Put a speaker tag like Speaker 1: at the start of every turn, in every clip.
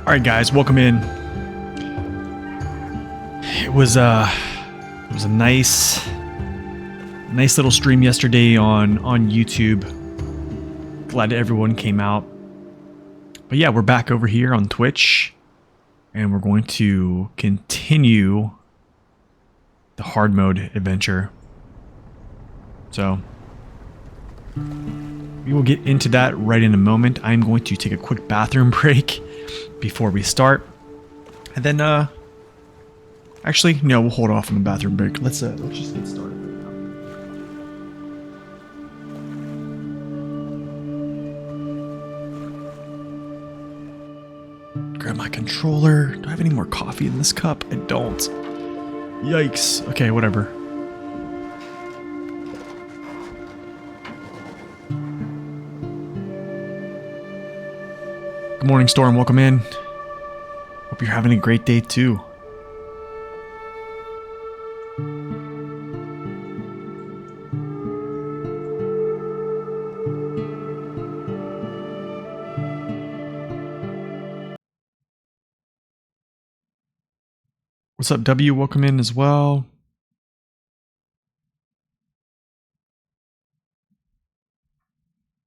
Speaker 1: All right, guys, welcome in. It was a nice little stream yesterday on YouTube. Glad everyone came out. But yeah, we're back over here on Twitch, and we're going to continue the hard mode adventure. So we will get into that right in a moment. I'm going to take a quick bathroom break before we start, and then actually no, we'll hold off on the bathroom break. Let's just get started right now. Grab my controller. Do I have any more coffee in this cup? I don't. Yikes. Okay, whatever. Good morning, Storm. Welcome in. Hope you're having a great day too. What's up, W? Welcome in as well.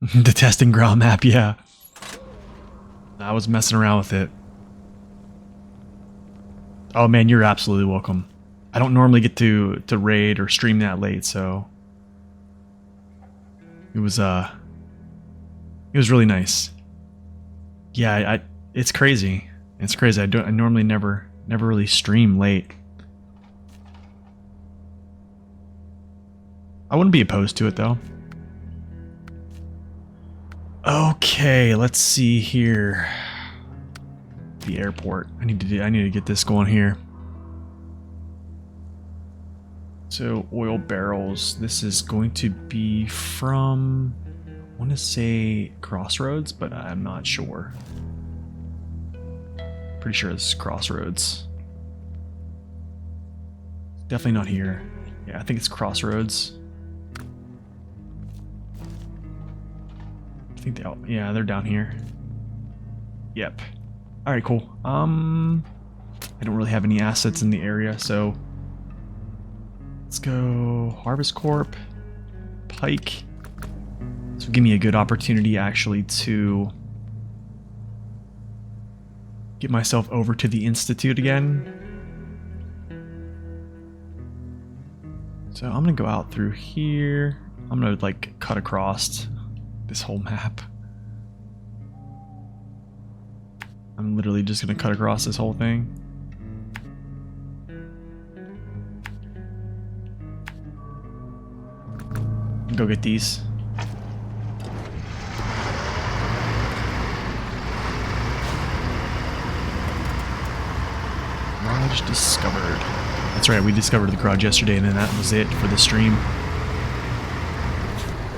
Speaker 1: The testing ground map, yeah. I was messing around with it. Oh man, you're absolutely welcome. I don't normally get to raid or stream that late, so it was really nice. Yeah, it's crazy. It's crazy. I normally never really stream late. I wouldn't be opposed to it though. Okay, let's see here. The airport. I need to get this going here. So oil barrels. This is going to be from, I want to say Crossroads, but I'm not sure. Pretty sure this is Crossroads. Definitely not here. Yeah, I think it's Crossroads. I think they're down here. Yep. All right, cool. I don't really have any assets in the area, so let's go Harvest Corp, Pike. This will give me a good opportunity actually to get myself over to the Institute again. So I'm gonna go out through here. I'm gonna like cut across this whole map. I'm literally just gonna cut across this whole thing. Go get these. Garage discovered. That's right, we discovered the garage yesterday, and then that was it for the stream.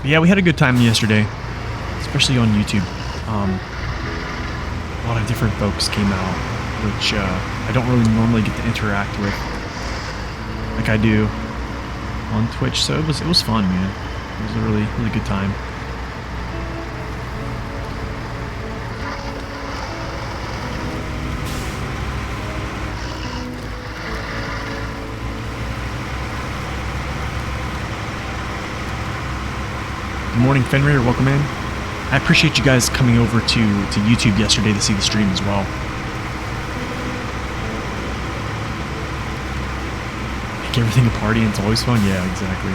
Speaker 1: But yeah, we had a good time yesterday, especially on YouTube. A lot of different folks came out, which I don't really normally get to interact with like I do on Twitch. So it was fun, man. It was a really good time. Good morning, Fenrir. Welcome in. I appreciate you guys coming over to YouTube yesterday to see the stream as well. Make everything a party and it's always fun? Yeah, exactly.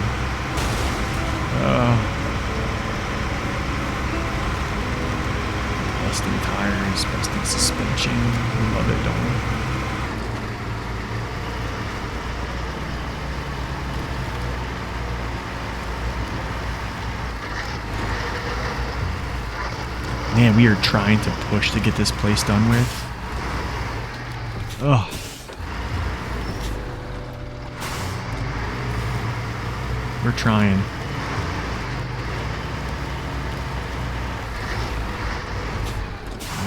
Speaker 1: Busting tires, busting suspension. We love it, don't we? Man, we are trying to push to get this place done with. Ugh. We're trying.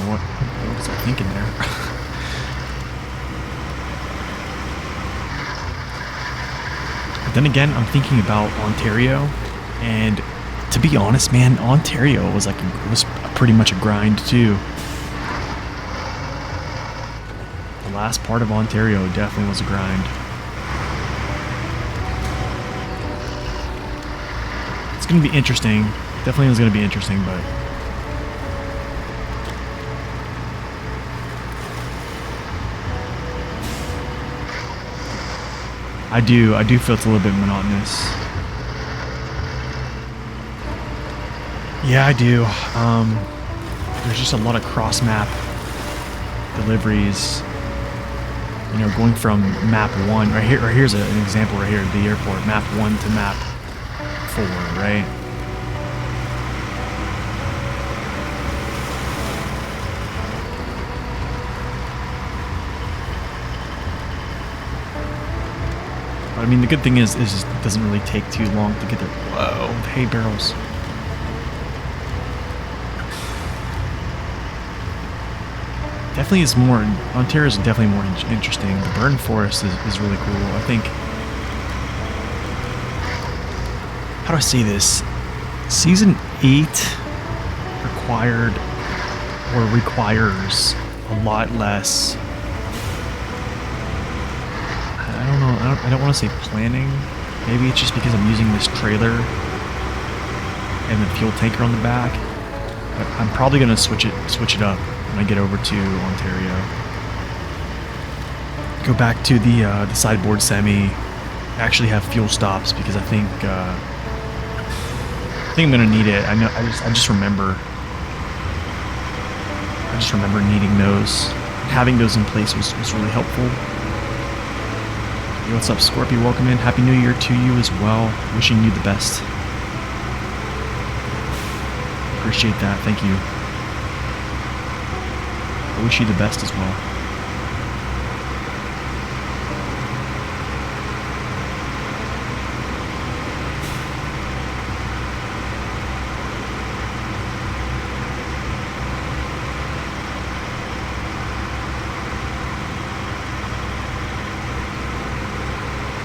Speaker 1: What was I thinking there? But then again, I'm thinking about Ontario, and to be honest, man, Ontario was pretty much a grind too. last part of Ontario definitely was a grind. It's going to be interesting. Definitely is going to be interesting, but I do feel it's a little bit monotonous. Yeah, I do. There's just a lot of cross-map deliveries. You know, going from map 1 right here. Or here's an example right here, the airport, map 1 to map 4, right? I mean, the good thing is it doesn't really take too long to get there. Whoa, the hay barrels. Definitely is more, Ontario is definitely more interesting. The burn forest is really cool. I think, how do I say this? Season 8 requires a lot less, I don't know, I don't want to say planning. Maybe it's just because I'm using this trailer and the fuel tanker on the back. But I'm probably going to switch it up when I get over to Ontario. Go back to the sideboard semi. Actually have fuel stops because I think I'm gonna need it. I know. I just remember. I just remember needing those. Having those in place was really helpful. Hey, what's up, Scorpio? Welcome in. Happy New Year to you as well. Wishing you the best. Appreciate that. Thank you. I wish you the best as well.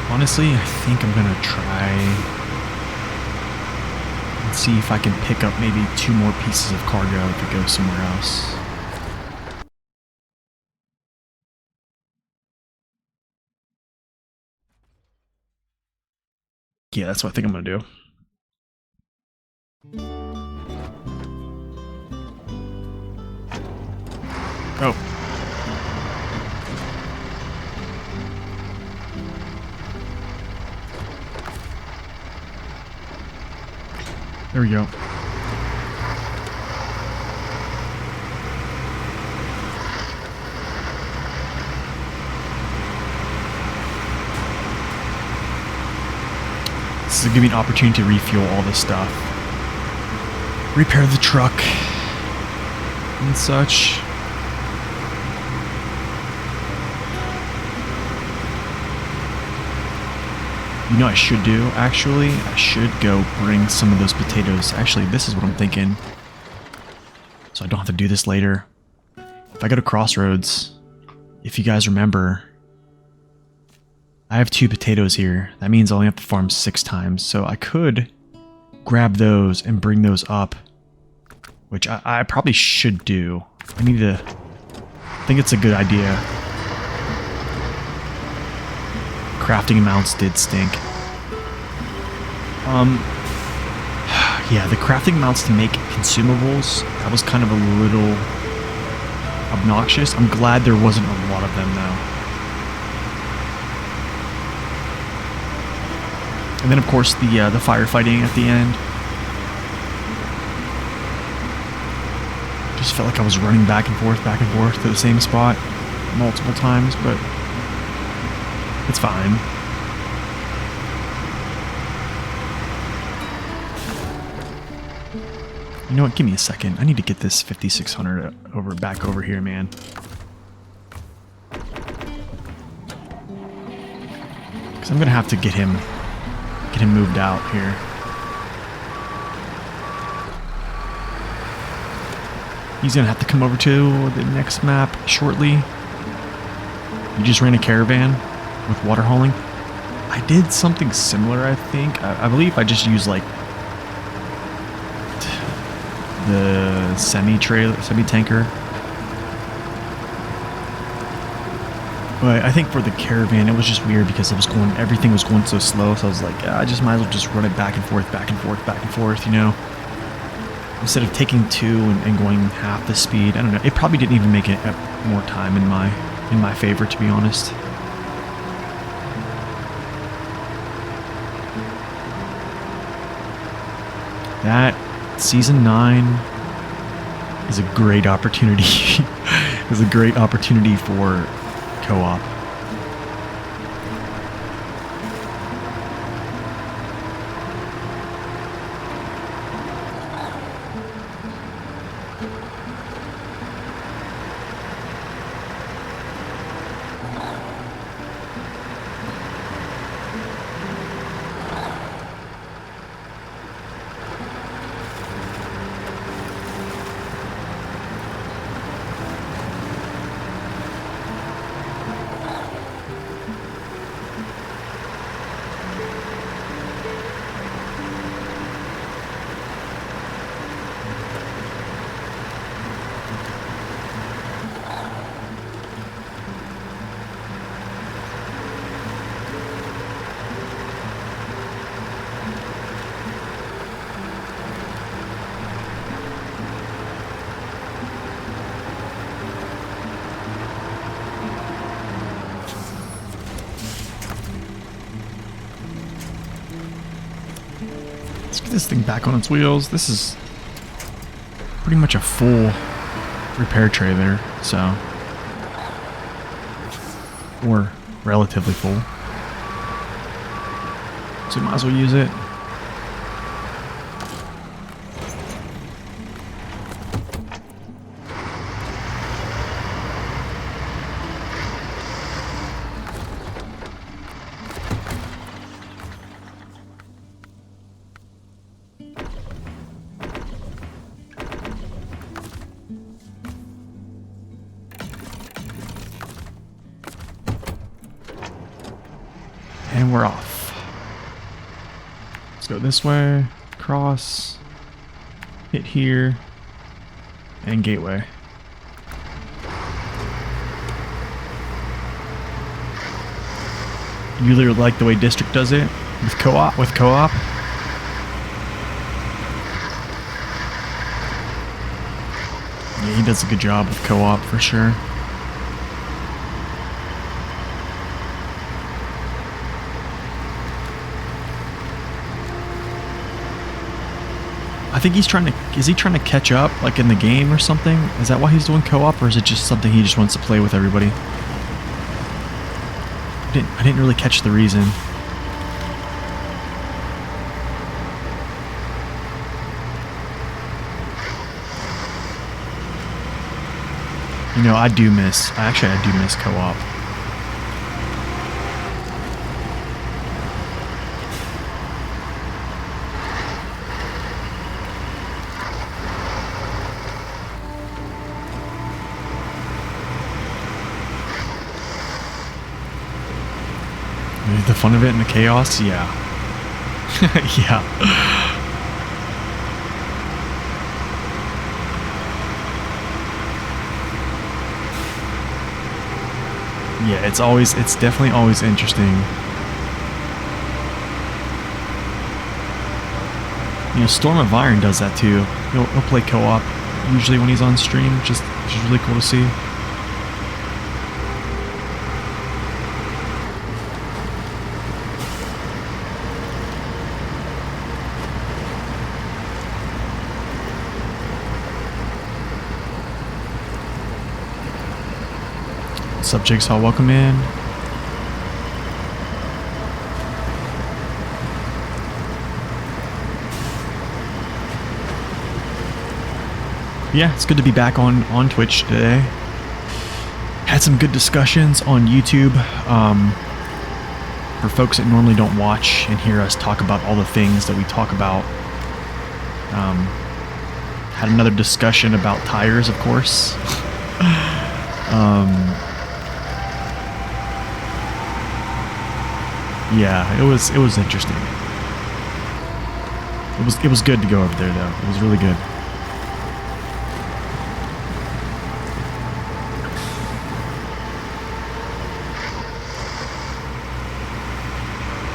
Speaker 1: Honestly, I think I'm gonna try and see if I can pick up maybe 2 more pieces of cargo to go somewhere else. Yeah, that's what I think I'm gonna do. Oh. There we go. This is gonna give me an opportunity to refuel all this stuff. Repair the truck and such. You know what I should do, actually? I should go bring some of those potatoes. Actually, this is what I'm thinking. So I don't have to do this later. If I go to Crossroads, if you guys remember, I have 2 potatoes here. That means I only have to farm 6 times. So I could grab those and bring those up, which I probably should do. I think it's a good idea. Crafting amounts did stink. Yeah, the crafting amounts to make consumables, that was kind of a little obnoxious. I'm glad there wasn't a lot of them though. And then of course the firefighting at the end. Just felt like I was running back and forth to the same spot multiple times, but it's fine. You know what? Give me a second. I need to get this 5600 back over here, man. Because I'm gonna have to get him moved out here. He's gonna have to come over to the next map shortly. You just ran a caravan with water hauling. I did something similar, I think. I believe I just used like the semi-tanker. But I think for the caravan, it was just weird because everything was going so slow. So I was like, I just might as well just run it back and forth, back and forth, back and forth, you know? Instead of taking 2 and going half the speed. I don't know. It probably didn't even make it more time in my favor, to be honest. That season 9 is a great opportunity. Is a great opportunity for co-op. Let's get this thing back on its wheels. This is pretty much a full repair trailer, so, or relatively full. So might as well use it. And we're off. Let's go this way, cross, hit here, and gateway. You really like the way District does it with co-op. Yeah, he does a good job with co-op for sure. I think is he trying to catch up like in the game or something? Is that why he's doing co-op, or is it just something he just wants to play with everybody? I didn't really catch the reason. You know, I do miss co-op. The fun of it and the chaos, yeah. Yeah. Yeah, it's definitely always interesting. You know, Storm of Iron does that too. He'll play co-op usually when he's on stream, which is really cool to see. What's up, Jigsaw? Welcome in. Yeah, it's good to be back on Twitch today. Had some good discussions on YouTube. For folks that normally don't watch and hear us talk about all the things that we talk about. Had another discussion about tires, of course. Yeah, it was interesting. It was good to go over there though. It was really good.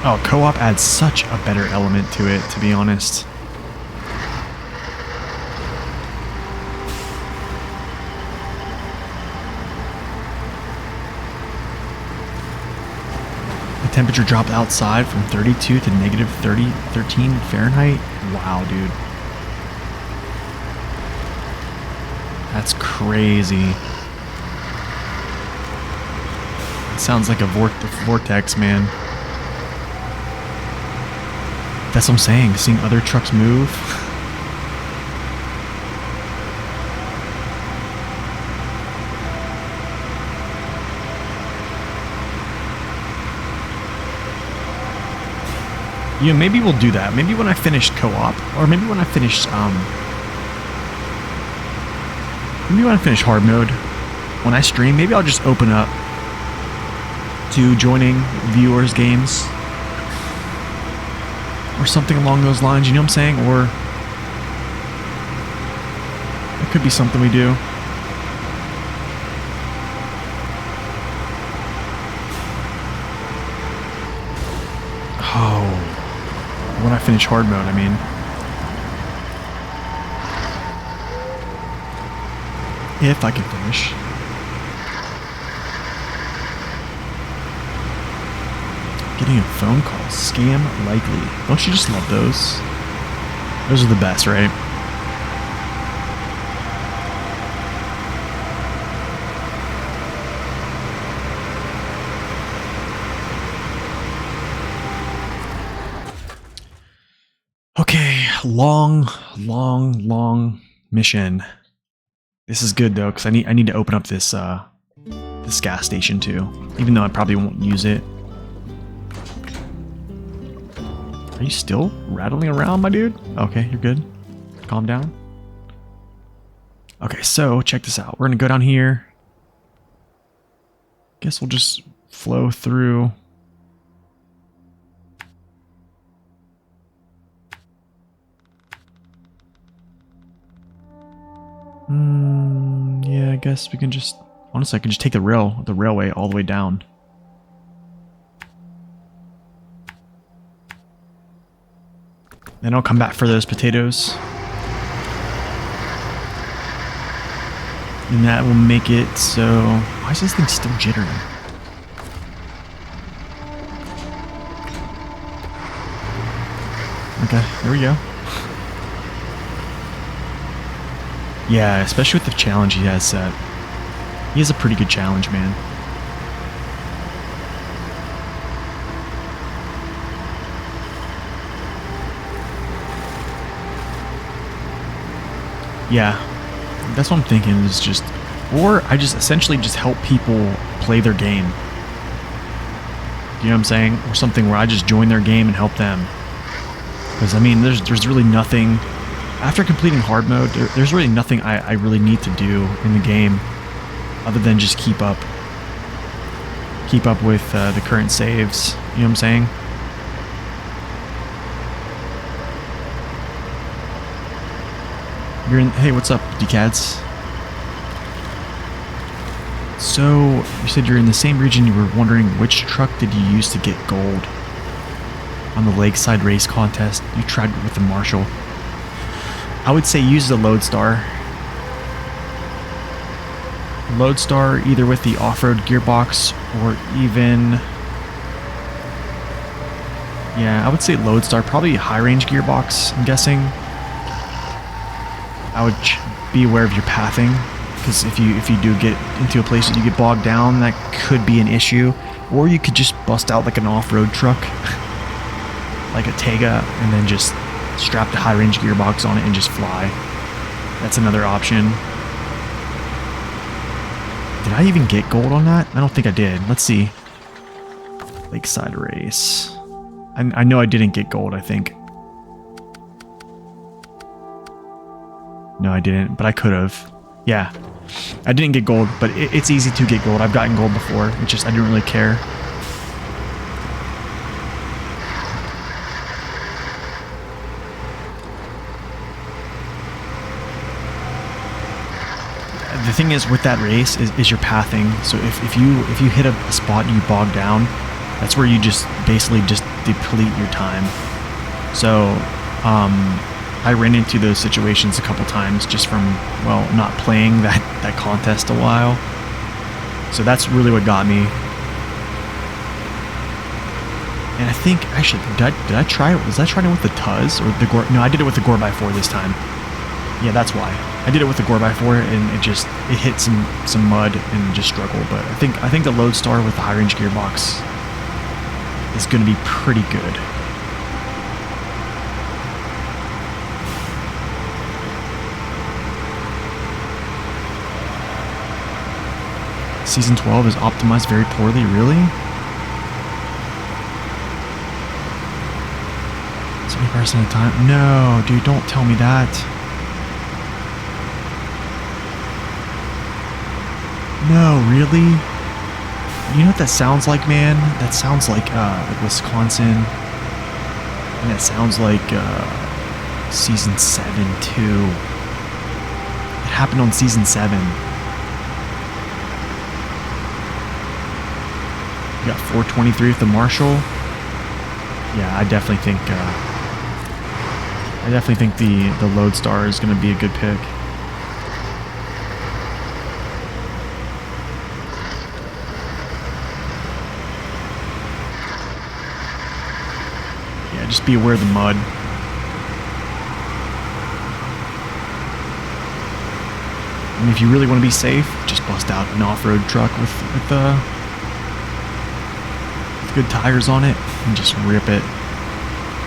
Speaker 1: Oh, co-op adds such a better element to it, to be honest. The temperature dropped outside from 32 to negative 13 Fahrenheit. Wow, dude. That's crazy. It sounds like a vortex, man. That's what I'm saying, seeing other trucks move. Yeah, maybe we'll do that. Maybe when I finish co-op, or maybe when I finish hard mode, when I stream, maybe I'll just open up to joining viewers' games. Or something along those lines, you know what I'm saying? Or it could be something we do. Oh, when I finish hard mode, I mean. If I can finish. Getting a phone call. Scam likely. Don't you just love those? Those are the best, right? Okay, long mission. This is good though, because I need to open up this this gas station too. Even though I probably won't use it. Are you still rattling around, my dude? Okay, you're good. Calm down. Okay, so check this out. We're gonna go down here. Guess we'll just flow through. Yeah, I guess we can just... Honestly, I can just take the railway all the way down. Then I'll come back for those potatoes. And that will make it so... Why is this thing still jittering? Okay, there we go. Yeah, especially with the challenge he has set. He has a pretty good challenge, man. Yeah, that's what I'm thinking is just... Or I just essentially just help people play their game. You know what I'm saying? Or something where I just join their game and help them. Because, I mean, there's really nothing... After completing hard mode, there's really nothing I really need to do in the game other than just keep up with the current saves. You know what I'm saying? You're in... Hey, what's up, DCADs? So, you said you're in the same region. You were wondering which truck did you use to get gold on the Lakeside Race contest. You tried with the Marshall. I would say use the Lodestar. Lodestar either with the off-road gearbox or even... Yeah, I would say Lodestar. Probably high-range gearbox, I'm guessing. I would be aware of your pathing. Because if you do get into a place that you get bogged down, that could be an issue. Or you could just bust out like an off-road truck. Like a Tega, and then just strap the high-range gearbox on it and just fly. That's another option. Did I even get gold on that? I don't think I did. Let's see. Lakeside Race. I know I didn't get gold, I think. No, I didn't, but I could have. Yeah. I didn't get gold, but it's easy to get gold. I've gotten gold before. It's just I didn't really care. The thing is with that race is your pathing. So if you hit a spot and you bog down, That's where you just basically just deplete your time. So I ran into those situations a couple times just from, well, not playing that contest a while. So that's really what got me. And I think, actually, did I try it? Was I trying it with the Tuz or the Gore? No, I did it with the Gore by 4 this time. Yeah, that's why. I did it with the Gore by 4 and it hit some mud and just struggled. But I think the Lodestar with the high range gearbox is going to be pretty good. Season 12 is optimized very poorly, really? 70% of the time? No, dude, don't tell me that. No, really? You know what that sounds like, man? That sounds like Wisconsin. And that sounds like Season 7, too. It happened on Season 7. You got 423 with the Marshall. Yeah, I definitely think the Lodestar is going to be a good pick. Yeah, just be aware of the mud. I mean, if you really want to be safe, just bust out an off-road truck with good tires on it and just rip it.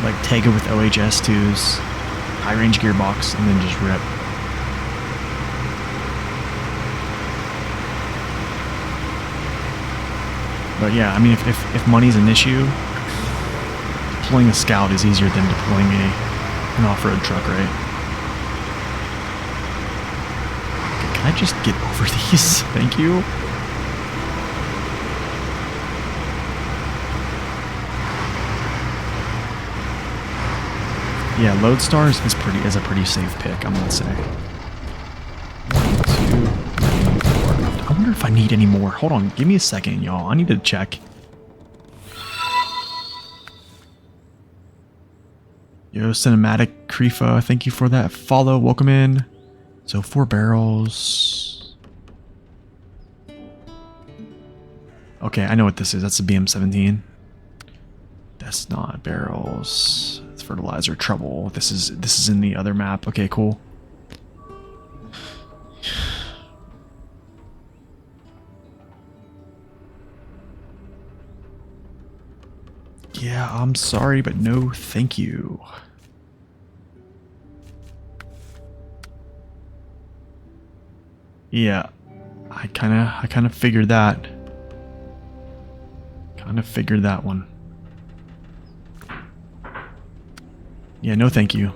Speaker 1: Like tag it with OHS2s, high range gearbox, and then just rip. But yeah, I mean, if money's an issue, deploying a Scout is easier than deploying an off-road truck, right? Okay, can I just get over these? Thank you. Yeah, Lodestars is a pretty safe pick, I'm gonna say. 1, 2, 3, 4. I wonder if I need any more. Hold on, give me a second, y'all. I need to check. Yo, Cinematic Krifa, thank you for that follow. Welcome in. So 4 barrels. Okay, I know what this is. That's a BM17. That's not barrels. It's fertilizer. Trouble. This is in the other map. Okay, cool. Yeah, I'm sorry, but no thank you. Yeah, I kind of figured that. Kind of figured that one. Yeah, no thank you.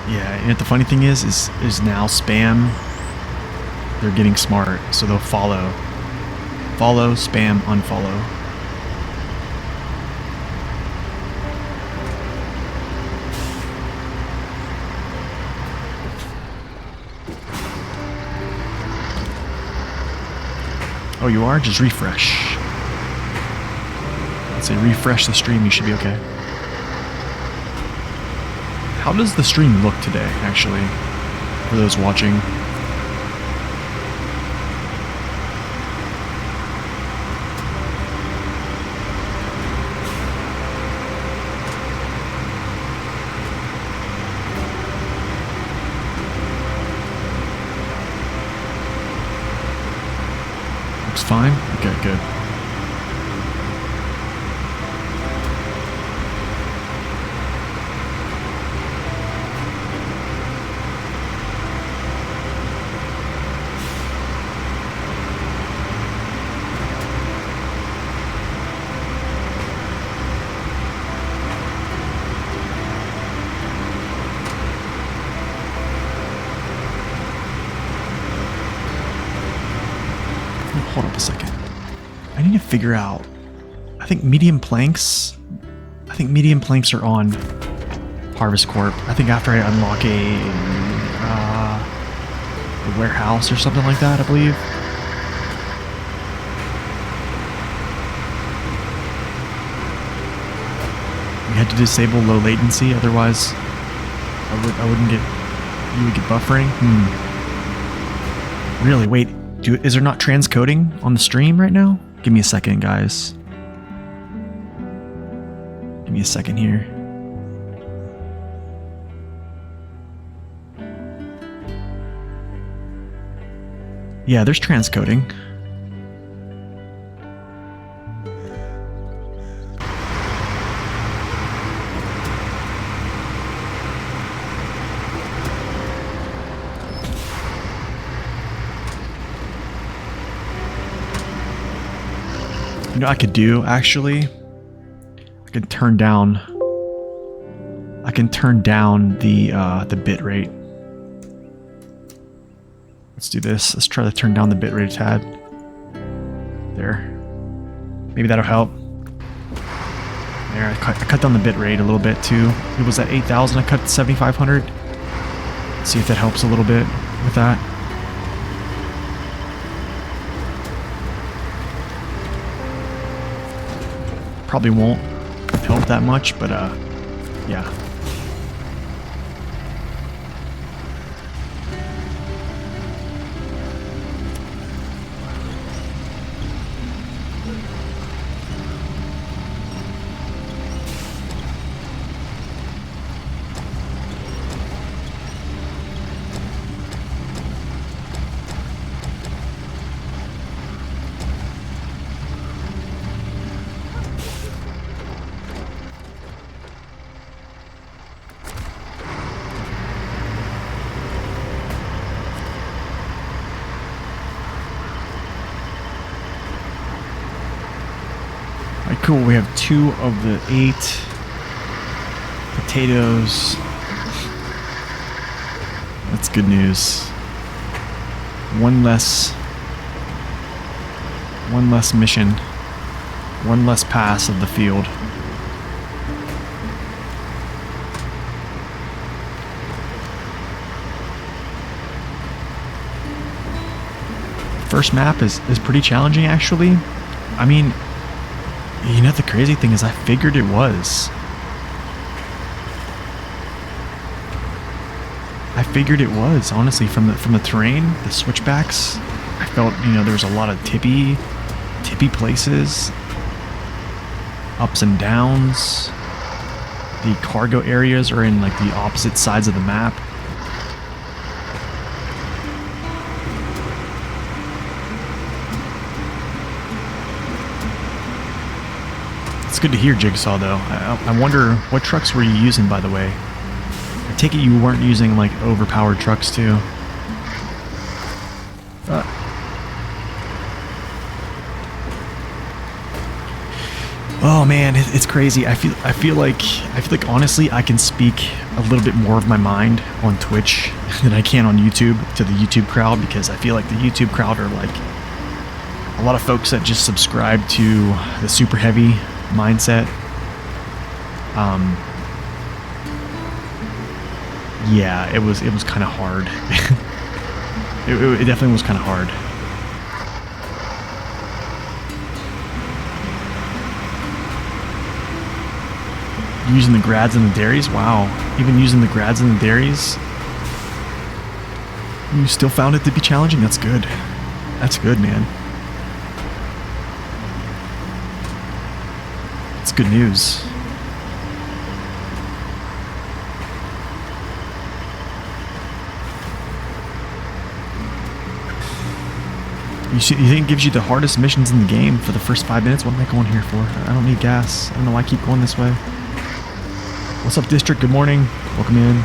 Speaker 1: Yeah, and the funny thing is now spam, they're getting smart, so they'll follow, spam, unfollow. Oh, you are? Just refresh. Let's say refresh the stream, you should be okay. How does the stream look today, actually, for those watching? Looks fine? Okay, good. Hold up a second. I need to figure out. I think medium planks are on Harvest Corp. I think after I unlock a warehouse or something like that, I believe. We had to disable low latency, otherwise I wouldn't get, you would get buffering. Really? Wait, is there not transcoding on the stream right now? Give me a second, guys. Give me a second here. Yeah, there's transcoding. You know what I could do, actually? I can turn down the bit rate. Let's do this. Let's try to turn down the bitrate a tad. There. Maybe that'll help. There, I cut down the bitrate a little bit too. It was at 8,000, I cut it to 7,500. Let's see if that helps a little bit with that. Probably won't help that much, but yeah. Cool, we have 2 of the 8 potatoes. That's good news. One less mission. One less pass of the field. First map is pretty challenging, actually. I mean, you know, the crazy thing is I figured it was. I figured it was, honestly, from the terrain, the switchbacks. I felt, you know, there was a lot of tippy places, ups and downs. The cargo areas are in like the opposite sides of the map. Good to hear, Jigsaw, though. I wonder, what trucks were you using, by the way? I take it you weren't using, like, overpowered trucks, too. Oh, man, it's crazy. I feel like, honestly, I can speak a little bit more of my mind on Twitch than I can on YouTube to the YouTube crowd, because I feel like the YouTube crowd are, like, a lot of folks that just subscribe to the super heavy mindset. Yeah, it was kind of hard. it definitely was kind of hard. Using the grads and the dairies? Wow. Even using the grads and the dairies, you still found it to be challenging? That's good. That's good, man. It's good news. You think it gives you the hardest missions in the game for the first 5 minutes? What am I going here for? I don't need gas. I don't know why I keep going this way. What's up, District? Good morning. Welcome in.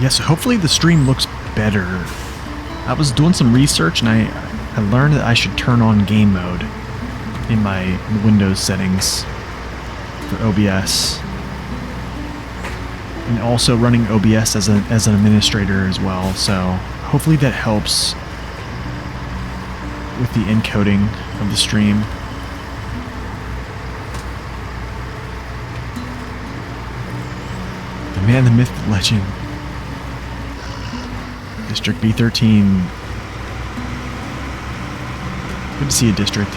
Speaker 1: Yeah, so hopefully the stream looks better. I was doing some research and I learned that I should turn on game mode in my Windows settings for OBS. and also running OBS as an administrator as well. So hopefully that helps with the encoding of the stream. The man, the myth, the legend. District B13. Good to see you, District.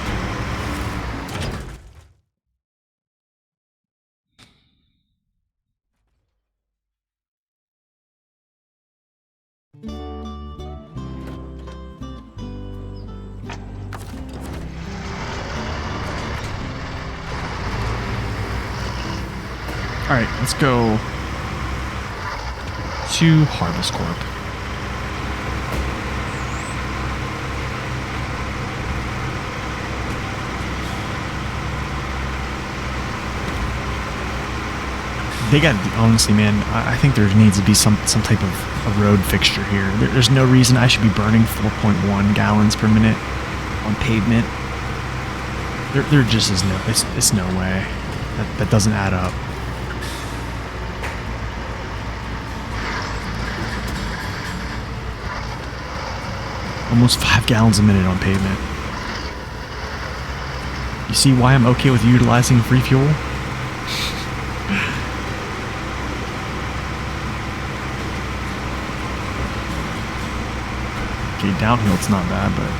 Speaker 1: All right, let's go to Harvest Corp. They got, honestly, man, I think there needs to be some type of a road fixture here. There's no reason I should be burning 4.1 gallons per minute on pavement. There just is no, it's no way. That doesn't add up. Almost 5 gallons a minute on pavement. You see why I'm okay with utilizing free fuel? Okay, downhill it's not bad, but...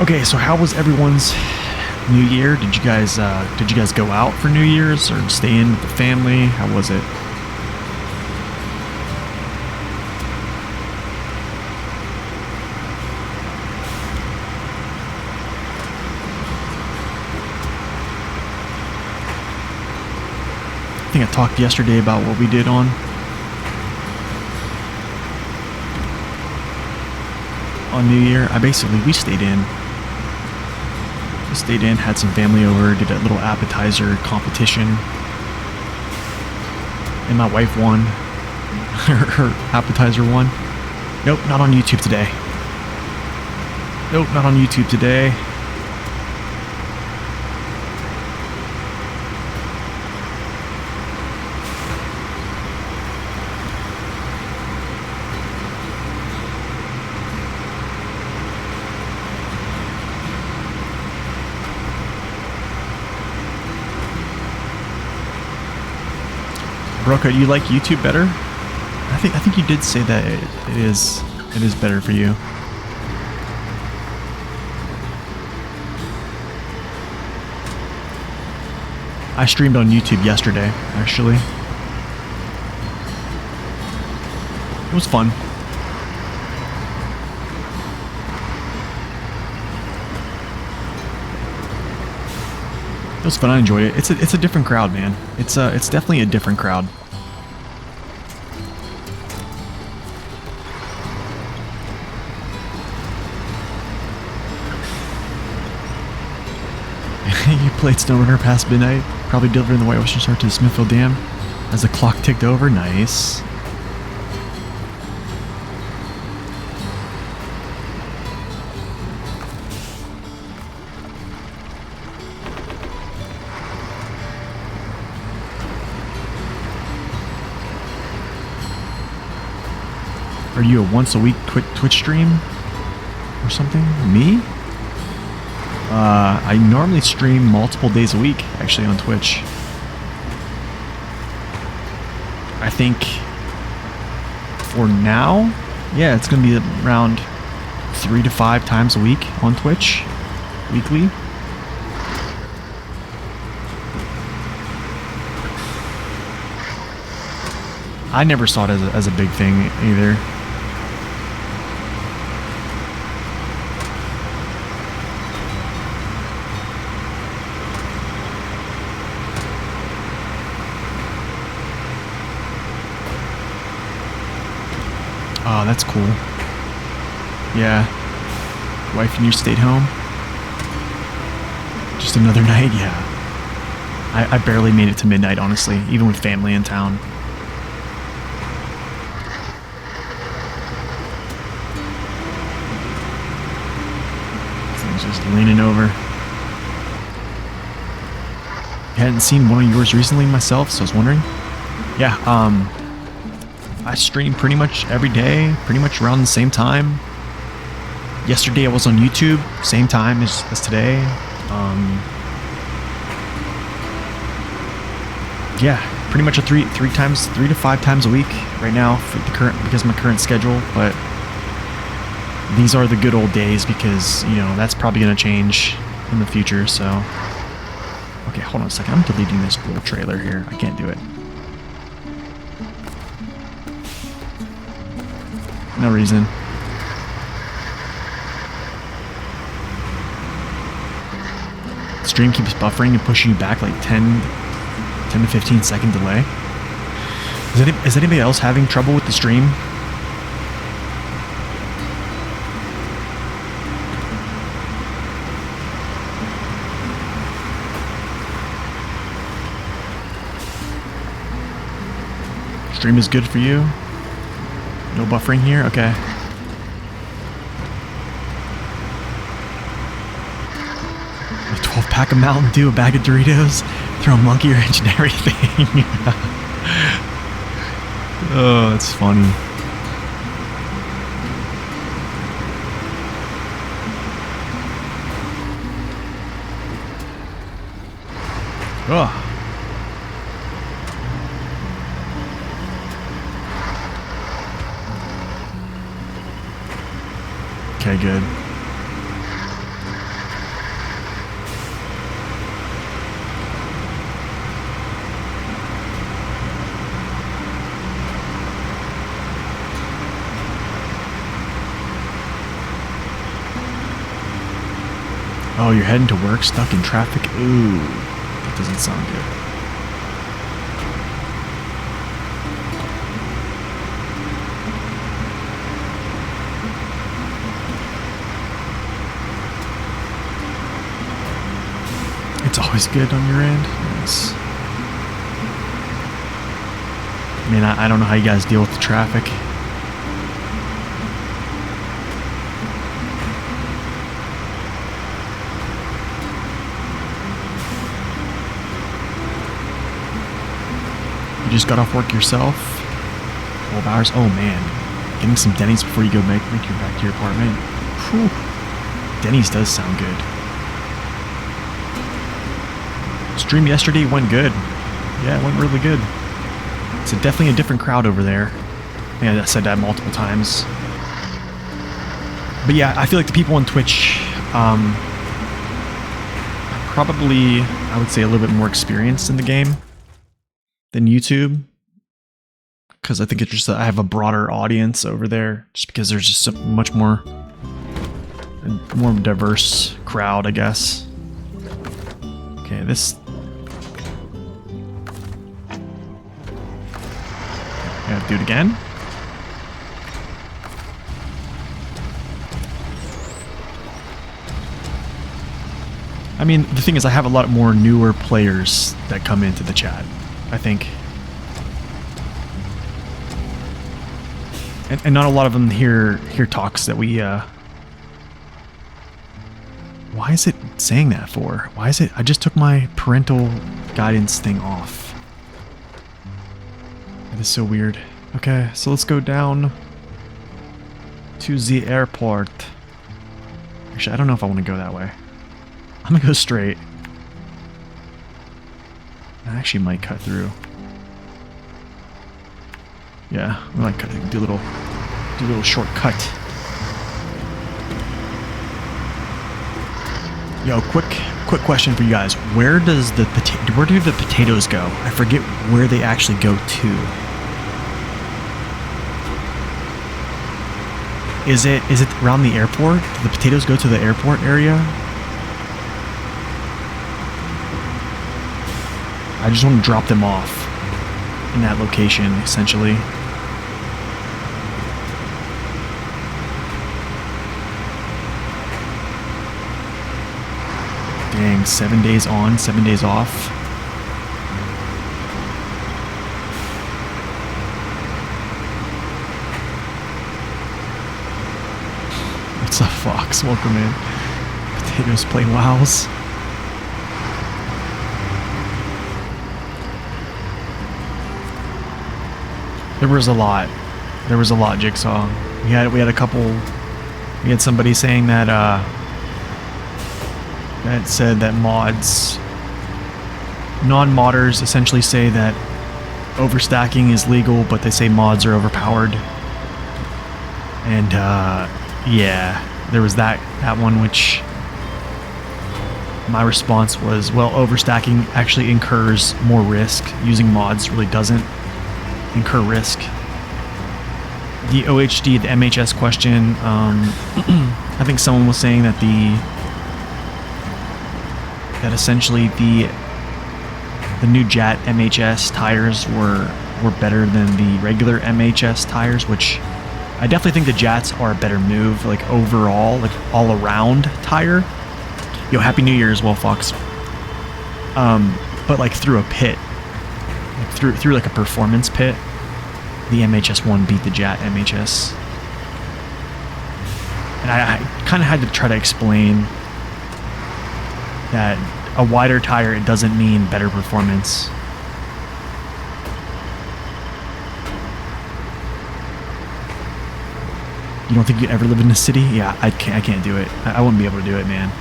Speaker 1: Okay, so how was everyone's New Year? Did you guys go out for New Year's or stay in with the family? How was it? I think I talked yesterday about what we did on New Year. We stayed in. Stayed in, had some family over, did a little appetizer competition, and my wife won. her appetizer won. Nope, not on YouTube today. Nope, not on YouTube today. Broca, you like YouTube better? I think you did say that it is better for you. I streamed on YouTube yesterday, actually. It was fun. It was fun. I enjoyed it. It's a different crowd, man. It's definitely a different crowd. You played SnowRunner past midnight, probably delivering the White Western Star to the Smithfield Dam as the clock ticked over. Nice. Are you a once a week Twitch stream or something? Me? I normally stream multiple days a week, actually, on Twitch. I think for now, yeah, it's going to be around 3 to 5 times a week on Twitch, weekly. I never saw it as a big thing either. Oh, that's cool. Yeah. Wife and you stayed home? Just another night? Yeah. I barely made it to midnight, honestly, even with family in town. This thing's just leaning over. I hadn't seen one of yours recently myself, so I was wondering. Yeah, I stream pretty much every day, pretty much around the same time. Yesterday I was on YouTube, same time as today. Yeah, pretty much a three to five times a week right now for the because of my current schedule. But these are the good old days because that's probably gonna change in the future. So, okay, hold on a second. I'm deleting this little trailer here. I can't do it. No reason. The stream keeps buffering and pushing you back like 10 to 15 second delay. Is anybody else having trouble with the stream? Stream is good for you? No buffering here? Okay. A 12 pack of Mountain Dew, a bag of Doritos, throw a monkey wrench and everything. Oh, that's funny. Oh. Okay, good. Oh, you're heading to work, stuck in traffic? Ooh, that doesn't sound good. It's always good on your end? Yes. I mean, I don't know how you guys deal with the traffic. You just got off work yourself? 12 hours? Oh man. Getting some Denny's before you go make your back to your apartment. Whew. Denny's does sound good. Stream yesterday went good. Yeah, it went really good. It's definitely a different crowd over there. Yeah, I said that multiple times. But yeah, I feel like the people on Twitch probably, I would say, a little bit more experienced in the game than YouTube. Because I think it's just that I have a broader audience over there, just because there's just so much more diverse crowd, I guess. Okay, this. I gotta do it again. I mean, the thing is, I have a lot more newer players that come into the chat, I think. And not a lot of them hear talks that we, Why is it saying that for? Why is it? I just took my parental guidance thing off. That is so weird. Okay, so let's go down to the airport. Actually, I don't know if I want to go that way. I'm gonna go straight. I actually might cut through. Yeah, I might do a little shortcut. Yo, quick question for you guys. Where do the potatoes go? I forget where they actually go to. Is it around the airport? Do the potatoes go to the airport area? I just want to drop them off in that location, essentially. Dang, 7 days on, 7 days off. What's up, Fox? Welcome in. Potatoes playing WoWs. There was a lot. There was a lot, Jigsaw. We had a couple. We had somebody saying that that said that mods, non-modders essentially say that overstacking is legal, but they say mods are overpowered. And yeah, there was that one, which my response was, well, overstacking actually incurs more risk. Using mods really doesn't incur risk. The OHD, the MHS question, I think someone was saying that essentially the new JAT MHS tires were better than the regular MHS tires, which I definitely think the JATs are a better move, like overall, like all around tire. Yo, Happy New Year as well, Fox. But like through a pit, like through like a performance pit, the MHS1 beat the JAT MHS. And I kind of had to try to explain that a wider tire, it doesn't mean better performance. You don't think you'd ever live in a city? Yeah, I can't do it. I wouldn't be able to do it, man.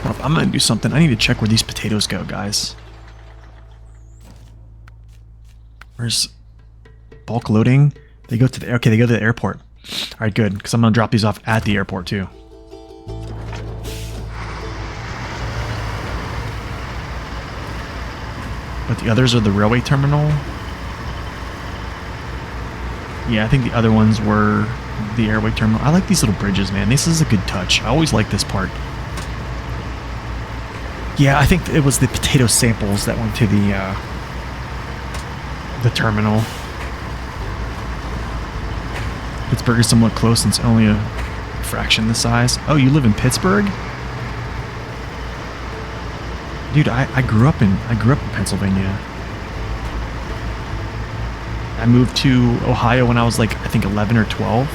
Speaker 1: Well, I'm gonna do something. I need to check where these potatoes go, guys. Where's bulk loading? They go to the okay. They go to the airport. All right, good. Because I'm gonna drop these off at the airport too. But the others are the railway terminal. Yeah, I think the other ones were the airway terminal. I like these little bridges, man. This is a good touch. I always like this part. Yeah, I think it was the potato samples that went to the terminal. Pittsburgh is somewhat close and it's only a fraction the size. Oh, you live in Pittsburgh? Dude, I grew up in Pennsylvania. I moved to Ohio when I was like, I think 11 or 12.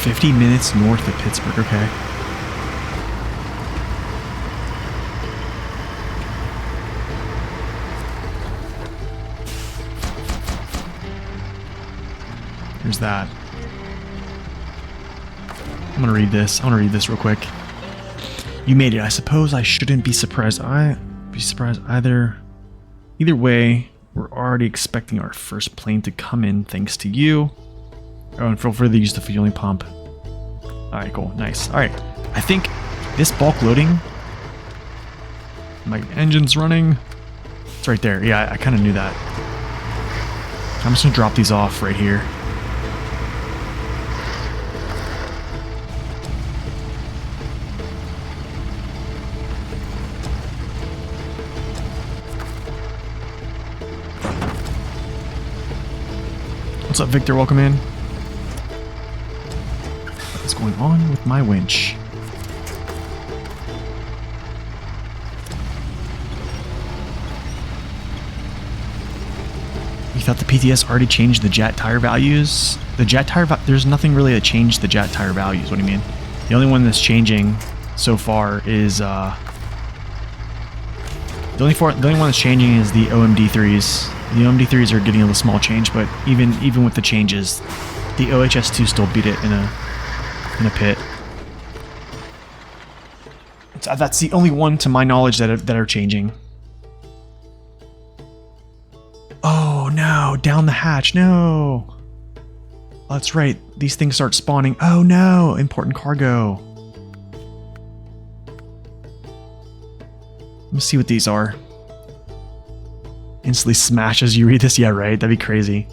Speaker 1: "50 minutes north of Pittsburgh," okay. Here's that. I'm gonna read this. I want to read this real quick. "You made it. I suppose I shouldn't be surprised. Either way, we're already expecting our first plane to come in thanks to you. Oh, and feel free to use the fueling pump." Alright, cool. Nice. Alright. I think this bulk loading... My engine's running. It's right there. Yeah, I kind of knew that. I'm just going to drop these off right here. What's up, Victor? Welcome in. What is going on with my winch? You thought the PTS already changed the JAT tire values? The JAT tire, there's nothing really that changed the JAT tire values. What do you mean? The only one that's changing so far is the only one that's changing is the OMD3s. The OMD3s are getting a little small change, but even with the changes, the OHS2 still beat it in a pit. That's the only one, to my knowledge, that are changing. Oh no! Down the hatch! No! Oh, that's right. These things start spawning. Oh no! Important cargo. Let me see what these are. Instantly smash as you read this? Yeah, right? That'd be crazy.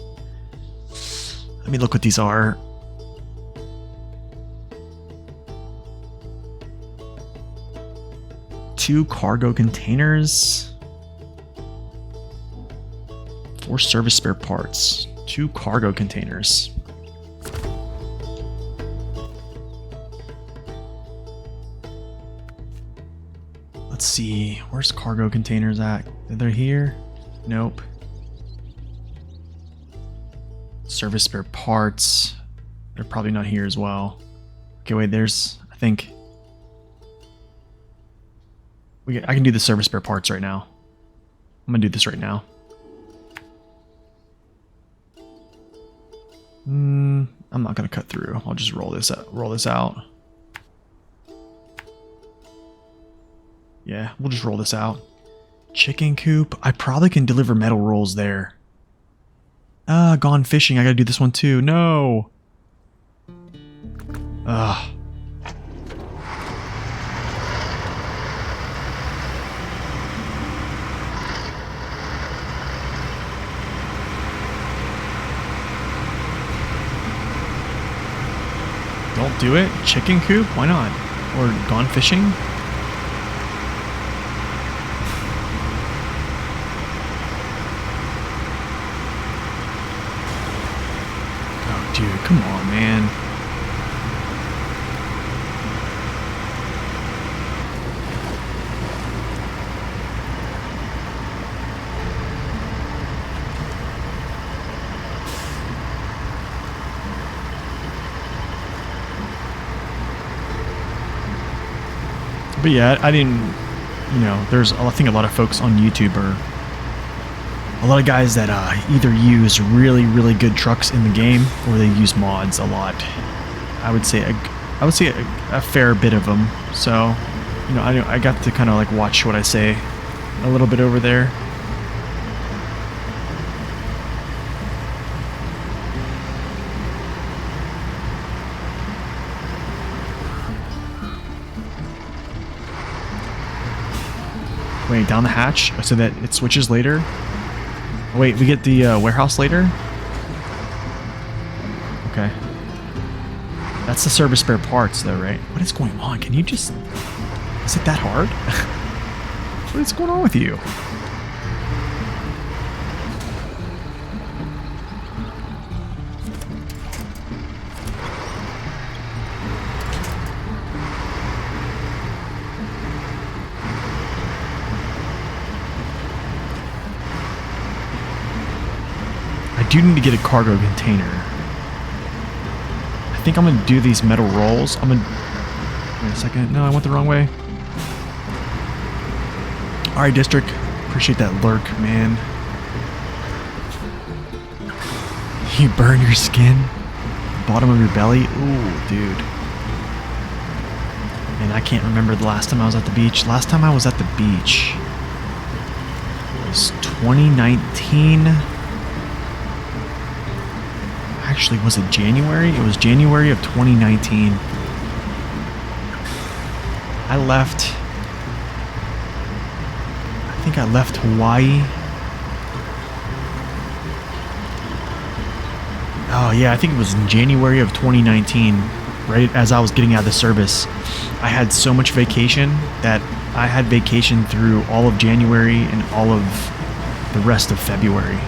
Speaker 1: Let me look what these are. Two cargo containers. 4 service spare parts. 2 cargo containers. let's see. Where's cargo containers at? They're here? Nope. Service spare parts. They're probably not here as well. Okay, wait, there's, I think. I can do the service spare parts right now. I'm gonna do this right now. I'm not gonna cut through. I'll just roll this out. Yeah, we'll just roll this out. Chicken coop. I probably can deliver metal rolls there. Gone fishing. I gotta do this one too. No. Ugh. Don't do it. Chicken coop? Why not? Or gone fishing? Oh, dude, come on, man. But yeah, I didn't, you know, there's, I think a lot of folks on YouTube are, a lot of guys that either use really, really good trucks in the game or they use mods a lot. I would say a fair bit of them. So, you know, I got to kind of like watch what I say a little bit over there. Wait, down the hatch so that it switches later? Wait, we get the warehouse later? Okay. That's the service spare parts though, right? What is going on? Can you just... Is it that hard? What is going on with you? I do need to get a cargo container. I think I'm gonna do these metal rolls. I'm gonna... Wait a second. No, I went the wrong way. Alright, District. Appreciate that lurk, man. You burn your skin? Bottom of your belly? Ooh, dude. And I can't remember the last time I was at the beach. Last time I was at the beach was 2019. Actually, was it January? It was January of 2019. I think I left Hawaii. Oh yeah, I think it was in January of 2019, right as I was getting out of the service. I had so much vacation that I had vacation through all of January and all of the rest of February,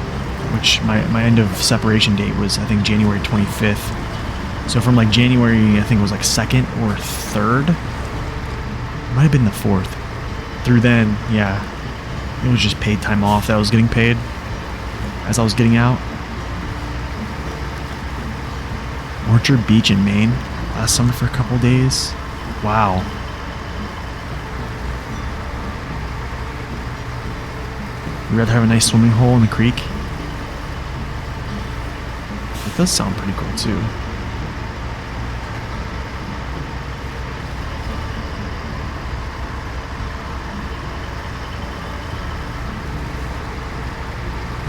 Speaker 1: which my end of separation date was, I think, January 25th. So from like January, I think it was like 2nd or 3rd. It might have been the 4th. Through then, yeah, it was just paid time off that I was getting paid as I was getting out. Orchard Beach in Maine last summer for a couple days. Wow. You'd rather have a nice swimming hole in the creek? It does sound pretty cool too.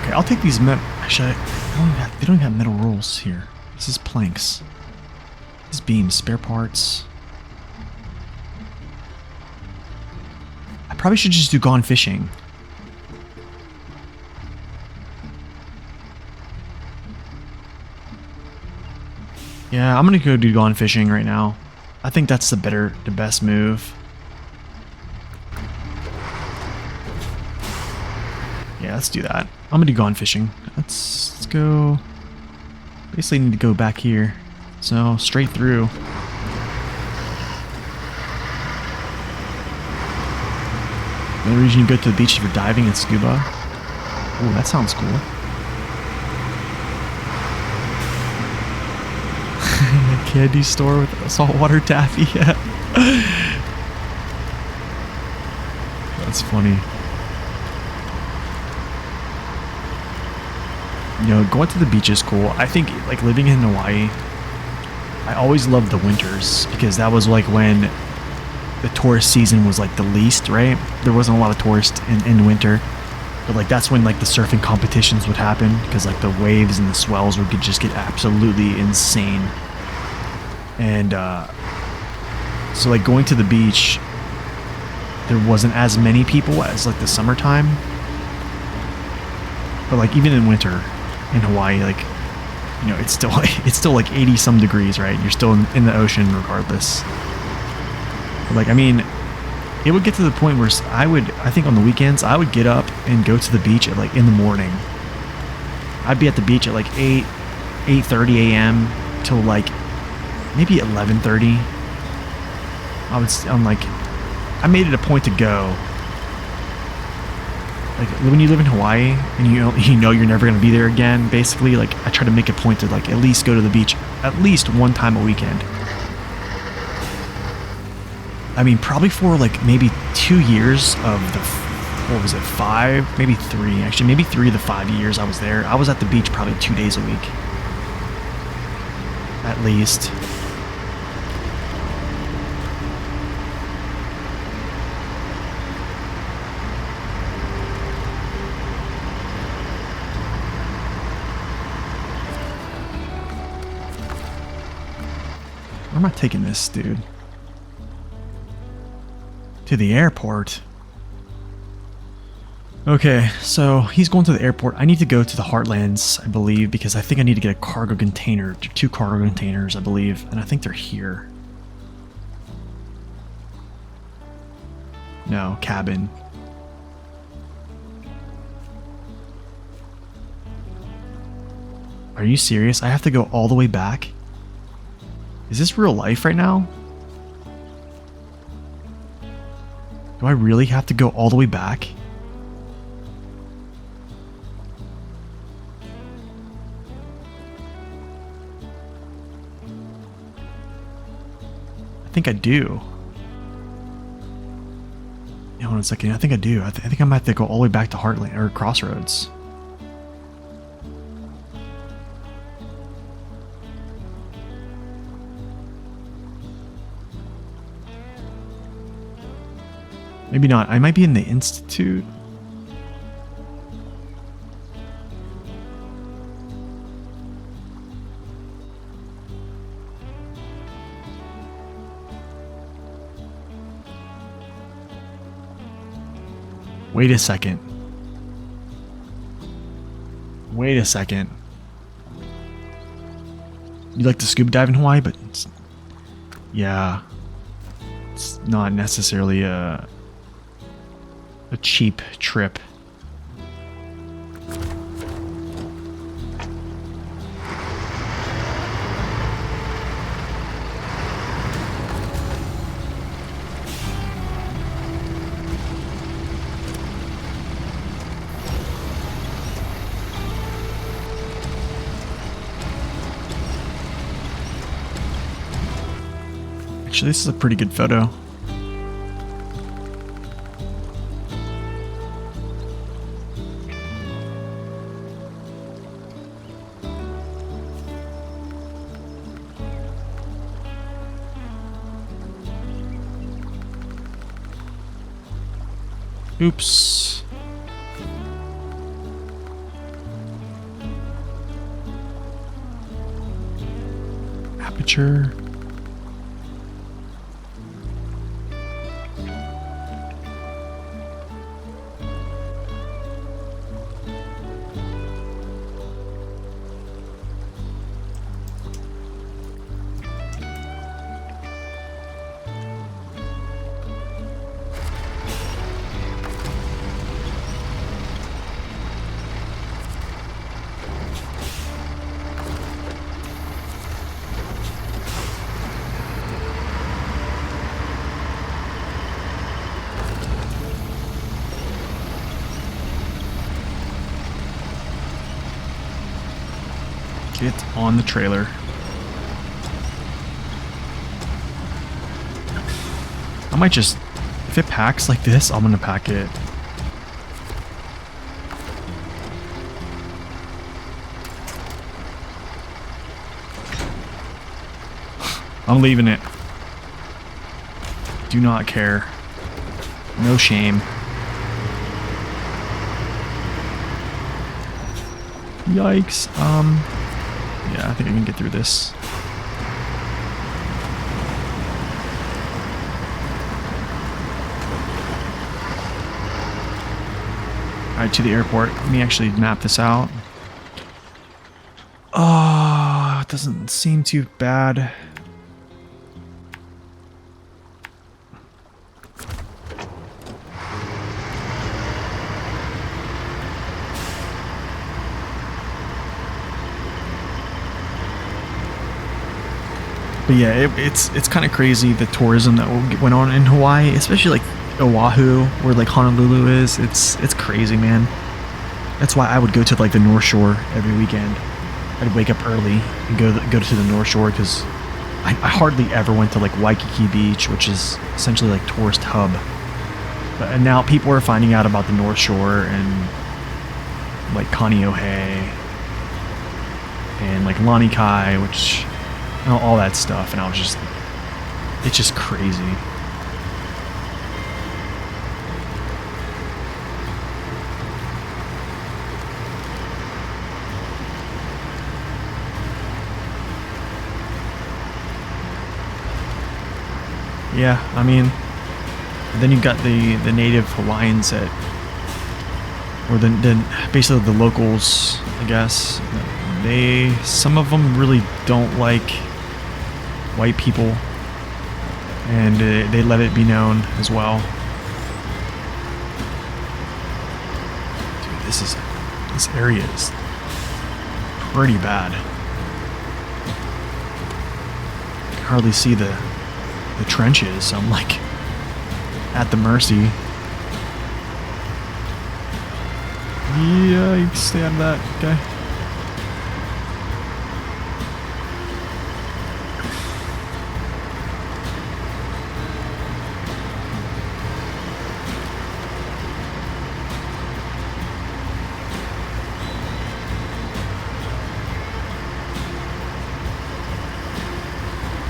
Speaker 1: Okay, I'll take these actually, they don't even have metal rolls here. This is planks. This is beams, spare parts. I probably should just do Gone Fishing. Yeah, I'm gonna go do Gone Fishing right now. I think that's the best move. Yeah, let's do that. I'm gonna do Gone Fishing. Let's go. Basically need to go back here. So, straight through. The only reason you go to the beach is for diving and scuba. Oh, that sounds cool. Candy store with saltwater taffy. Yeah. That's funny. You know, going to the beach is cool. I think like living in Hawaii, I always loved the winters because that was like when the tourist season was like the least, right? There wasn't a lot of tourists in winter, but like that's when like the surfing competitions would happen because like the waves and the swells would just get absolutely insane. And so like going to the beach, there wasn't as many people as like the summertime, but like even in winter in Hawaii, like, you know, it's still like 80 some degrees, right? You're still in the ocean regardless. But like, I mean, it would get to the point where I think on the weekends I would get up and go to the beach at like in the morning. I'd be at the beach at like 8:30 a.m. till like maybe 11:30. I made it a point to go. Like when you live in Hawaii and you know you're never gonna be there again, basically, like I try to make a point to like at least go to the beach at least one time a weekend. I mean, probably for like maybe 2 years of the, what was it, 5, maybe 3, actually maybe 3 of the 5 years I was there, I was at the beach probably 2 days a week. At least. Where am I taking this, dude? To the airport. Okay, so he's going to the airport. I need to go to the Heartlands, I believe, because I think I need to get a cargo container, 2 cargo containers, I believe, and I think they're here. No, cabin. Are you serious? I have to go all the way back? Is this real life right now? Do I really have to go all the way back? I think I do. Hold on a second. I think I do. I think I might have to go all the way back to Heartland or Crossroads. Maybe not. I might be in the Institute. Wait a second. Wait a second. You like to scuba dive in Hawaii, but yeah, it's not necessarily a cheap trip. Actually, this is a pretty good photo. Oops. Aperture. Fit on the trailer. I might just, if it packs like this, I'm gonna pack it. I'm leaving it. Do not care. No shame. Yikes. Yeah, I think I can get through this. Alright, to the airport. Let me actually map this out. Oh, it doesn't seem too bad. But yeah, it's kind of crazy, the tourism that went on in Hawaii, especially like Oahu, where like Honolulu is. It's crazy, man. That's why I would go to like the North Shore every weekend. I'd wake up early and go to the North Shore because I hardly ever went to like Waikiki Beach, which is essentially like tourist hub. But now people are finding out about the North Shore and like Kaneohe and like Lanikai, which all that stuff, and I was just, it's just crazy. Yeah, I mean, then you've got the native Hawaiians that, or the basically the locals, I guess. Some of them really don't like white people, and they let it be known as well. Dude, this area is pretty bad. I can hardly see the trenches, so I'm like at the mercy. Yeah, you can stay out of that, okay?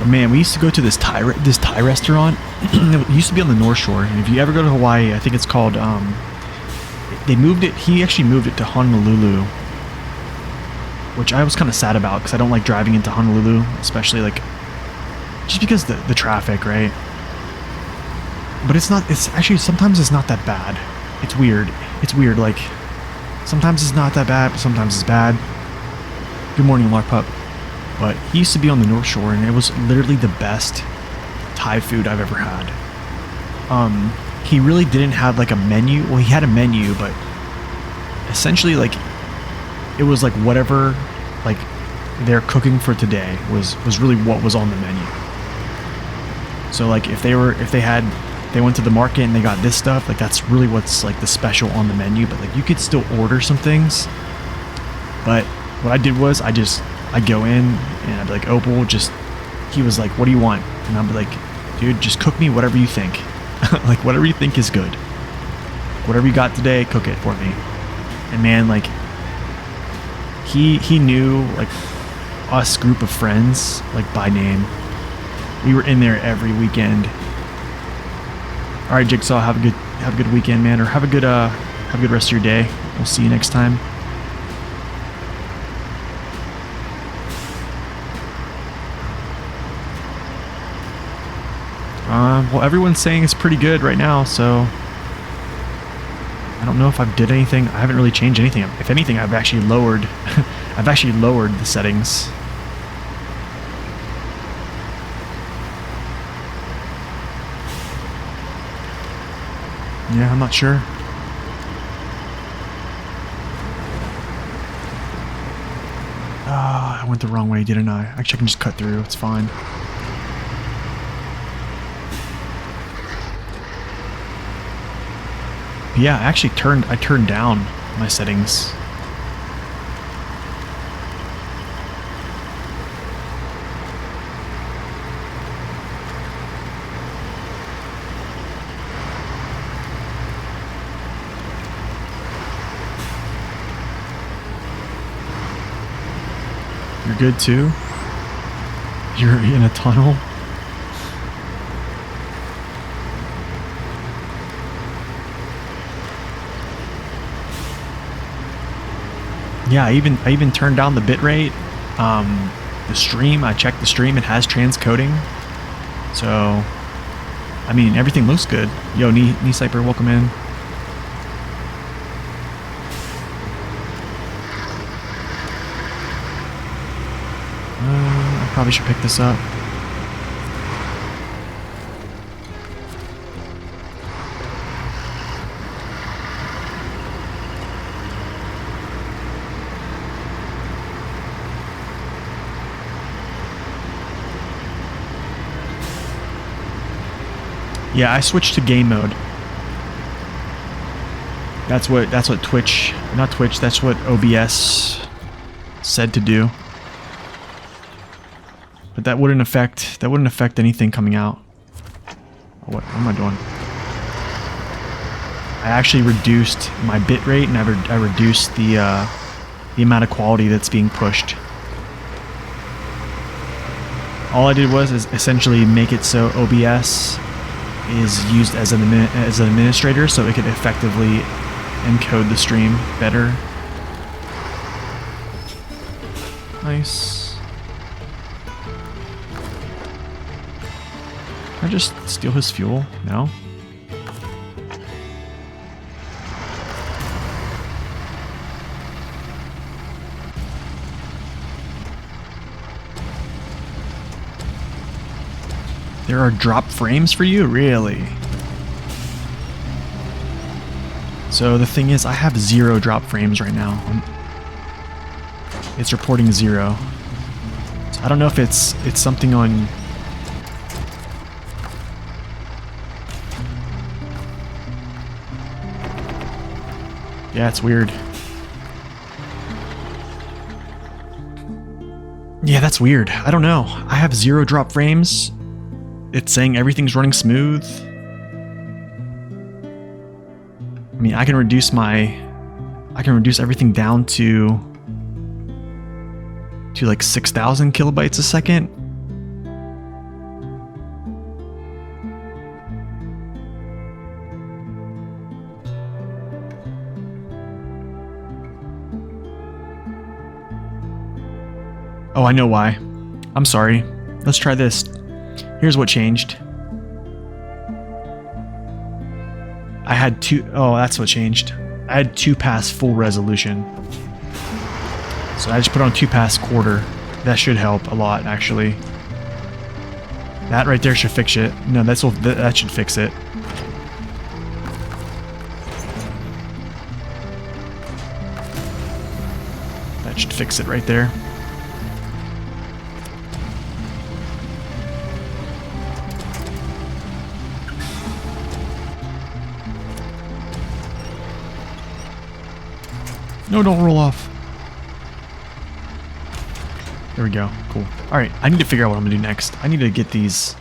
Speaker 1: Man, we used to go to this Thai restaurant. It used to be on the North Shore, and if you ever go to Hawaii, I think it's called. They moved it. He actually moved it to Honolulu, which I was kind of sad about because I don't like driving into Honolulu, especially like just because the traffic, right? But it's not. It's actually sometimes it's not that bad. It's weird. It's weird. Like sometimes it's not that bad, but sometimes it's bad. Good morning, Lark Pup. But he used to be on the North Shore, and it was literally the best Thai food I've ever had. He really didn't have like a menu. Well, he had a menu, but essentially like it was like whatever like they're cooking for today was really what was on the menu. So like if they went to the market and they got this stuff, like that's really what's like the special on the menu. But like you could still order some things. But what I did was I'd go in and I'd be like, Opal, he was like, what do you want? And I'd be like, dude, just cook me whatever you think. Like whatever you think is good. Whatever you got today, cook it for me. And man, like he knew like us group of friends, like by name. We were in there every weekend. All right, Jigsaw, have a good weekend, man, or have a good rest of your day. We'll see you next time. Well, everyone's saying it's pretty good right now, so I don't know if I did anything. I haven't really changed anything. If anything, I've actually lowered the settings. Yeah, I'm not sure. I went the wrong way, didn't I? Actually, I can just cut through. It's fine. Yeah, I turned down my settings. You're good too? You're in a tunnel? Yeah, I even turned down the bitrate. The stream, I checked the stream, it has transcoding. So, I mean, everything looks good. Yo, Knee Sniper, welcome in. I probably should pick this up. Yeah, I switched to game mode. That's what Twitch, not Twitch, that's what OBS said to do. But that wouldn't affect anything coming out. What am I doing? I actually reduced my bitrate and I reduced the amount of quality that's being pushed. All I did was essentially make it so OBS is used as an administrator, so it could effectively encode the stream better. Nice. Can I just steal his fuel? No? There are drop frames for you? Really? So the thing is, I have 0 drop frames right now. It's reporting 0. So I don't know if it's something on... Yeah, it's weird. Yeah, that's weird. I don't know. I have 0 drop frames. It's saying everything's running smooth. I mean, I can reduce everything down to like 6,000 kilobytes a second. Oh, I know why. I'm sorry. Let's try this. Here's what changed. I had that's what changed. I had 2-pass full resolution. So I just put on 2-pass quarter. That should help a lot, actually. That right there should fix it. No, that should fix it. That should fix it right there. No, don't roll off. There we go. Cool. Alright, I need to figure out what I'm gonna do next. I need to get these...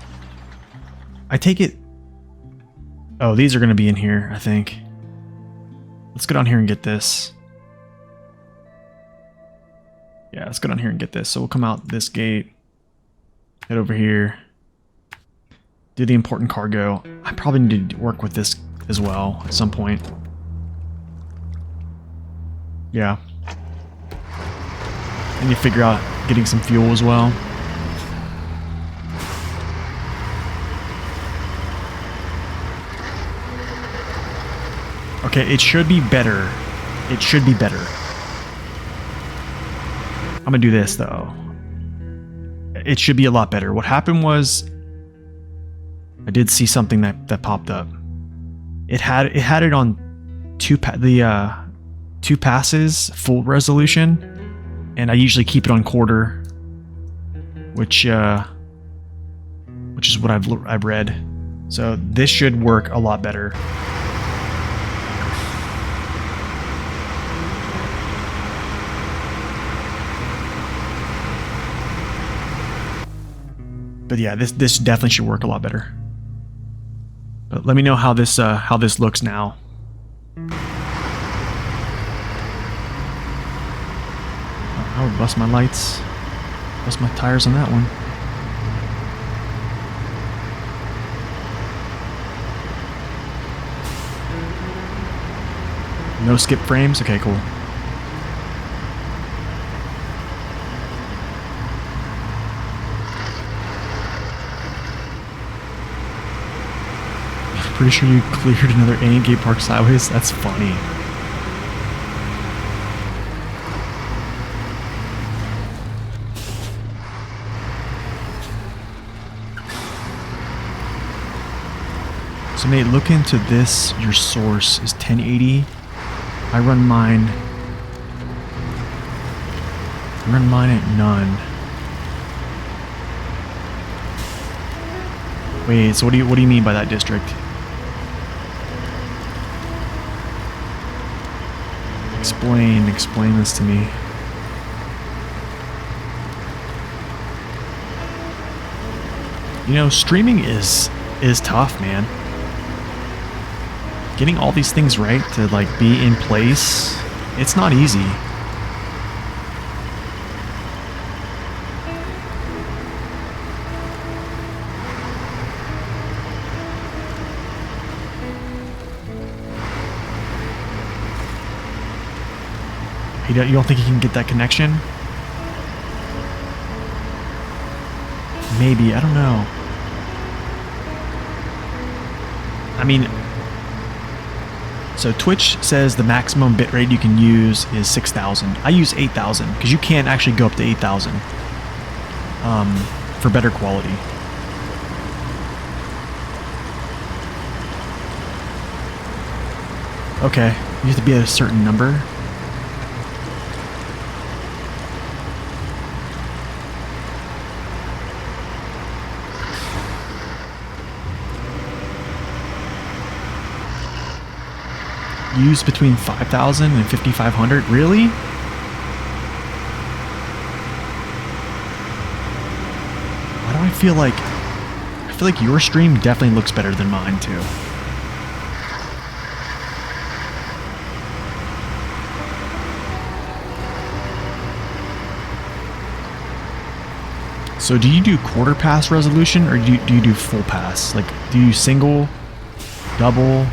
Speaker 1: I take it... Oh, these are gonna be in here, I think. Let's go down here and get this. Yeah, let's go down here and get this. So we'll come out this gate. Head over here. Do the important cargo. I probably need to work with this as well at some point. Yeah. And you figure out getting some fuel as well. Okay, it should be better. It should be better. I'm gonna do this though. It should be a lot better. What happened was I did see something that popped up. It had it on two passes, full resolution, and I usually keep it on quarter, which is what I've read. So this should work a lot better. But yeah, this definitely should work a lot better. But let me know how this looks now. I would bust my lights. Bust my tires on that one. No skip frames? Okay, cool. Pretty sure you cleared another A-gate park sideways? That's funny. So Nate, look into this. Your source is 1080. I run mine at none. Wait, so what do you mean by that, district? Explain this to me. You know, streaming is tough, man. Getting all these things right to like be in place, it's not easy. You don't think you can get that connection? Maybe, I don't know. I mean, so Twitch says the maximum bitrate you can use is 6,000. I use 8,000 because you can't actually go up to 8,000 for better quality. Okay, you have to be at a certain number. Use between 5,000 and 5,500? Really? Why do I feel like your stream definitely looks better than mine too. So do you do quarter pass resolution or do you do full pass? Like, do you single, double?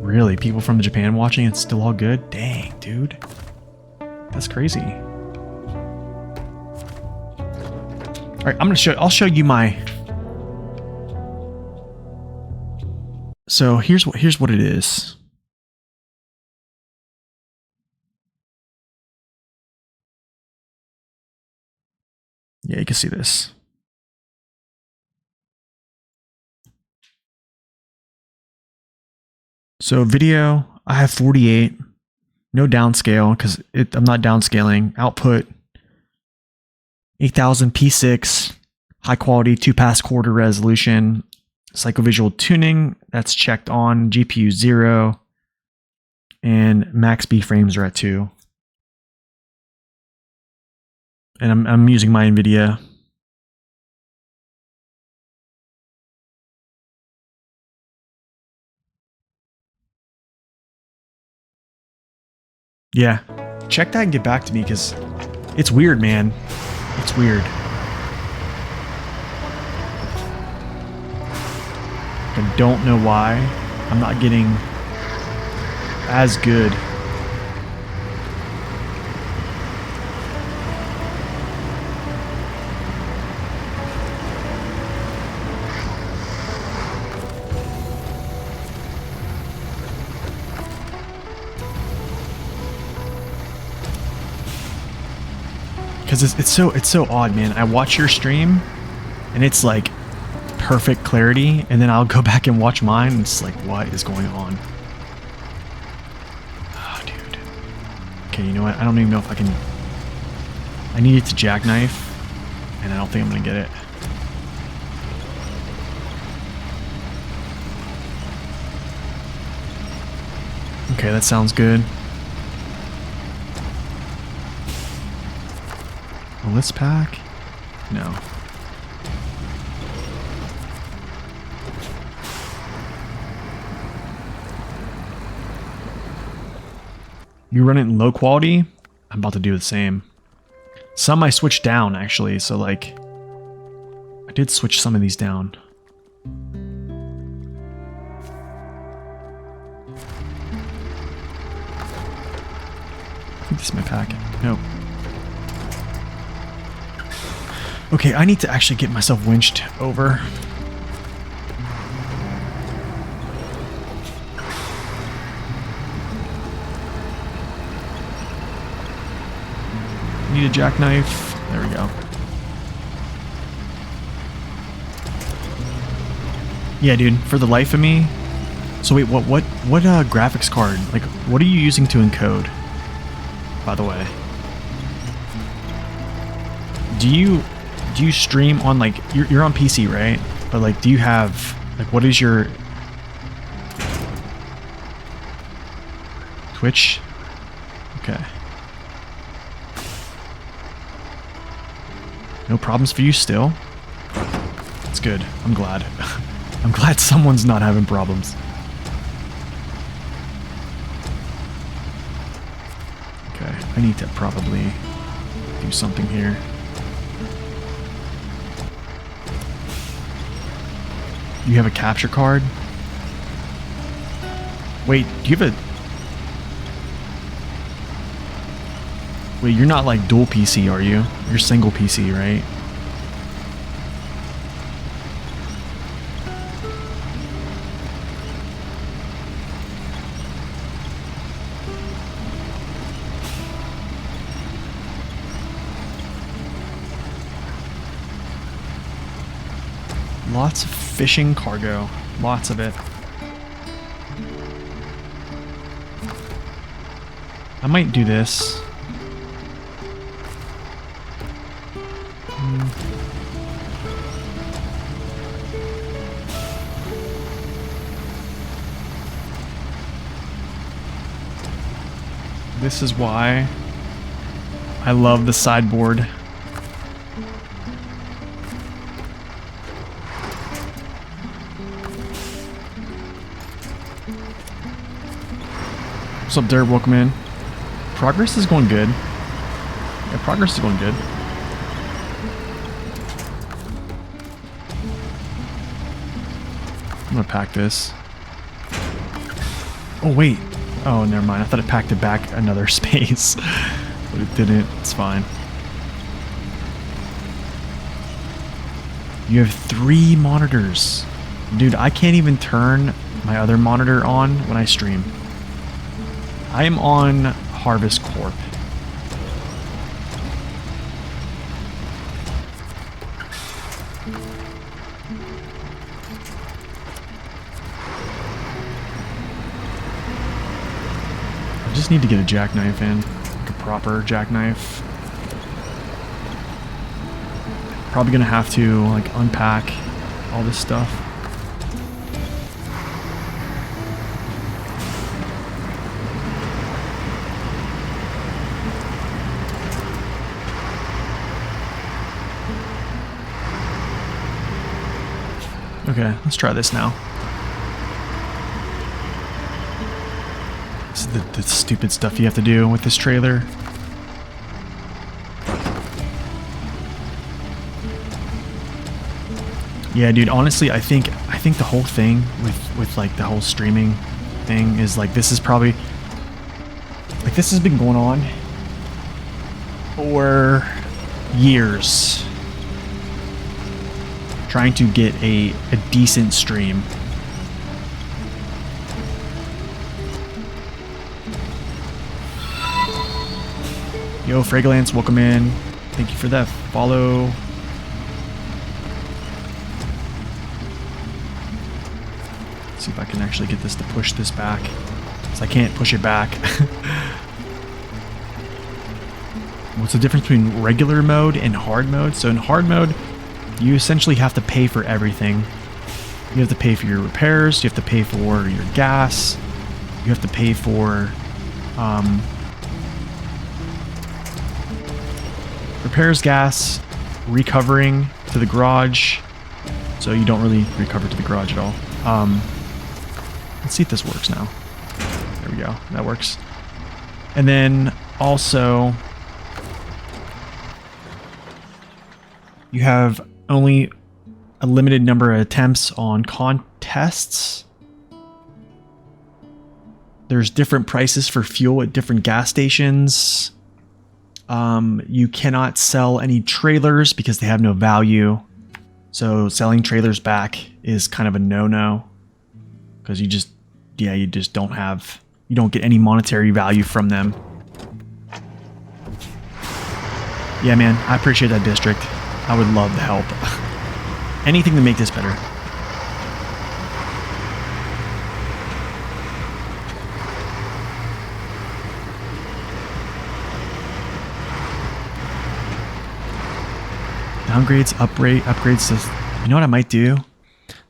Speaker 1: Really? People from Japan watching, it's still all good? Dang, dude. That's crazy. Alright, I'll show you my... So here's what it is. Yeah, you can see this. So video, I have 48, no downscale because I'm not downscaling. Output, 8000 P6, high quality 2-pass quarter resolution, psychovisual tuning, that's checked on, GPU 0, and max B frames are at 2. And I'm using my NVIDIA. Yeah, check that and get back to me because it's weird, man. It's weird. I don't know why I'm not getting as good. Because it's so odd, man. I watch your stream, and it's like perfect clarity, and then I'll go back and watch mine, and it's like, what is going on? Oh, dude. Okay, you know what? I don't even know if I can... I need it to jackknife, and I don't think I'm gonna get it. Okay, that sounds good. This pack? No. You run it in low quality? I'm about to do the same. Some I switched down, actually, so like... I did switch some of these down. I think this is my pack. No. Okay, I need to actually get myself winched over. Need a jackknife. There we go. Yeah, dude, for the life of me. So wait, what graphics card? Like, what are you using to encode? By the way. Do you stream on, like, you're on PC, right? But like, do you have, like, what is your Twitch? Okay. No problems for you still? That's good. I'm glad. I'm glad someone's not having problems. Okay, I need to probably do something here. You have a capture card? Wait, do you have a... Wait, you're not like dual PC, are you? You're single PC, right? Lots of fishing cargo. Lots of it. I might do this. This is why I love the sideboard. What's up, Derek? Welcome in. Progress is going good. Yeah, progress is going good. I'm gonna pack this. Oh, wait. Oh, never mind. I thought it packed it back another space. But it didn't. It's fine. You have 3 monitors. Dude, I can't even turn my other monitor on when I stream. I am on Harvest Corp. I just need to get a jackknife in, like a proper jackknife. Probably gonna have to like unpack all this stuff. Okay, let's try this now. This is the stupid stuff you have to do with this trailer. Yeah, dude, honestly, I think the whole thing with like the whole streaming thing is like, this is probably like, this has been going on for years. Trying to get a decent stream. Yo, Fragrance, welcome in. Thank you for that follow. Let's see if I can actually get this to push this back. Because I can't push it back. What's the difference between regular mode and hard mode? So in hard mode, you essentially have to pay for everything. You have to pay for your repairs, you have to pay for your gas, you have to pay for repairs, gas, recovering to the garage. So you don't really recover to the garage at all. Let's see if this works now. There we go, that works. And then also, you have only a limited number of attempts on contests. There's different prices for fuel at different gas stations. You cannot sell any trailers because they have no value. So selling trailers back is kind of a no-no. Because you just you don't get any monetary value from them. Yeah, man, I appreciate that, district. I would love the help. Anything to make this better. Downgrades, upgrades to... You know what I might do?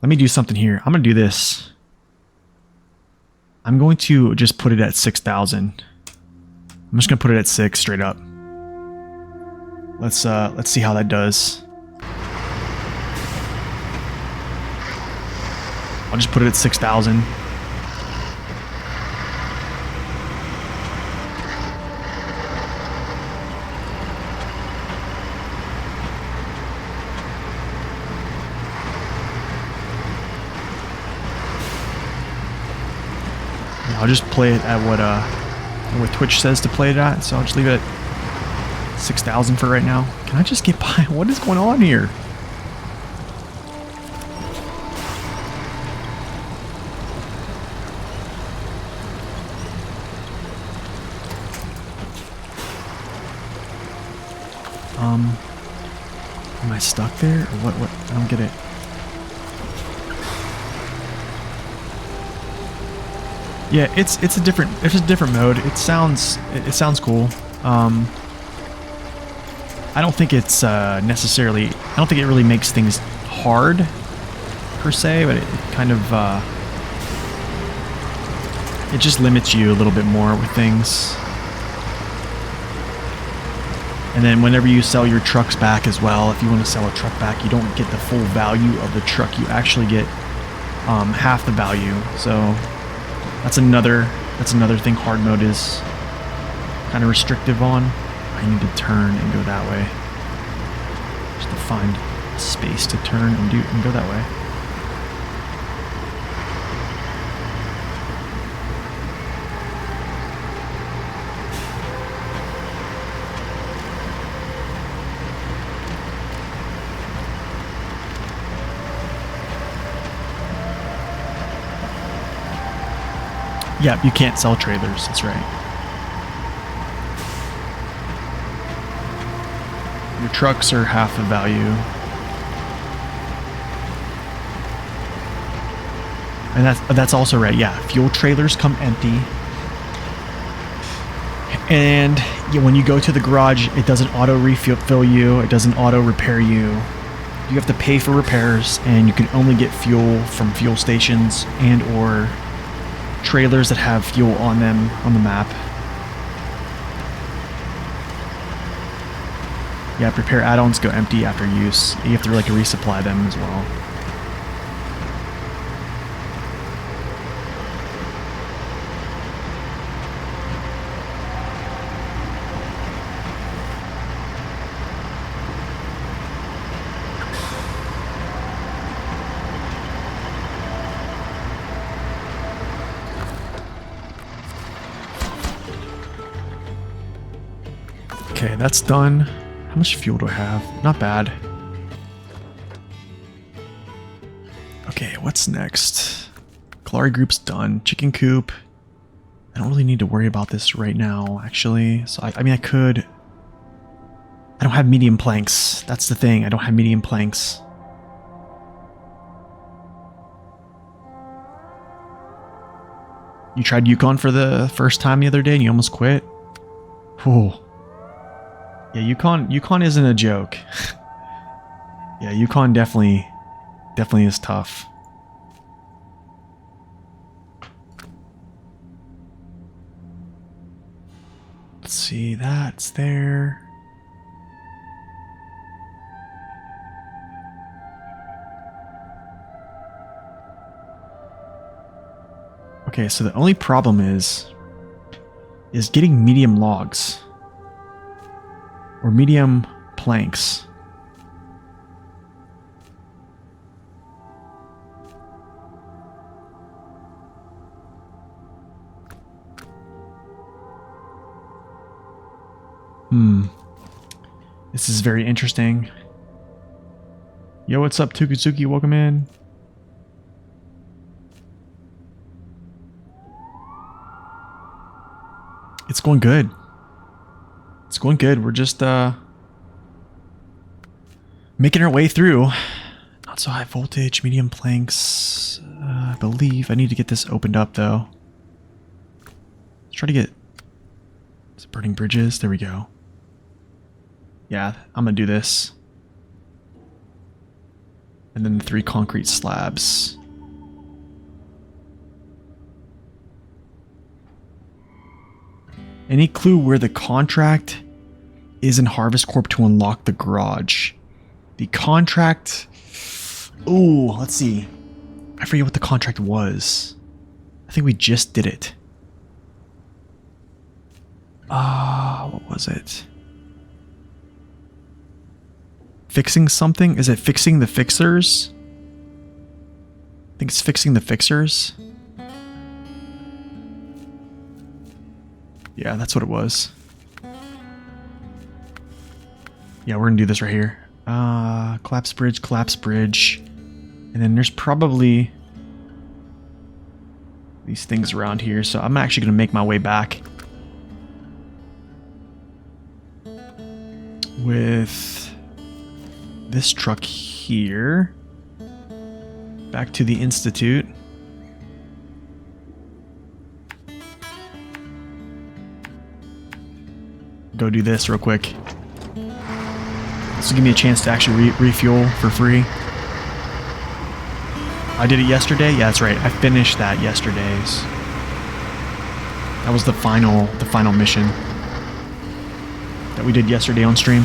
Speaker 1: Let me do something here. I'm going to do this. I'm going to just put it at 6,000. I'm just going to put it at 6 straight up. Let's see how that does. I'll just put it at 6,000. I'll just play it at what Twitch says to play it at, so I'll just leave it at 6,000 for right now. Can I just get by? What is going on here? Am I stuck there? Or what? I don't get it. Yeah, it's a different mode. It sounds cool. I don't think it's necessarily... I don't think it really makes things hard, per se, but it kind of... it just limits you a little bit more with things. And then whenever you sell your trucks back as well, if you want to sell a truck back, you don't get the full value of the truck. You actually get half the value. So that's another thing hard mode is kind of restrictive on. I need to turn and go that way. Just to find space to turn and go that way. Yeah, you can't sell trailers, that's right. Your trucks are half the value. And that's also right, yeah. Fuel trailers come empty. And yeah, when you go to the garage, it doesn't auto refill you, it doesn't auto repair you. You have to pay for repairs, and you can only get fuel from fuel stations and or trailers that have fuel on them on the map. Yeah, prepare add-ons go empty after use. You have to like resupply them as well. Okay, that's done. How much fuel do I have? Not bad. Okay, what's next? Kalari group's done. Chicken coop. I don't really need to worry about this right now, actually. So, I mean, I could... I don't have medium planks. That's the thing. I don't have medium planks. You tried Yukon for the first time the other day and you almost quit? Oh. Yeah, Yukon isn't a joke. Yeah, Yukon definitely is tough. Let's see, that's there. Okay, so the only problem is is getting medium logs. Or medium planks. This is very interesting. Yo, what's up, Tukutsuki? Welcome in. It's going good. It's going good. We're just making our way through. Not so high voltage, medium planks. I believe I need to get this opened up though. Let's try to get burning bridges. There we go. Yeah, I'm gonna do this. And then the 3 concrete slabs. Any clue where the contract is in Harvest Corp to unlock the garage? The contract... Oh, let's see. I forget what the contract was. I think we just did it. What was it? Fixing something? Is it fixing the fixers? I think it's fixing the fixers. Yeah, that's what it was. Yeah, we're gonna do this right here. Collapse bridge, collapse bridge. And then there's probably these things around here, so I'm actually gonna make my way back with this truck here back to the Institute. Go do this real quick. This will give me a chance to actually refuel for free. I did it yesterday? Yeah, that's right. I finished that yesterday's. That was the final mission that we did yesterday on stream.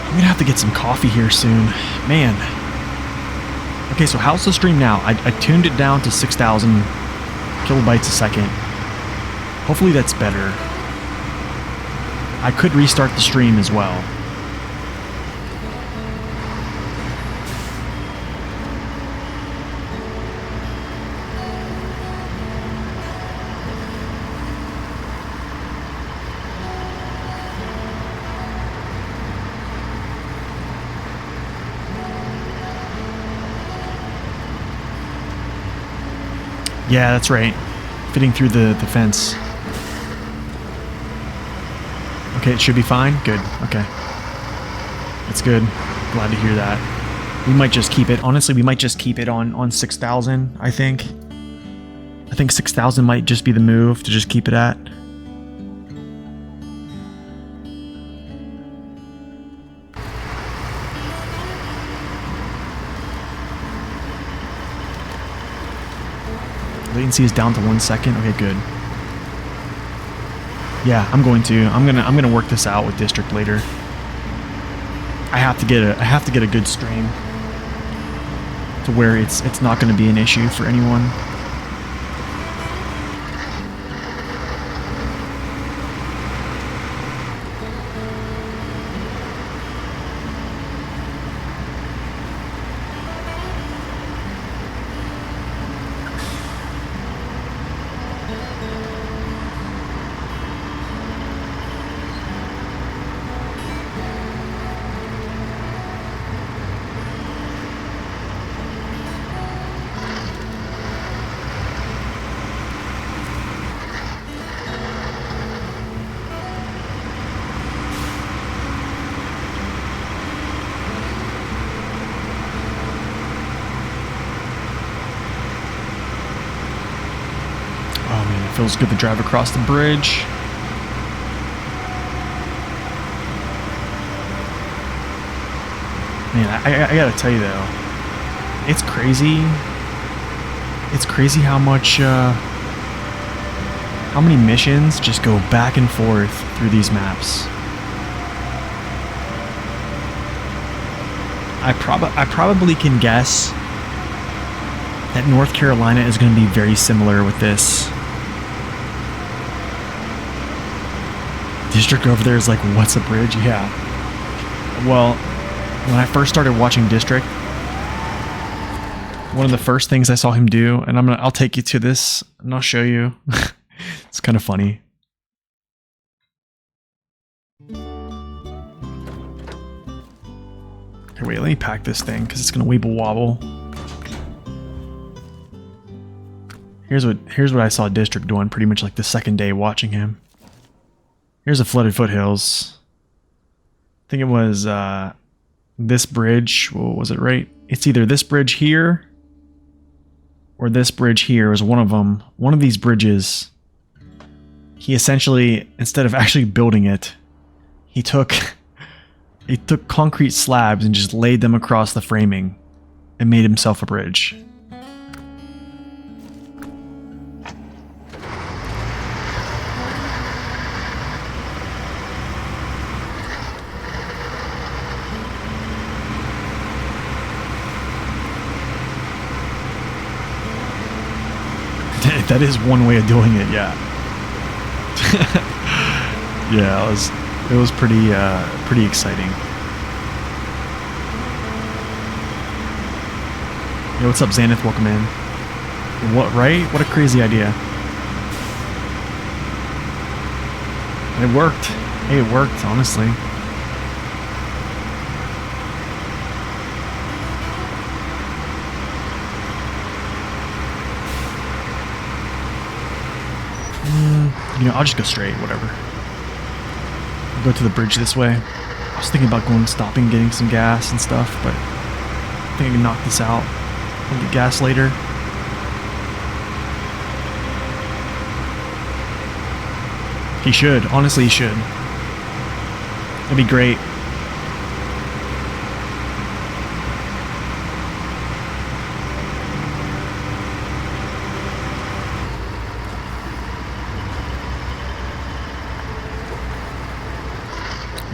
Speaker 1: I'm gonna have to get some coffee here soon. Man. Okay, so how's the stream now? I tuned it down to 6,000 kilobytes a second. Hopefully that's better. I could restart the stream as well. Yeah, that's right. Fitting through the fence. Okay, it should be fine? Good. Okay. That's good. Glad to hear that. We might just keep it. Honestly, we might just keep it on 6,000, I think. I think 6,000 might just be the move to just keep it at. Latency is down to 1 second. Okay, good. Yeah, I'm gonna work this out with District later. I have to get a good stream to where it's not going to be an issue for anyone. Feels good to drive across the bridge. Man, I gotta tell you though, it's crazy. It's crazy how much, how many missions just go back and forth through these maps. I probably can guess that North Carolina is going to be very similar with this. District over there is like, what's a bridge? Yeah. Well, when I first started watching District, one of the first things I saw him do, and I'll take you to this and I'll show you. It's kind of funny. Here, wait, let me pack this thing because it's gonna weeble wobble. Here's what I saw District doing pretty much like the second day watching him. Here's the flooded foothills. I think it was this bridge. What was it, right? It's either this bridge here or this bridge here. It was one of them. One of these bridges, he essentially, instead of actually building it, he took concrete slabs and just laid them across the framing and made himself a bridge. That is one way of doing it, yeah. Yeah, it was pretty exciting. Yo, what's up, Xanath? Welcome in. What, right? What a crazy idea. It worked. Hey, it worked, honestly. You know, I'll just go straight, whatever. I'll go to the bridge this way. I was thinking about stopping, getting some gas and stuff, but I think I can knock this out. I'll get gas later. He should. Honestly, he should. That'd be great.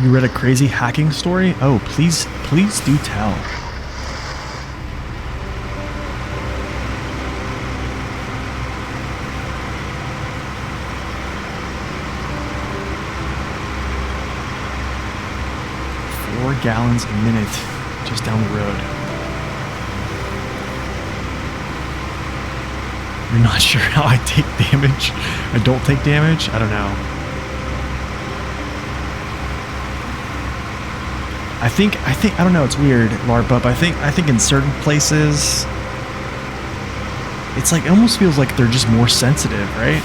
Speaker 1: You read a crazy hacking story? Oh, please do tell. Four gallons a minute just down the road. You're not sure how I take damage? I don't take damage? I don't know. I think, I don't know, it's weird, LARPup. I think in certain places, it's like, it almost feels like they're just more sensitive, right?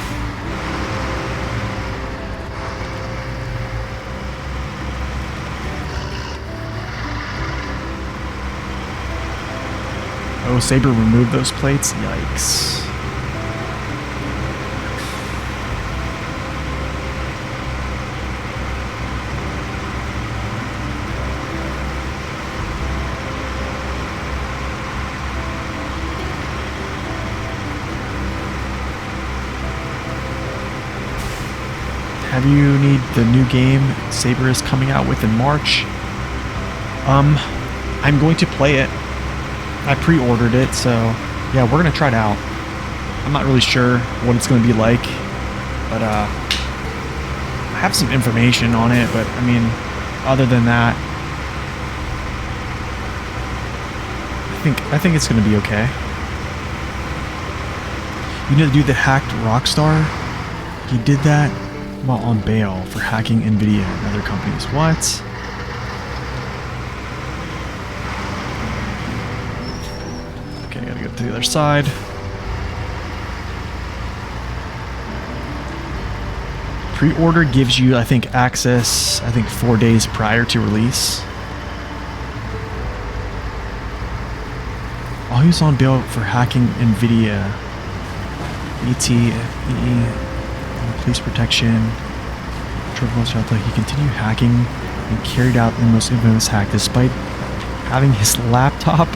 Speaker 1: Oh, Saber removed those plates? Yikes. Have you need the new game Saber is coming out with in March? I'm going to play it. I pre-ordered it, so yeah, we're gonna try it out. I'm not really sure what it's gonna be like, but I have some information on it, but I mean, other than that, I think it's gonna be okay. You know the dude that hacked Rockstar? He did that while on bail for hacking Nvidia and other companies. What? Okay, I gotta go to the other side. Pre-order gives you, I think, access, 4 days prior to release. While he was on bail for hacking Nvidia, police protection, he continued hacking and carried out the most infamous hack. Despite having his laptop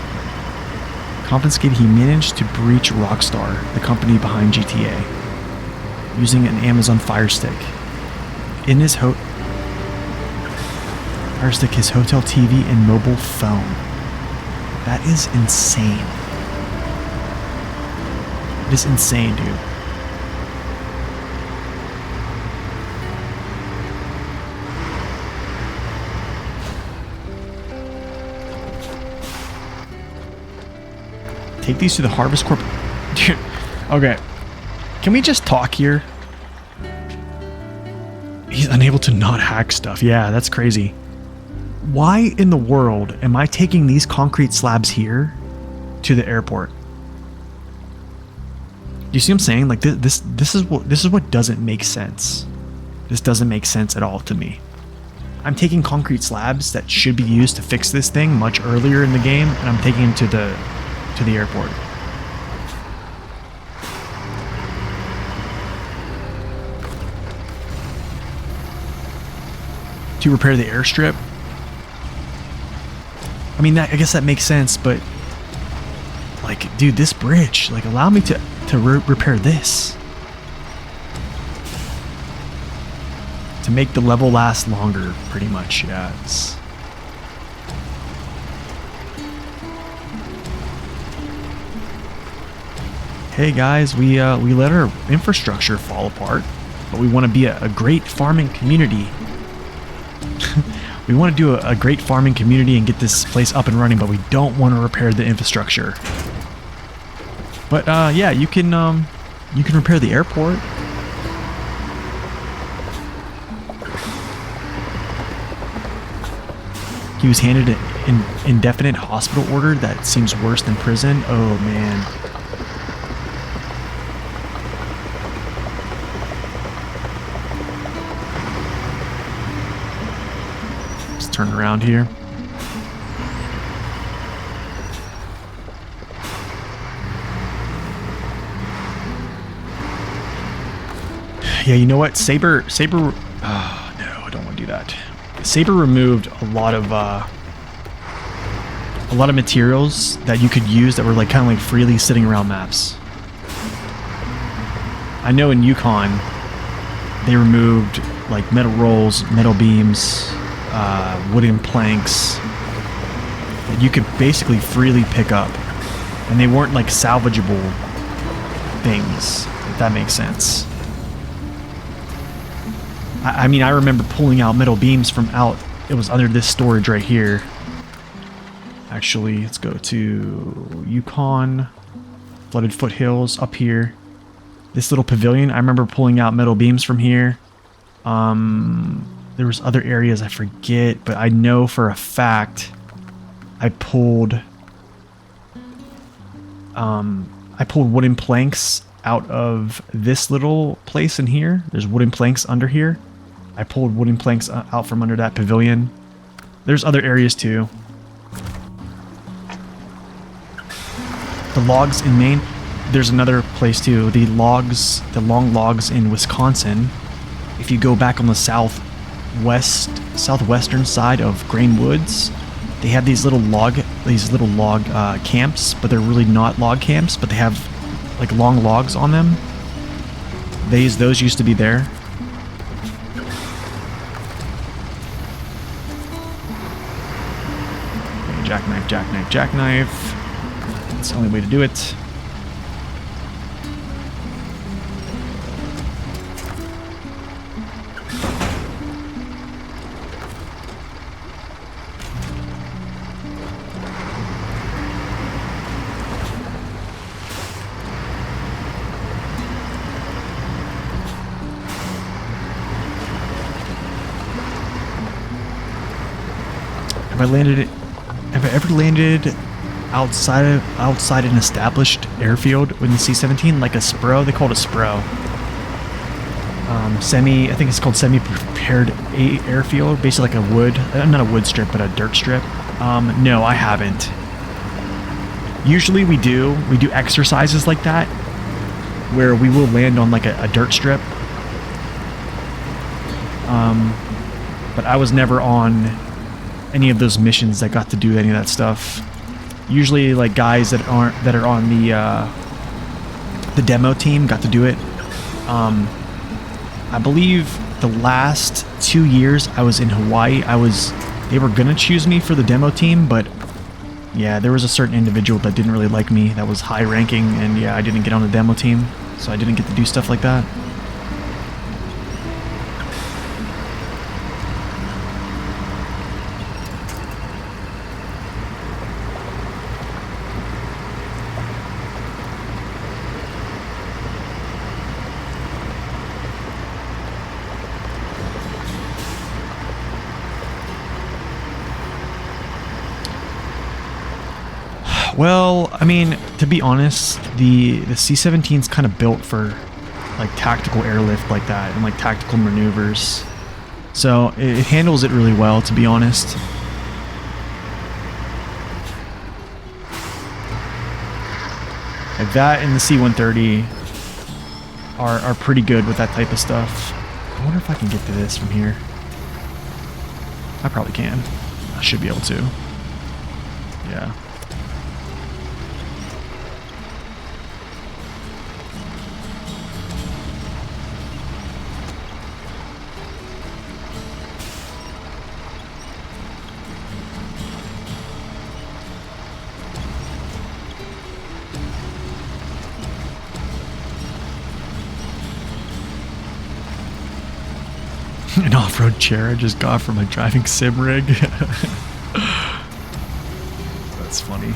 Speaker 1: confiscated, he managed to breach Rockstar, the company behind GTA, using an Amazon Fire Stick. In his Fire Stick, his hotel TV, and mobile phone. That is insane. It is insane, dude. take these to the Harvest Corp. Dude, okay. Can we just talk here? He's unable to not hack stuff. Yeah, that's crazy. Why in the world am I taking these concrete slabs here to the airport? Do you see what I'm saying? Like this is what doesn't make sense. This doesn't make sense at all to me. I'm taking concrete slabs that should be used to fix this thing much earlier in the game, and I'm taking them to the airport. To repair the airstrip. I mean, I guess that makes sense, but like, dude, this bridge, like, allow me to repair this. To make the level last longer, pretty much, yeah. Hey guys, we let our infrastructure fall apart, but we want to be a great farming community. We want to do a great farming community and get this place up and running, but we don't want to repair the infrastructure. But yeah, you can repair the airport. He was handed an indefinite hospital order that seems worse than prison. Oh man. Let's turn around here. Yeah, you know what? Saber. Oh, no, I don't want to do that. Saber removed a lot of materials that you could use that were like kind of like freely sitting around maps. I know in Yukon they removed like metal rolls, metal beams, wooden planks that you could basically freely pick up, and they weren't like salvageable things, if that makes sense. I mean, I remember pulling out metal beams from out. It was under this storage right here. Actually, let's go to Yukon, Flooded Foothills, up here. This little pavilion, I remember pulling out metal beams from here. There was other areas I forget, but I know for a fact I pulled wooden planks out of this little place in here. There's wooden planks under here. I pulled wooden planks out from under that pavilion. There's other areas too. The logs in Maine, there's another place too. The long logs in Wisconsin. If you go back on the southwestern side of Grain Woods, they have these little log camps, but they're really not log camps, but they have like long logs on them. Those used to be there. Okay, jackknife, jackknife, jackknife. That's the only way to do it. Have I ever landed outside an established airfield with the C-17, like a SPRO? They call it a SPRO. I think it's called semi-prepared airfield, basically like a wood, not a wood strip, but a dirt strip. No, I haven't. Usually we do exercises like that, where we will land on like a dirt strip. But I was never on any of those missions that got to do any of that stuff. Usually like guys that are on the demo team got to do it. I believe the last 2 years I was in Hawaii, they were gonna choose me for the demo team, but yeah, there was a certain individual that didn't really like me, that was high ranking, and yeah, I didn't get on the demo team, so I didn't get to do stuff like that. Well, I mean, to be honest, the C-17 is kind of built for like tactical airlift like that and like tactical maneuvers. So it handles it really well, to be honest. Like that and the C-130 are pretty good with that type of stuff. I wonder if I can get to this from here. I probably can. I should be able to. Yeah. An off-road chair I just got from a driving sim rig. That's funny.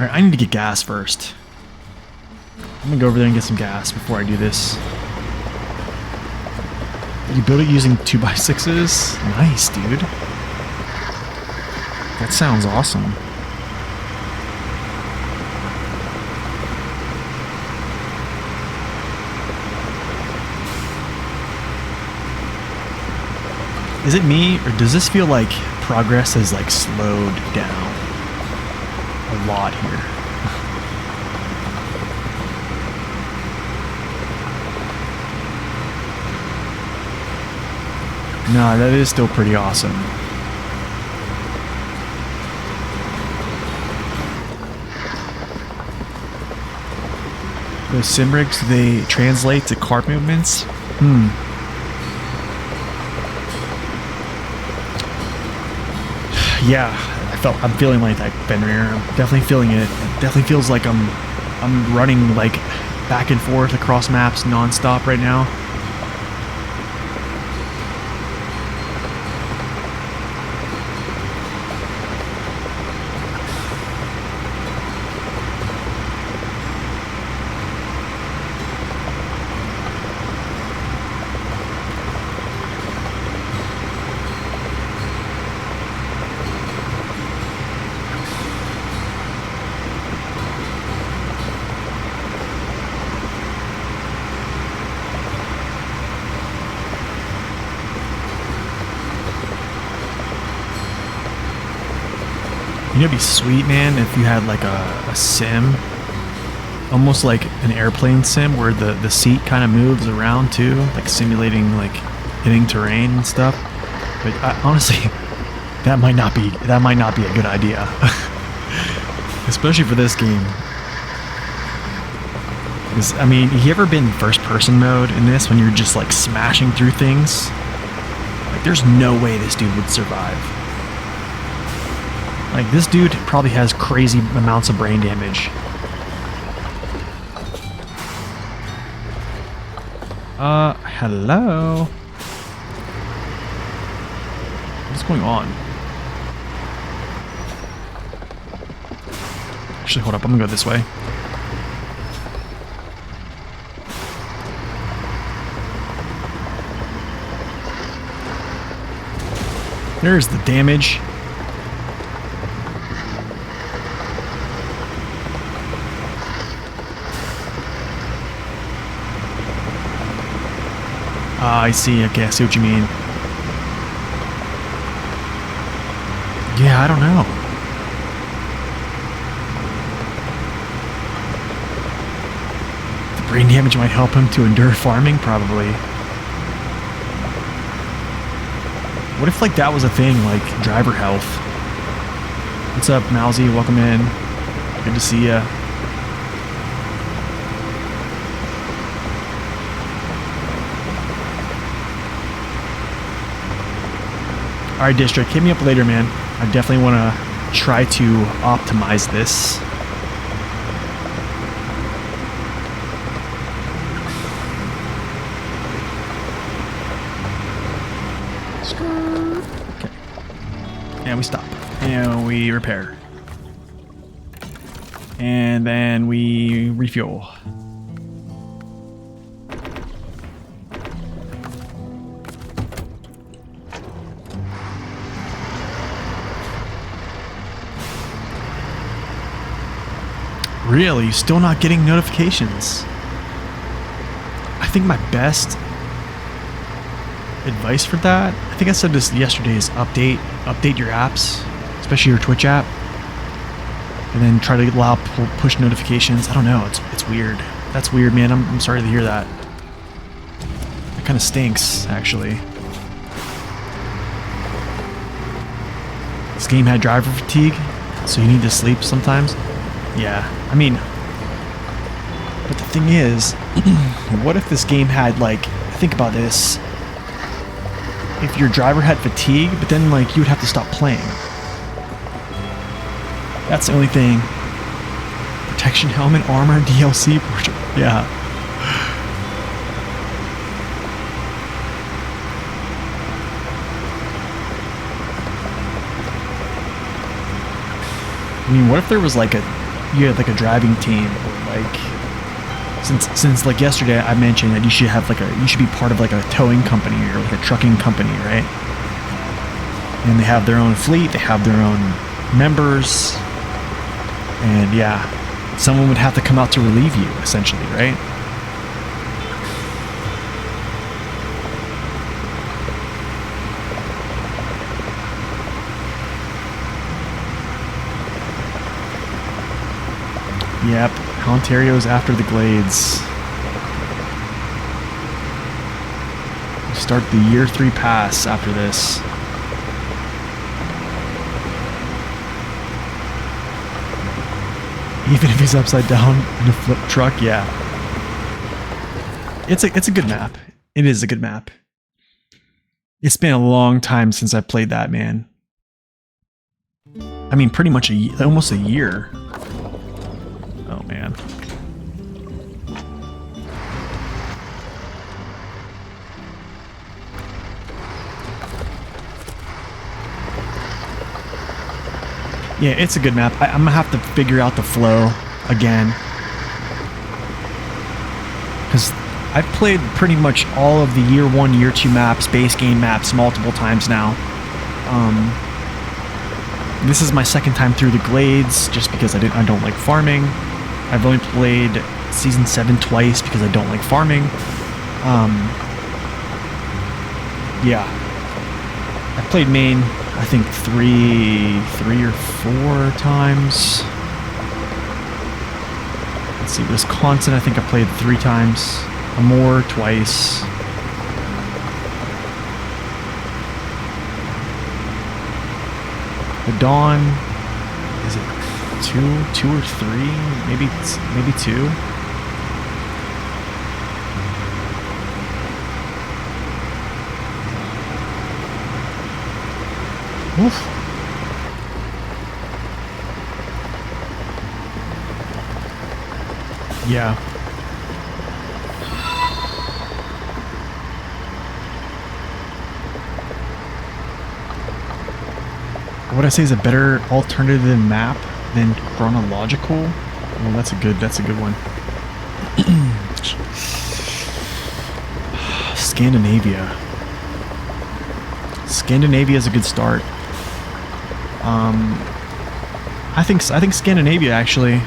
Speaker 1: Alright, I need to get gas first. I'm gonna go over there and get some gas before I do this. You build it using 2x6s? Nice, dude. That sounds awesome. Is it me, or does this feel like progress has like slowed down a lot here? No, that is still pretty awesome. Those sim rigs, do they translate to cart movements? Yeah, I'm feeling like that, Fenrir. I'm definitely feeling it. It definitely feels like I'm running like back and forth across maps nonstop right now. You know, it'd be sweet, man, if you had like a sim, almost like an airplane sim, where the seat kind of moves around too, like simulating like hitting terrain and stuff. But honestly, that might not be a good idea, especially for this game. Because I mean, you ever been first-person mode in this when you're just like smashing through things? Like, there's no way this dude would survive. Like, this dude probably has crazy amounts of brain damage. Hello? What's going on? Actually, hold up, I'm gonna go this way. There's the damage. I see. Okay, I see what you mean. Yeah, I don't know. The brain damage might help him to endure farming, probably. What if, like, that was a thing, like driver health? What's up, Mousy? Welcome in. Good to see ya. Alright, District, hit me up later, man. I definitely want to try to optimize this. Okay. And we stop. And we repair. And then we refuel. Really? Still not getting notifications? I think my best advice for that, I think I said this yesterday, is update your apps, especially your Twitch app, and then try to allow push notifications. I don't know, it's weird. That's weird, man. I'm sorry to hear that. It kind of stinks, actually. This game had driver fatigue, so you need to sleep sometimes. Yeah, I mean, but the thing is, what if this game had, like, think about this, if your driver had fatigue, but then, like, you would have to stop playing. That's the only thing. Protection helmet, armor, DLC, yeah. I mean, what if there was, like, you had like a driving team, or like, since like yesterday I mentioned that you should have like you should be part of like a towing company or like a trucking company, right? And they have their own fleet, they have their own members, and yeah, someone would have to come out to relieve you, essentially, right? Yep, Ontario's after the Glades. We start the year 3 pass after this. Even if he's upside down in a flip truck, yeah. It's a good map. It is a good map. It's been a long time since I played that, man. I mean, pretty much almost a year. Oh, man. Yeah, it's a good map. I'm gonna have to figure out the flow again, because I've played pretty much all of the year 1, year 2 maps, base game maps, multiple times now. This is my second time through the Glades, just because I don't like farming. I've only played Season 7 twice because I don't like farming. Yeah. I played Maine, I think, three or 4 times. Let's see, Wisconsin, I think I played 3 times. Amur, twice. The Dawn, is it 2 or 3? Maybe 2. Oof. Yeah. What I say is a better alternative map than chronological. Well, that's a good one. Scandinavia. Scandinavia is a good start. I think Scandinavia, actually.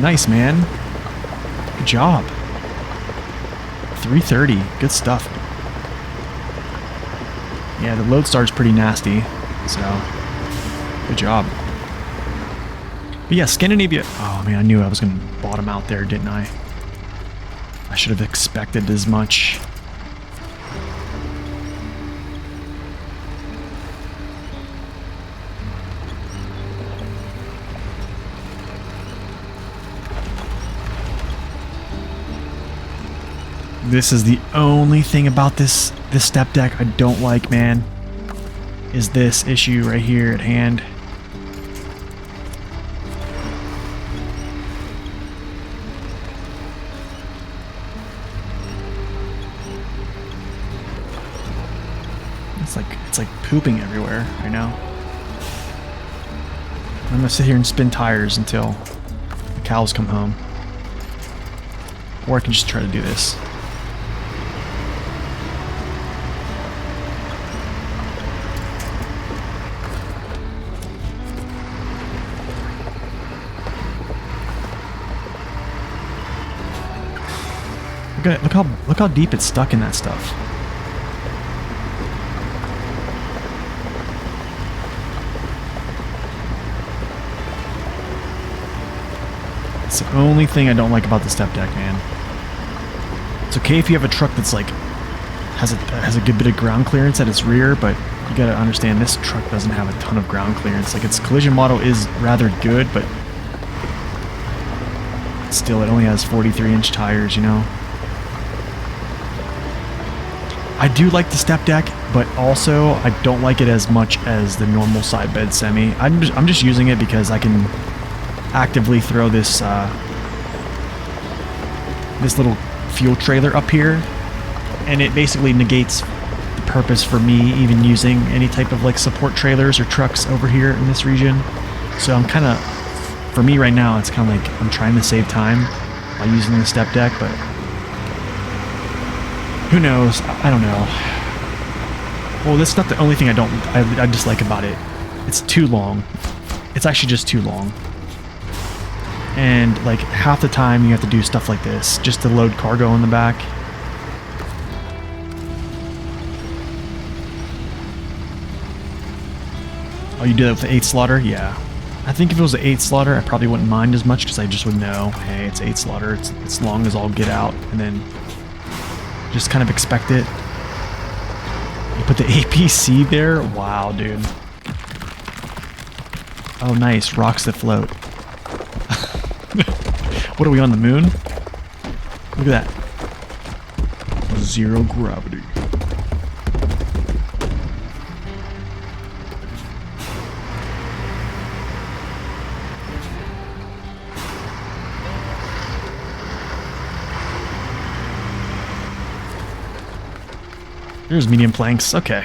Speaker 1: Nice, man. Good job. 330. Good stuff. Yeah, the Lodestar's pretty nasty, so good job. But yeah, Scandinavia. Oh man, I knew I was gonna bottom out there, didn't I? I should have expected as much. This is the only thing about this step deck I don't like, man. Is this issue right here at hand. It's like pooping everywhere right now. I'm gonna sit here and spin tires until the cows come home. Or I can just try to do this. Look how deep it's stuck in that stuff. It's the only thing I don't like about the step deck, man. It's okay if you have a truck that's like has a good bit of ground clearance at its rear, but you gotta understand this truck doesn't have a ton of ground clearance. Like its collision model is rather good, but still it only has 43-inch tires, you know. I do like the step deck, but also I don't like it as much as the normal side bed semi. I'm just using it because I can actively throw this this little fuel trailer up here, and it basically negates the purpose for me even using any type of like support trailers or trucks over here in this region. So I'm kind of, for me right now, it's kind of like I'm trying to save time by using the step deck, but who knows? I don't know. Well, that's not the only thing I dislike about it. It's too long. It's actually just too long. And like half the time you have to do stuff like this just to load cargo in the back. Oh, you do that with the 8 slaughter? Yeah. I think if it was an 8 slaughter, I probably wouldn't mind as much because I just would know, hey, it's 8 slaughter. It's long as I'll get out, and then just kind of expect it. You put the APC there? Wow, dude. Oh, nice. Rocks that float. What are we on the moon? Look at that. Zero gravity. There's medium planks. Okay.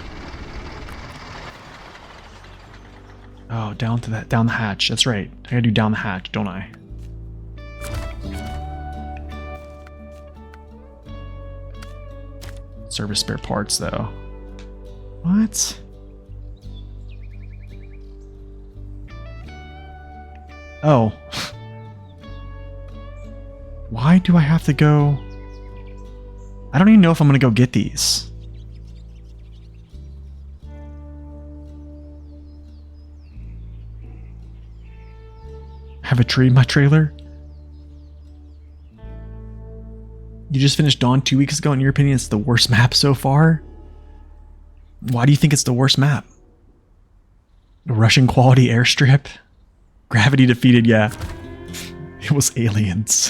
Speaker 1: Oh, down the hatch. That's right. I gotta do down the hatch, don't I? Service spare parts, though. What? Oh. Why do I have to go? I don't even know if I'm gonna go get these. Have a tree in my trailer? You just finished Dawn 2 weeks ago, in your opinion, it's the worst map so far? Why do you think it's the worst map? A Russian quality airstrip? Gravity defeated, yeah. It was aliens.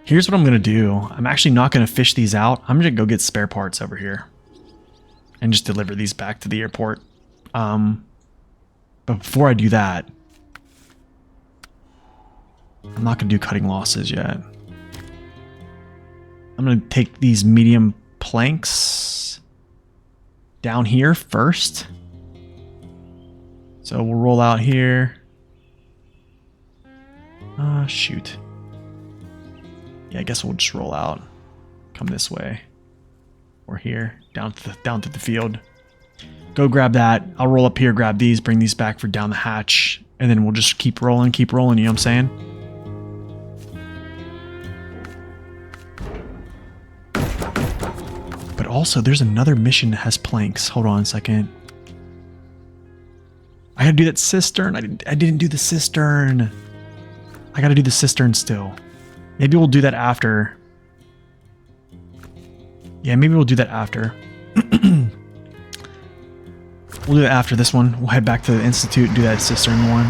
Speaker 1: Here's what I'm gonna do. I'm actually not gonna fish these out. I'm gonna go get spare parts over here. And just deliver these back to the airport. But before I do that, I'm not going to do cutting losses yet. I'm going to take these medium planks down here first. So we'll roll out here. Shoot. Yeah, I guess we'll just roll out. Come this way. Or here, down to the field. Go grab that. I'll roll up here, grab these, bring these back for down the hatch, and then we'll just keep rolling, you know what I'm saying? But also, there's another mission that has planks. Hold on a second. I gotta do that cistern. I didn't do the cistern. I gotta do the cistern still. Maybe we'll do that after. Yeah, maybe we'll do that after. We'll do that after this one. We'll head back to the Institute and do that cistern one.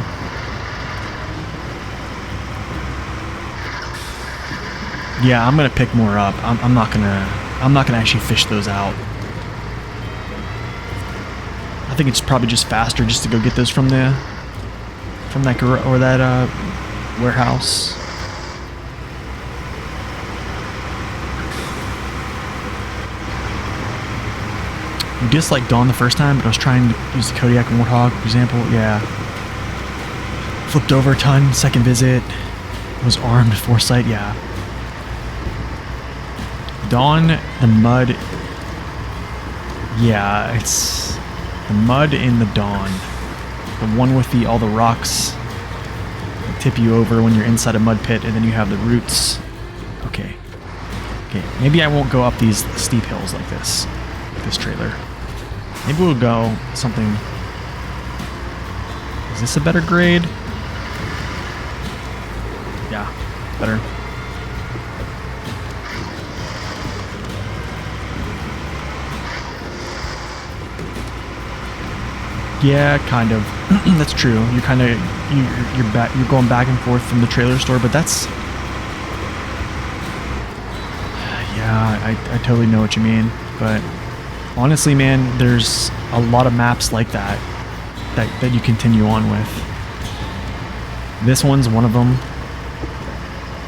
Speaker 1: Yeah, I'm gonna pick more up. I'm not gonna actually fish those out. I think it's probably just faster just to go get those from that garage or that warehouse. You disliked Dawn the first time, but I was trying to use the Kodiak Warthog, for example. Yeah. Flipped over a ton, second visit. Was armed, foresight, yeah. Dawn, the mud. Yeah, it's the mud in the Dawn. The one with all the rocks that tip you over when you're inside a mud pit, and then you have the roots. Okay. Okay, maybe I won't go up these steep hills like this with this trailer. Maybe we'll go something. Is this a better grade? Yeah, better. Yeah, kind of. That's true. You're kind of you're going back and forth from the trailer store, but that's yeah, I totally know what you mean. But honestly, man, there's a lot of maps like that you continue on with. This one's one of them.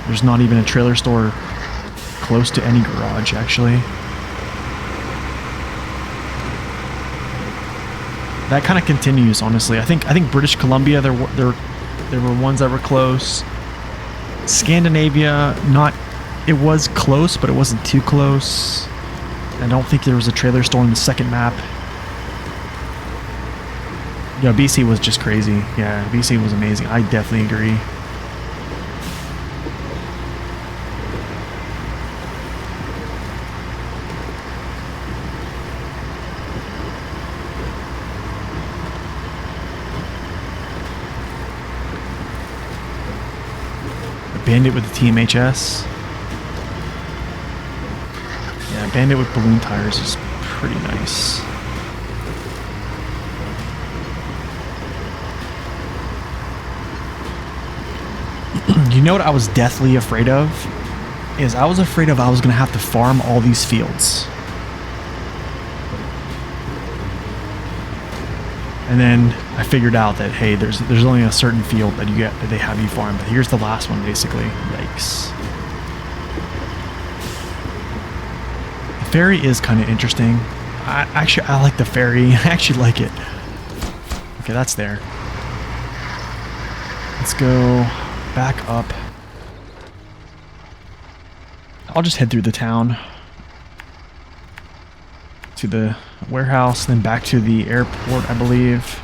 Speaker 1: There's not even a trailer store close to any garage, actually. That kind of continues, honestly. I think British Columbia, there were ones that were close. Scandinavia, it was close, but it wasn't too close. I don't think there was a trailer store in the second map. Yeah, BC was just crazy. Yeah, BC was amazing. I definitely agree. Bandit with the TMHS. Yeah, Bandit with balloon tires is pretty nice. You know what I was deathly afraid of? I was afraid I was going to have to farm all these fields. And then I figured out that, hey, there's only a certain field that they have you farm, but here's the last one, basically. Yikes. The ferry is kind of interesting. I like the ferry. I actually like it. Okay, that's there. Let's go back up. I'll just head through the town to the warehouse, then back to the airport, I believe.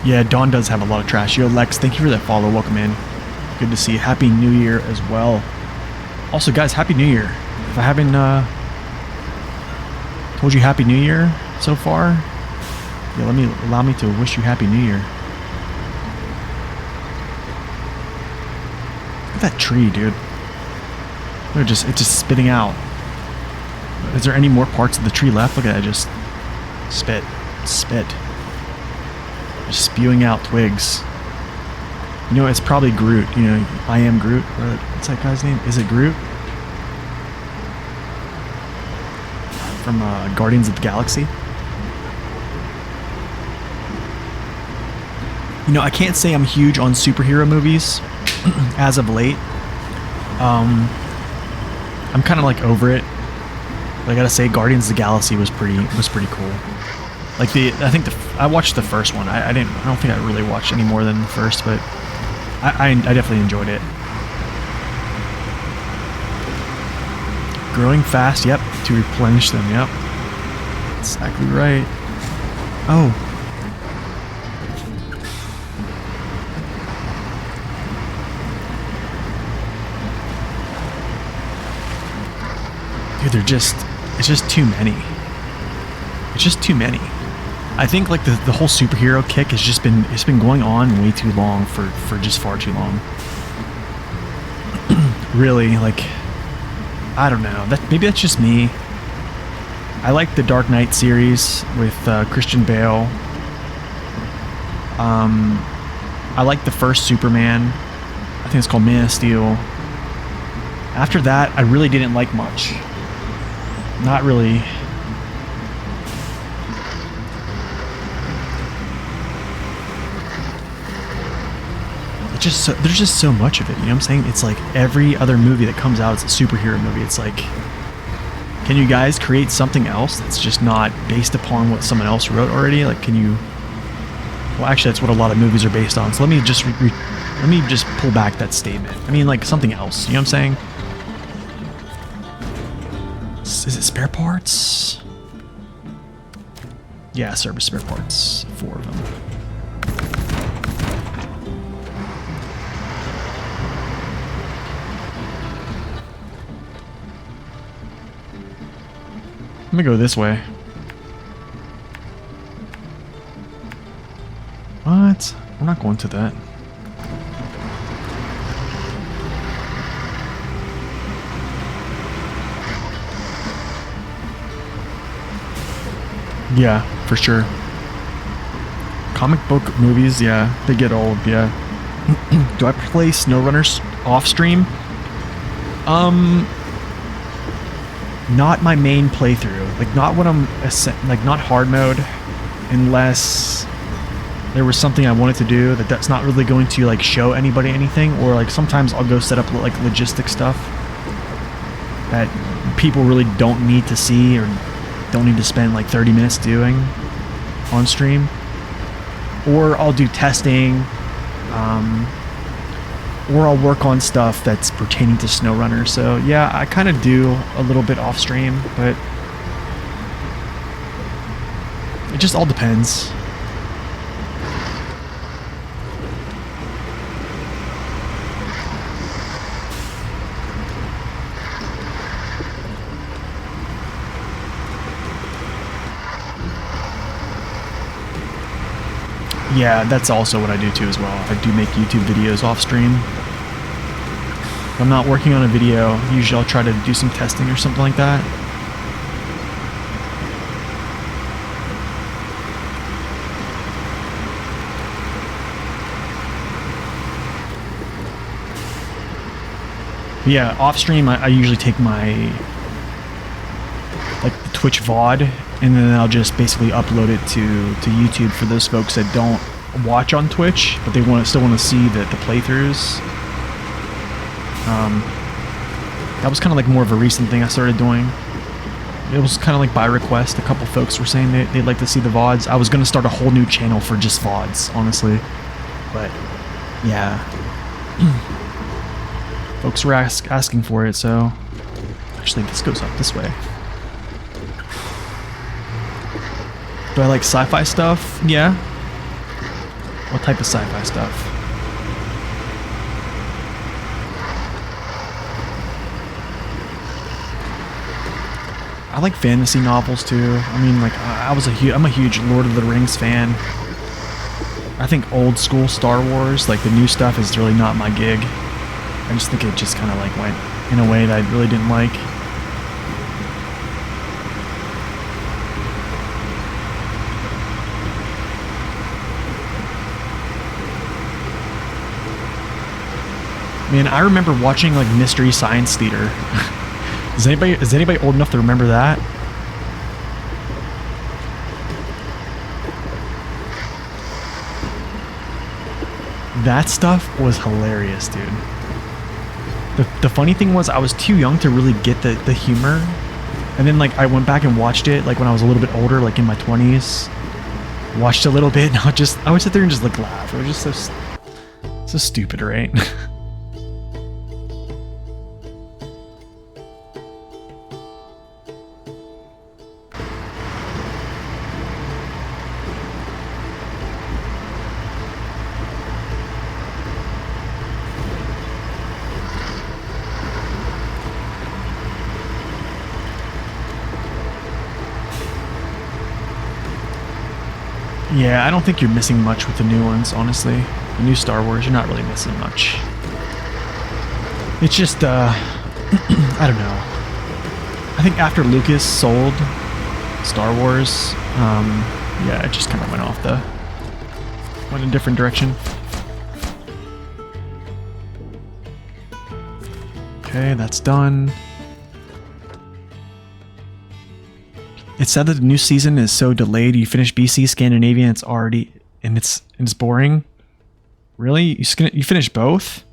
Speaker 1: Yeah, Dawn does have a lot of trash. Yo, Lex, thank you for that follow. Welcome in. Good to see you. Happy New Year as well. Also, guys, Happy New Year. If I haven't told you Happy New Year so far, yeah, allow me to wish you Happy New Year. Look at that tree, dude. It's just spitting out. Is there any more parts of the tree left? Look at that, just spit. Just spewing out twigs. You know, it's probably Groot. You know, I am Groot. What's that guy's name? Is it Groot? From Guardians of the Galaxy. You know, I can't say I'm huge on superhero movies as of late. I'm kind of like over it. But I gotta say, Guardians of the Galaxy was pretty cool. Like I watched the first one. I don't think I really watched any more than the first, but I definitely enjoyed it. Growing fast, yep, to replenish them, yep. Exactly right. Oh. Dude, it's just too many. It's just too many. I think like the whole superhero kick has just been, it's been going on way too long for just far too long. Really, like, I don't know. Maybe that's just me. I like the Dark Knight series with Christian Bale. I like the first Superman. I think it's called Man of Steel. After that, I really didn't like much. Not really. There's just so much of it, you know what I'm saying? It's like every other movie that comes out is a superhero movie. It's like, can you guys create something else that's just not based upon what someone else wrote already? Like, can you... Well, actually, that's what a lot of movies are based on. So let me just pull back that statement. I mean, like, something else, you know what I'm saying? Is it spare parts? Yeah, service spare parts. 4 of them. Let me go this way. What? We're not going to that. Yeah, for sure. Comic book movies, yeah, they get old, yeah. Do I play SnowRunners off stream? Not my main playthrough. Like, not when I'm, like, not hard mode, unless there was something I wanted to do that's not really going to, like, show anybody anything, or, like, sometimes I'll go set up, like, logistic stuff that people really don't need to see or don't need to spend, like, 30 minutes doing on stream. Or I'll do testing, or I'll work on stuff that's pertaining to SnowRunner. So yeah, I kind of do a little bit off stream, but it just all depends. Yeah, that's also what I do too as well. I do make YouTube videos off stream. If I'm not working on a video, usually I'll try to do some testing or something like that. But yeah, off stream I usually take my, like, the Twitch VOD, and then I'll just basically upload it to YouTube for those folks that don't watch on Twitch, but they still want to see the playthroughs. That was kind of like more of a recent thing I started doing. It was kind of like by request. A couple folks were saying they'd like to see the VODs. I was going to start a whole new channel for just VODs, honestly. But, yeah. Folks were asking for it, so... Actually, this goes up this way. Do I like sci-fi stuff? Yeah. What type of sci-fi stuff? I like fantasy novels too. I mean, like, I'm a huge Lord of the Rings fan. I think old school Star Wars, like the new stuff, is really not my gig. I just think it just kind of like went in a way that I really didn't like. Man, I remember watching like Mystery Science Theater. Is anybody old enough to remember that? That stuff was hilarious, dude. The funny thing was I was too young to really get the humor. And then like I went back and watched it like when I was a little bit older, like in my 20s. Watched a little bit and I would sit there and just like laugh. It was just so stupid, right? Yeah, I don't think you're missing much with the new ones, honestly. The new Star Wars, you're not really missing much. It's just, I don't know. I think after Lucas sold Star Wars, yeah, it just kind of went in a different direction. Okay, that's done. It's said that the new season is so delayed. You finish BC Scandinavia and it's already and it's boring. Really? You finished both?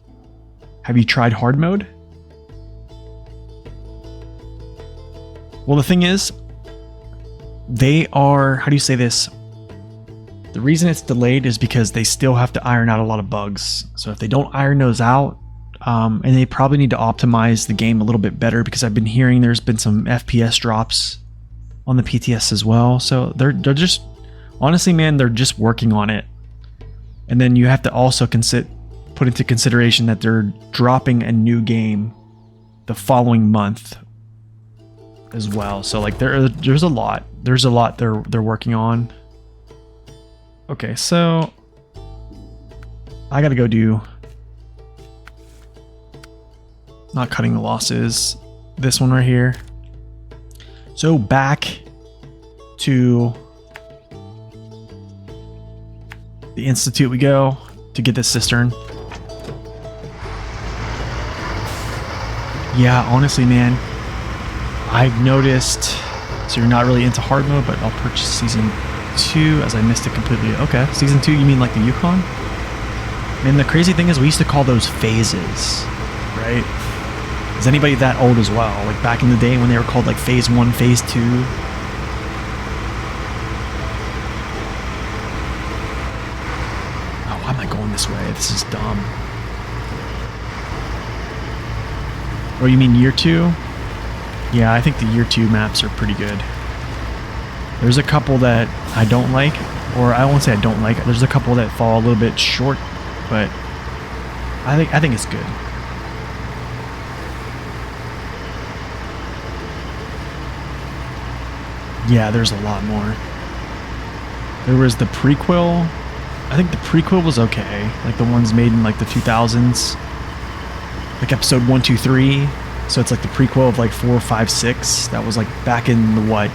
Speaker 1: Have you tried hard mode? Well, the thing is, they are, how do you say this? The reason it's delayed is because they still have to iron out a lot of bugs. So if they don't iron those out, and they probably need to optimize the game a little bit better, because I've been hearing there's been some FPS drops on the PTS as well. So they're just, honestly, man, they're just working on it. And then you have to also put into consideration that they're dropping a new game the following month as well. So like there's a lot they're working on. Okay, so I gotta go do, not cutting the losses, this one right here. So back to the Institute we go to get this cistern. Yeah, honestly, man, I've noticed, so you're not really into hard mode, but I'll purchase season 2 as I missed it completely. Okay, season 2, you mean like the Yukon? And the crazy thing is we used to call those phases, right? Is anybody that old as well? Like back in the day when they were called like phase 1, phase 2? Oh, why am I going this way? This is dumb. Oh, you mean year 2? Yeah, I think the year 2 maps are pretty good. There's a couple that I don't like, or I won't say I don't like. There's a couple that fall a little bit short, but I think it's good. Yeah, there's a lot more. There was the prequel. I think the prequel was okay. Like the ones made in like the 2000s. Like episode 1, 2, 3. So it's like the prequel of like 4, 5, 6. That was like back in the what?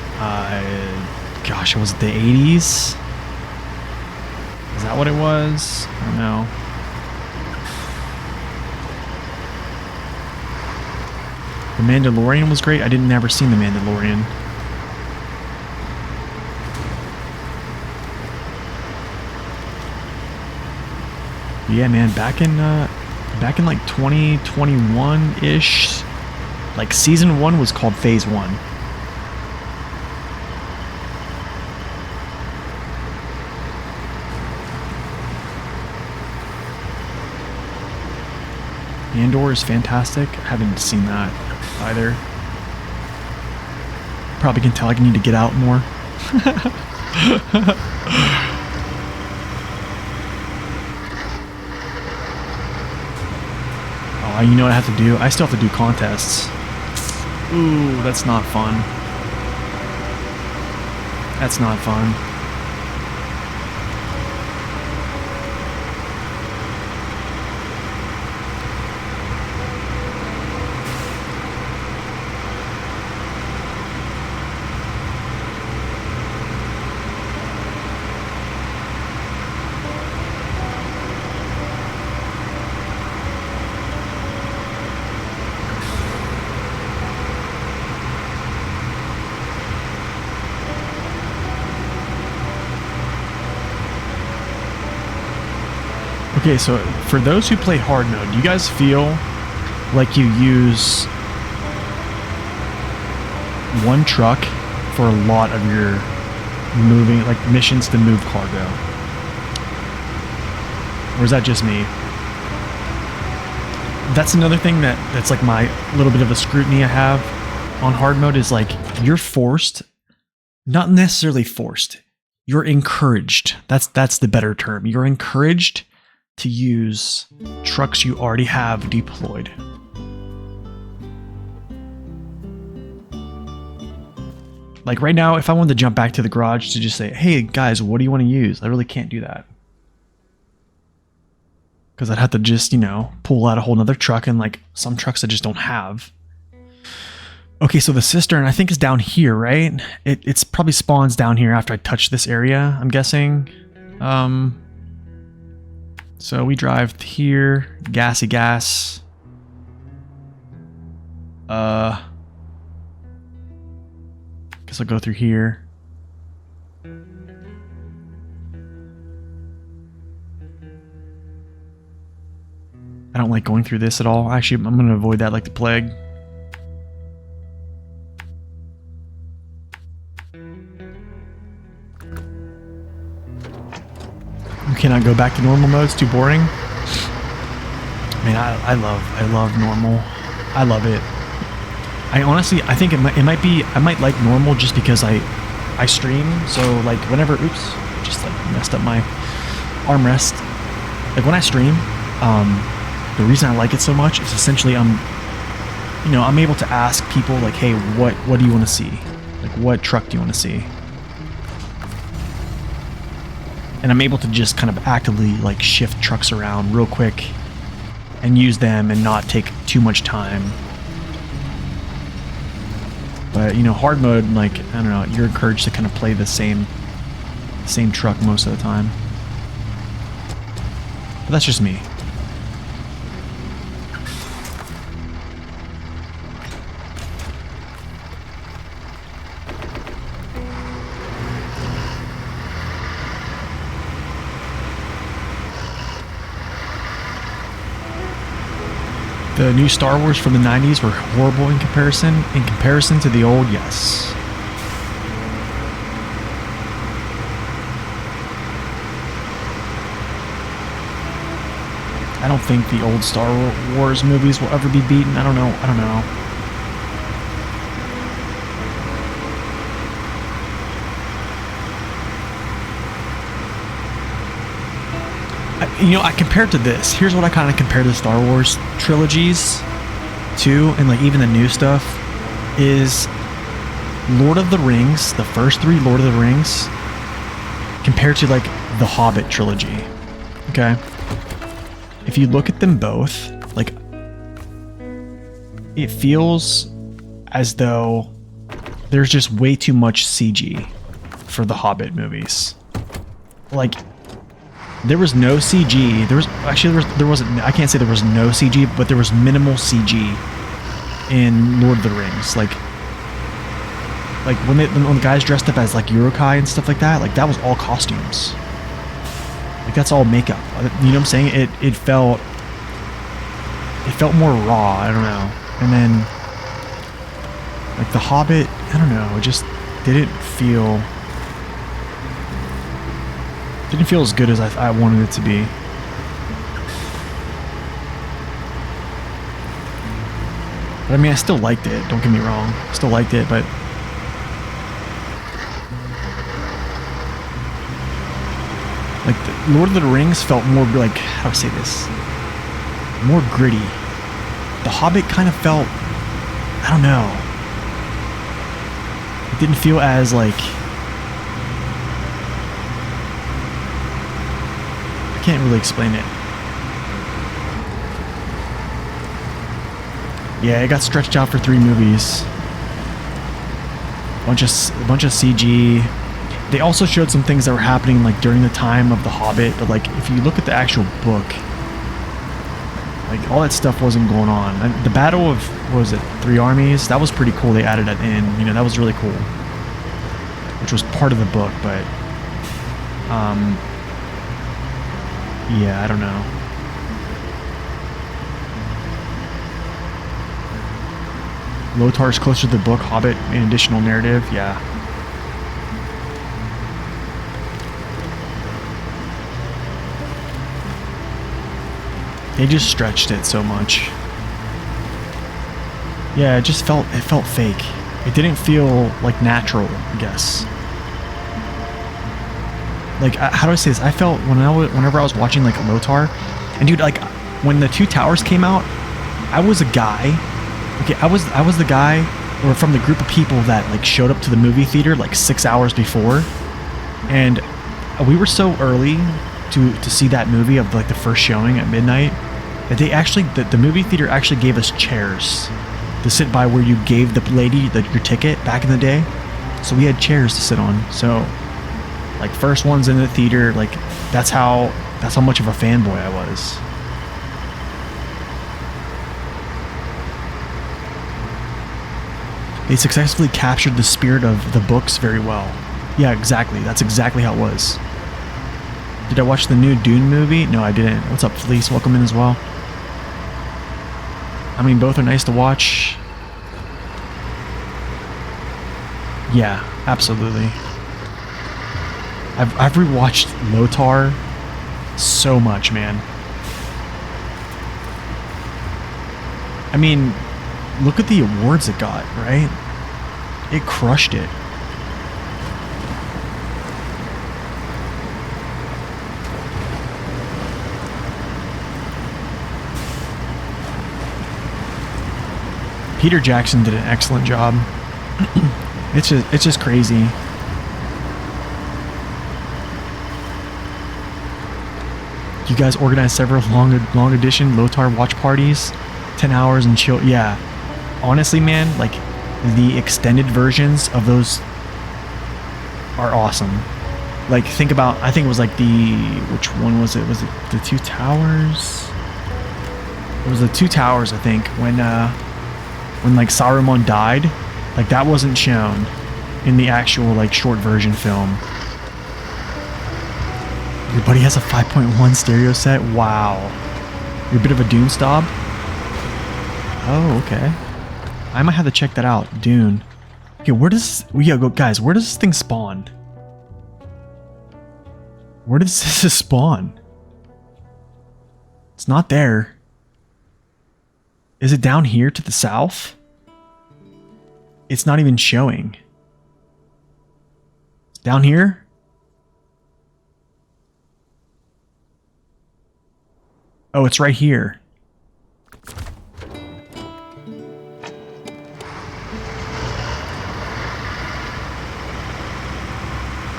Speaker 1: Gosh, was it the 80s? Is that what it was? I don't know. The Mandalorian was great. I didn't never seen The Mandalorian. Yeah, man, back in like 2021-ish, like season 1 was called phase 1. Andor is fantastic. I haven't seen that either. Probably can tell I need to get out more. Oh, you know what I have to do? I still have to do contests. Ooh, that's not fun. That's not fun. Okay, so for those who play hard mode, do you guys feel like you use one truck for a lot of your moving, like missions to move cargo? Or is that just me? That's another thing that's like my little bit of a scrutiny I have on hard mode is like you're forced, not necessarily forced, you're encouraged. That's the better term. You're encouraged to use trucks you already have deployed. Like right now, if I wanted to jump back to the garage to just say, hey guys, what do you want to use? I really can't do that. Because I'd have to just, you know, pull out a whole nother truck, and like some trucks I just don't have. Okay, so the cistern I think is down here, right? It's probably spawns down here after I touch this area, I'm guessing. So we drive here, gassy gas. Guess I'll go through here. I don't like going through this at all. Actually, I'm going to avoid that like the plague. You cannot go back to normal mode. It's too boring. I mean, I love normal. I love it. I think it might be, I might like normal just because I stream. So like whenever, oops, just like messed up my armrest. Like when I stream, the reason I like it so much is essentially I'm able to ask people like, hey, what do you want to see? Like what truck do you want to see? And I'm able to just kind of actively like shift trucks around real quick and use them and not take too much time. But you know, hard mode, like, I don't know, you're encouraged to kind of play the same truck most of the time. But that's just me. The new Star Wars from the 90s were horrible in comparison to the old, yes. I don't think the old Star Wars movies will ever be beaten. I don't know. I compare it to this. Here's what I kind of compare the Star Wars trilogies to, and like even the new stuff, is Lord of the Rings, the first three Lord of the Rings, compared to like the Hobbit trilogy. Okay? If you look at them both, like, it feels as though there's just way too much CG for the Hobbit movies. Like, there was no CG. There wasn't. I can't say there was no CG, but there was minimal CG in Lord of the Rings. Like when the guys dressed up as like Uruk-hai and stuff like that was all costumes. Like that's all makeup. You know what I'm saying? It felt more raw. I don't know. And then like the Hobbit, I don't know. It just didn't feel as good as I wanted it to be. But I mean, I still liked it. Don't get me wrong. Still liked it, but like the Lord of the Rings felt more like, how do I say this? More gritty. The Hobbit kind of felt, I don't know. It didn't feel as like, I can't really explain it. Yeah, it got stretched out for 3 movies. A bunch of CG. They also showed some things that were happening like during the time of The Hobbit, but like if you look at the actual book, like all that stuff wasn't going on. And the Battle of, what was it, 3 Armies? That was pretty cool. They added that in. You know, that was really cool. Which was part of the book, but yeah, I don't know. Lotar's closer to the book. Hobbit, an additional narrative. Yeah. They just stretched it so much. Yeah, it felt fake. It didn't feel like natural, I guess. Like, how do I say this? I felt whenever I was watching like Lotar, and dude, like when the 2 Towers came out, I was a guy. Okay, I was the guy or from the group of people that like showed up to the movie theater like 6 hours before, and we were so early to see that movie of like the first showing at midnight that they actually the movie theater actually gave us chairs to sit by where you gave the lady your ticket back in the day. So we had chairs to sit on. So like first ones in the theater, like that's how much of a fanboy I was. They successfully captured the spirit of the books very well. Yeah, exactly. That's exactly how it was. Did I watch the new Dune movie? No, I didn't. What's up, Fleece? Welcome in as well. I mean, both are nice to watch. Yeah, absolutely. I've rewatched Lothar so much, man. I mean, look at the awards it got, right? It crushed it. Peter Jackson did an excellent job. It's just crazy. You guys organized several long edition Lothar watch parties, 10 hours and chill. Yeah, honestly, man, like the extended versions of those are awesome. Like think about, I think it was like which one was it? Was it the Two Towers? It was the Two Towers, I think, when like Saruman died. Like that wasn't shown in the actual like short version film. Your buddy has a 5.1 stereo set. Wow. You're a bit of a Dune snob. Oh, okay. I might have to check that out. Dune. Okay, where does guys? Where does this thing spawn? Where does this spawn? It's not there. Is it down here to the south? It's not even showing. It's down here? Oh, it's right here.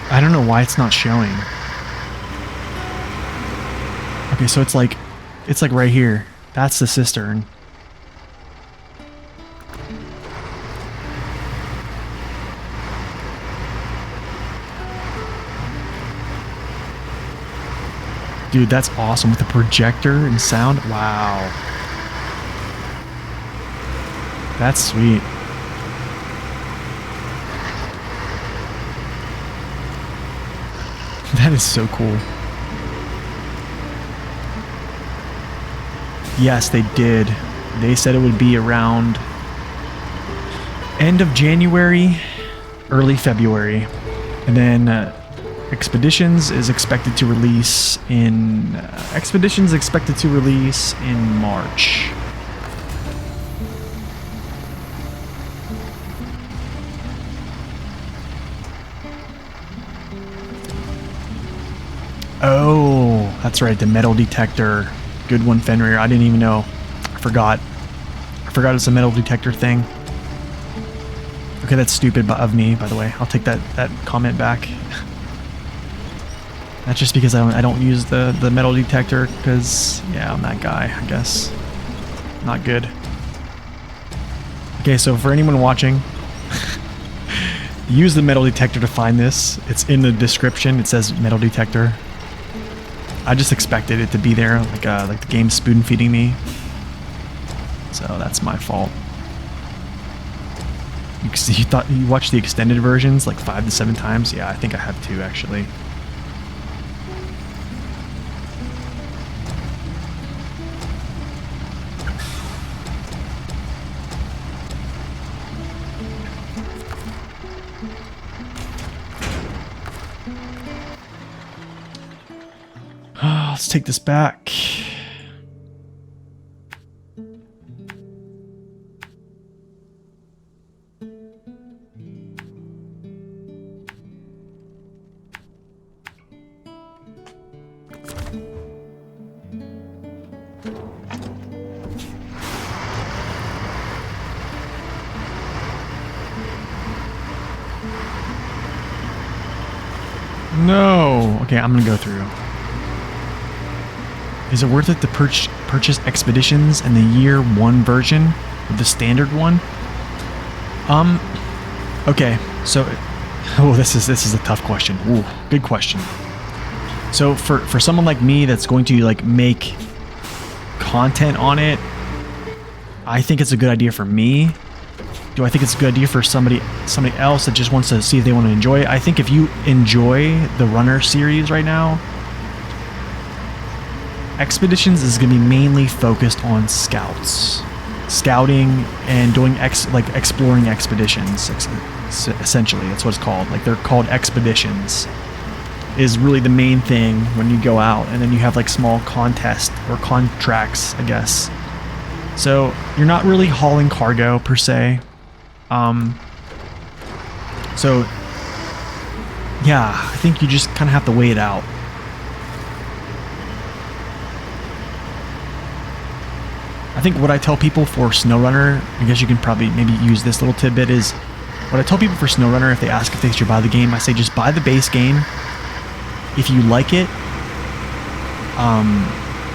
Speaker 1: I don't know why it's not showing. Okay, so it's like right here. That's the cistern. Dude, that's awesome with the projector and sound. Wow. That's sweet. That is so cool. Yes, they did. They said it would be around end of January, early February. And then Expeditions is expected to release in March. Oh, that's right, the metal detector. Good one, Fenrir. I didn't even know. I forgot it's a metal detector thing. Okay, that's stupid of me, by the way. I'll take that comment back. That's just because I don't use the metal detector, because, yeah, I'm that guy, I guess. Not good. Okay, so for anyone watching, use the metal detector to find this. It's in the description. It says metal detector. I just expected it to be there, like the game spoon feeding me. So that's my fault. You thought you watched the extended versions like 5 to 7 times? Yeah, I think I have too, actually. Let's take this back. No. Okay, I'm gonna go through. Is it worth it to purchase Expeditions in the year 1 version with the standard one? Okay, so this is a tough question. Ooh, good question. So for someone like me that's going to like make content on it, I think it's a good idea for me. Do I think it's a good idea for somebody else that just wants to see if they want to enjoy it? I think if you enjoy the Runner series right now, Expeditions is going to be mainly focused on scouting and doing exploring expeditions. Essentially, that's what it's called. Like, they're called expeditions. Is really the main thing when you go out, and then you have like small contests or contracts, I guess. So you're not really hauling cargo per se. So yeah, I think you just kind of have to weigh it out. I think what I tell people for SnowRunner, I guess you can probably maybe use this little tidbit, is what I tell people for SnowRunner, if they ask if they should buy the game, I say just buy the base game. If you like it,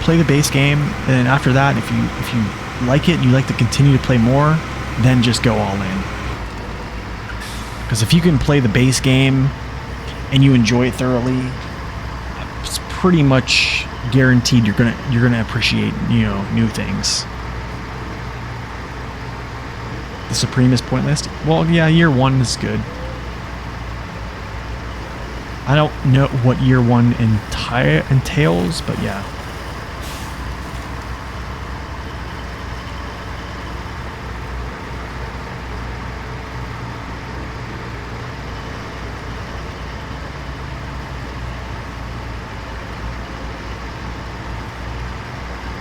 Speaker 1: play the base game, and after that, if you like it and you like to continue to play more, then just go all in. Because if you can play the base game and you enjoy it thoroughly, it's pretty much guaranteed you're gonna appreciate, you know, new things. The Supreme is pointless. Well, yeah, year 1 is good. I don't know what year 1 entails, but yeah.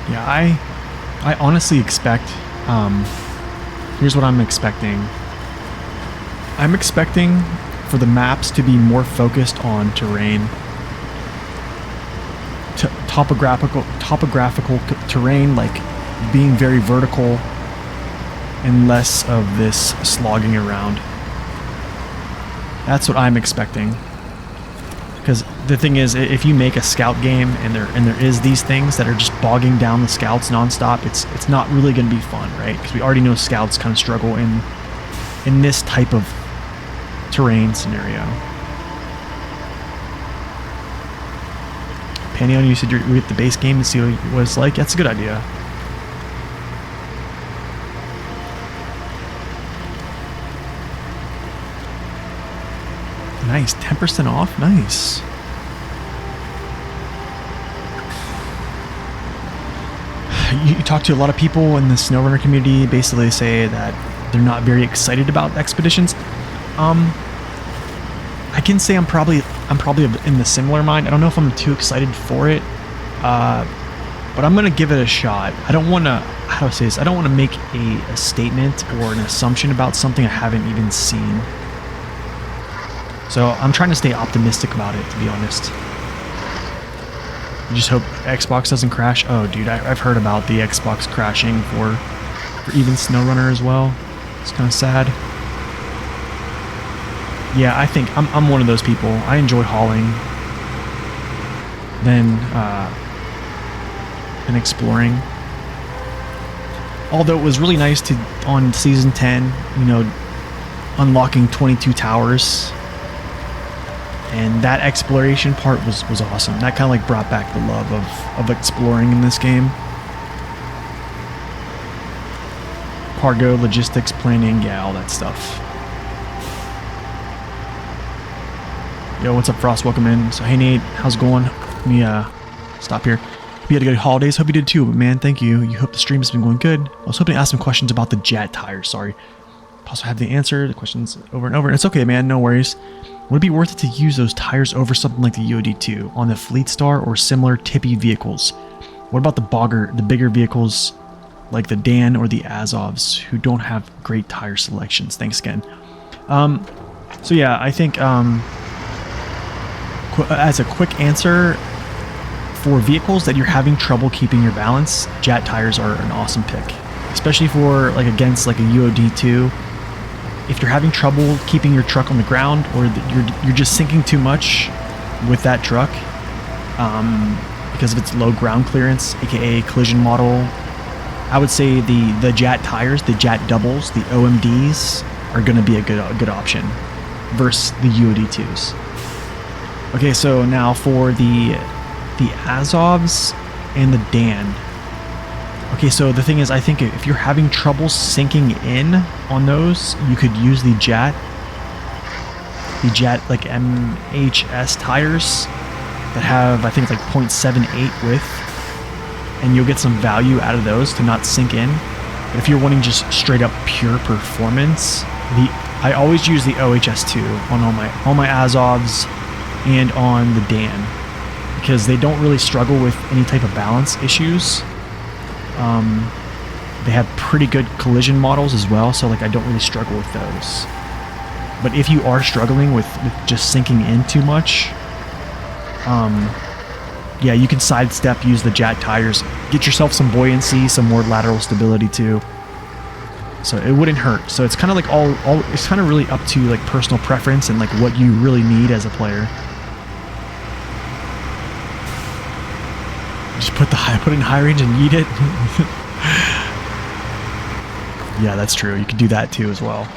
Speaker 1: Yeah, I honestly expect, here's what I'm expecting. I'm expecting for the maps to be more focused on terrain. Topographical terrain, like being very vertical and less of this slogging around. That's what I'm expecting. Because the thing is, if you make a scout game and there is these things that are just bogging down the scouts nonstop, it's not really going to be fun, right? Because we already know scouts kind of struggle in this type of terrain scenario. Pantheon, you said you get the base game and see what it's like. That's a good idea. Nice, 10% off. Nice. You talk to a lot of people in the SnowRunner community. Basically, they say that they're not very excited about expeditions. I can say I'm probably in the similar mind. I don't know if I'm too excited for it, but I'm gonna give it a shot. I don't want to. How do I say this? I don't want to make a statement or an assumption about something I haven't even seen. So I'm trying to stay optimistic about it, to be honest. I just hope Xbox doesn't crash. Oh, dude, I've heard about the Xbox crashing for even SnowRunner as well. It's kind of sad. Yeah, I think I'm one of those people. I enjoy hauling, then exploring. Although it was really nice to, on season 10, you know, unlocking 22 towers. And that exploration part was awesome. That kind of like brought back the love of exploring in this game. Cargo, logistics, planning, yeah, all that stuff. Yo, what's up, Frost? Welcome in. So, hey, Nate, how's it going? Let me stop here. Hope you had a good holidays. Hope you did too, but man, thank you. You hope the stream has been going good. I was hoping to ask some questions about the jet tires. Sorry. Also have the answer, the questions over and over. It's okay, man, no worries. Would it be worth it to use those tires over something like the UOD2 on the Fleet Star or similar tippy vehicles? What about the bigger vehicles like the Dan or the Azovs who don't have great tire selections? Thanks again. So yeah, I think as a quick answer, for vehicles that you're having trouble keeping your balance, Jet tires are an awesome pick, especially for like against like a UOD2. If you're having trouble keeping your truck on the ground, or you're just sinking too much, with that truck because of its low ground clearance, aka collision model. I would say the JAT tires, the JAT doubles, the OMDs are going to be a good option versus the UOD2s. Okay, so now for the Azovs and the Dan. Okay, so the thing is, I think if you're having trouble sinking in on those, you could use the JAT like MHS tires that have, I think it's like 0.78 width, and you'll get some value out of those to not sink in. But if you're wanting just straight up pure performance, I always use the OHS2 on all my Azovs and on the Dan, because they don't really struggle with any type of balance issues. They have pretty good collision models as well, so like I don't really struggle with those. But if you are struggling with just sinking in too much, yeah, you can sidestep, use the JAT tires, get yourself some buoyancy, some more lateral stability too. So it wouldn't hurt. So it's kind of like it's kind of really up to like personal preference and like what you really need as a player. Just put in high range and yeet it. Yeah, that's true. You could do that too as well.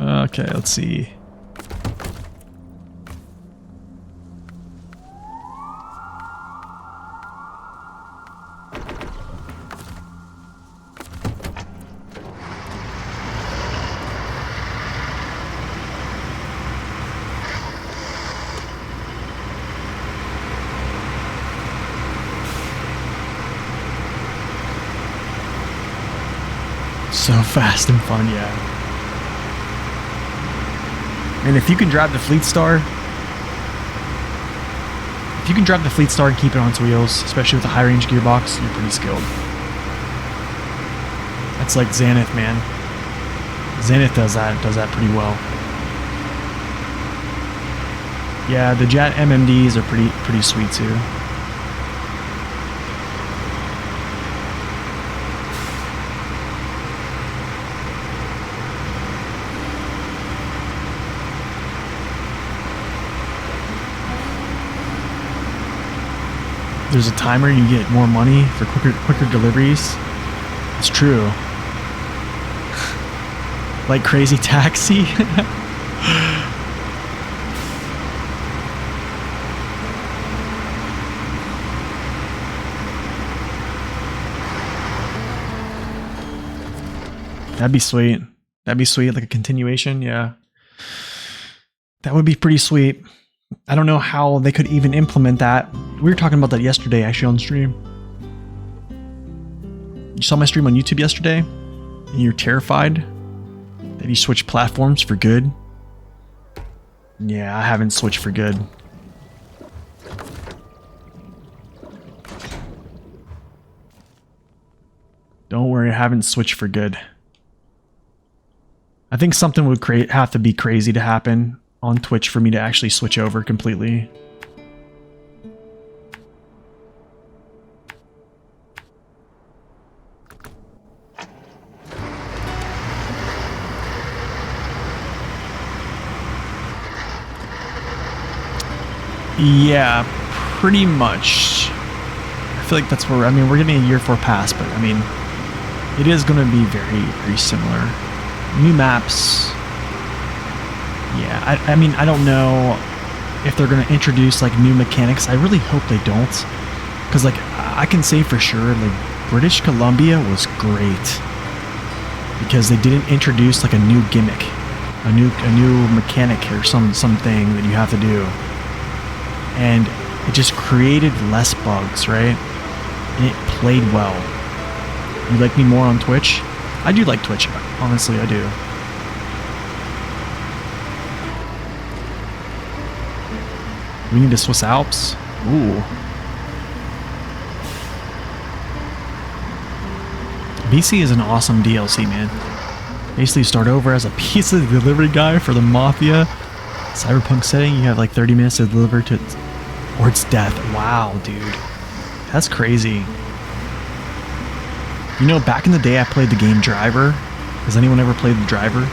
Speaker 1: Okay, let's see. So fast and fun, yeah. And if you can drive the Fleet Star, and keep it on its wheels, especially with a high range gearbox, you're pretty skilled. That's like Zenith, man. Zenith does that pretty well. Yeah, the JAT MMDs are pretty sweet too. There's a timer, you get more money for quicker deliveries. It's true. Like Crazy Taxi. That'd be sweet. That'd be sweet, like a continuation, yeah. That would be pretty sweet. I don't know how they could even implement that. We were talking about that yesterday, actually, on stream. You saw my stream on YouTube yesterday, and you're terrified that you switched platforms for good. Yeah, I haven't switched for good. Don't worry, I haven't switched for good. I think something would have to be crazy to happen on Twitch for me to actually switch over completely. Yeah, pretty much. I feel like that's where, I mean, we're getting a year 4 pass, but I mean, it is going to be very similar. New maps. Yeah, I mean, I don't know if they're going to introduce like new mechanics. I really hope they don't, because like I can say for sure, like British Columbia was great because they didn't introduce like a new gimmick, a new mechanic or something that you have to do, and it just created less bugs, right? And it played well. You like me more on Twitch? I do like Twitch, honestly, I do. We need the Swiss Alps. Ooh. BC is an awesome DLC, man. Basically, you start over as a pizza delivery guy for the Mafia. Cyberpunk setting, you have like 30 minutes to deliver to or it's death. Wow, dude. That's crazy. You know, back in the day I played the game Driver. Has anyone ever played the Driver?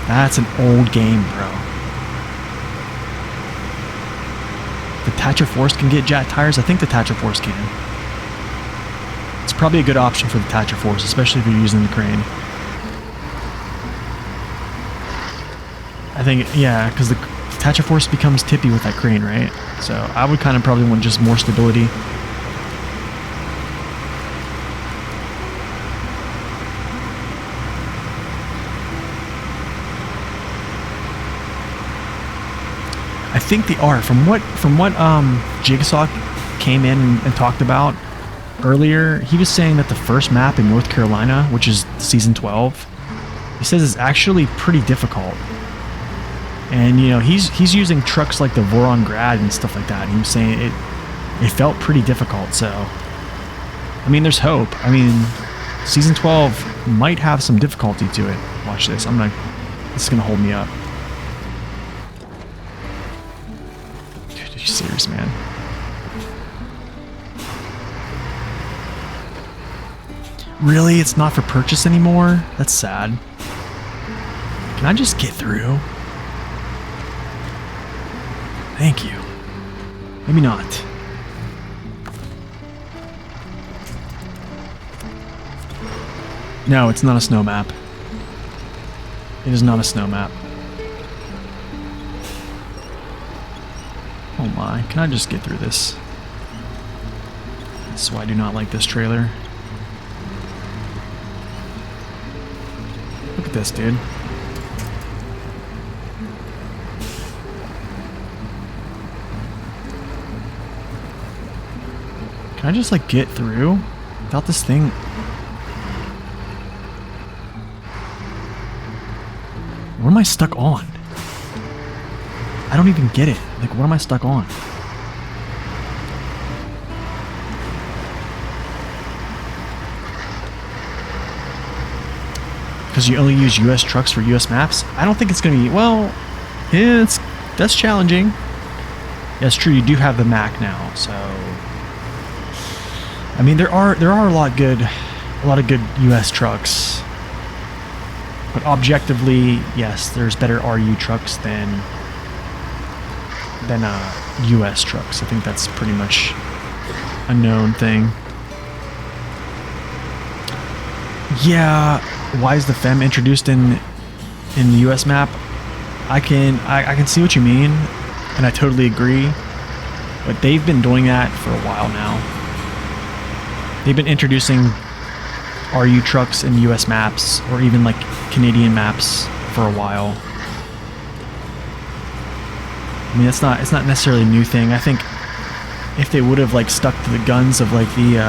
Speaker 1: That's an old game, bro. The Thatcher Force can get Jet tires? I think the Thatcher Force can. It's probably a good option for the Thatcher Force, especially if you're using the crane. I think, yeah, because the Thatcher Force becomes tippy with that crane, right? So I would kind of probably want just more stability. I think they are. From what Jigsaw came in and talked about earlier, he was saying that the first map in North Carolina, which is season 12, he says is actually pretty difficult. And you know, he's using trucks like the Voron Grad and stuff like that. He was saying it felt pretty difficult. So I mean, there's hope. I mean, season 12 might have some difficulty to it. Watch this. This is gonna hold me up. Dude, are you serious, man? Really? It's not for purchase anymore? That's sad. Can I just get through? Thank you. Maybe not. No, it's not a snow map. It is not a snow map. Oh my, can I just get through this? That's why I do not like this trailer. Look at this, dude. Can I just like get through without this thing? What am I stuck on? I don't even get it. Like, what am I stuck on? Because you only use US trucks for US maps? I don't think it's going to be, well, yeah, that's challenging. Yeah, it's true, you do have the Mac now, so I mean, there are a lot of good US trucks, but objectively, yes, there's better RU trucks than US trucks. I think that's pretty much a known thing. Yeah, why is the FEM introduced in the US map? I can see what you mean, and I totally agree, but they've been doing that for a while now. They've been introducing RU trucks in US maps, or even like Canadian maps, for a while. I mean, it's not necessarily a new thing. I think if they would have like stuck to the guns of like the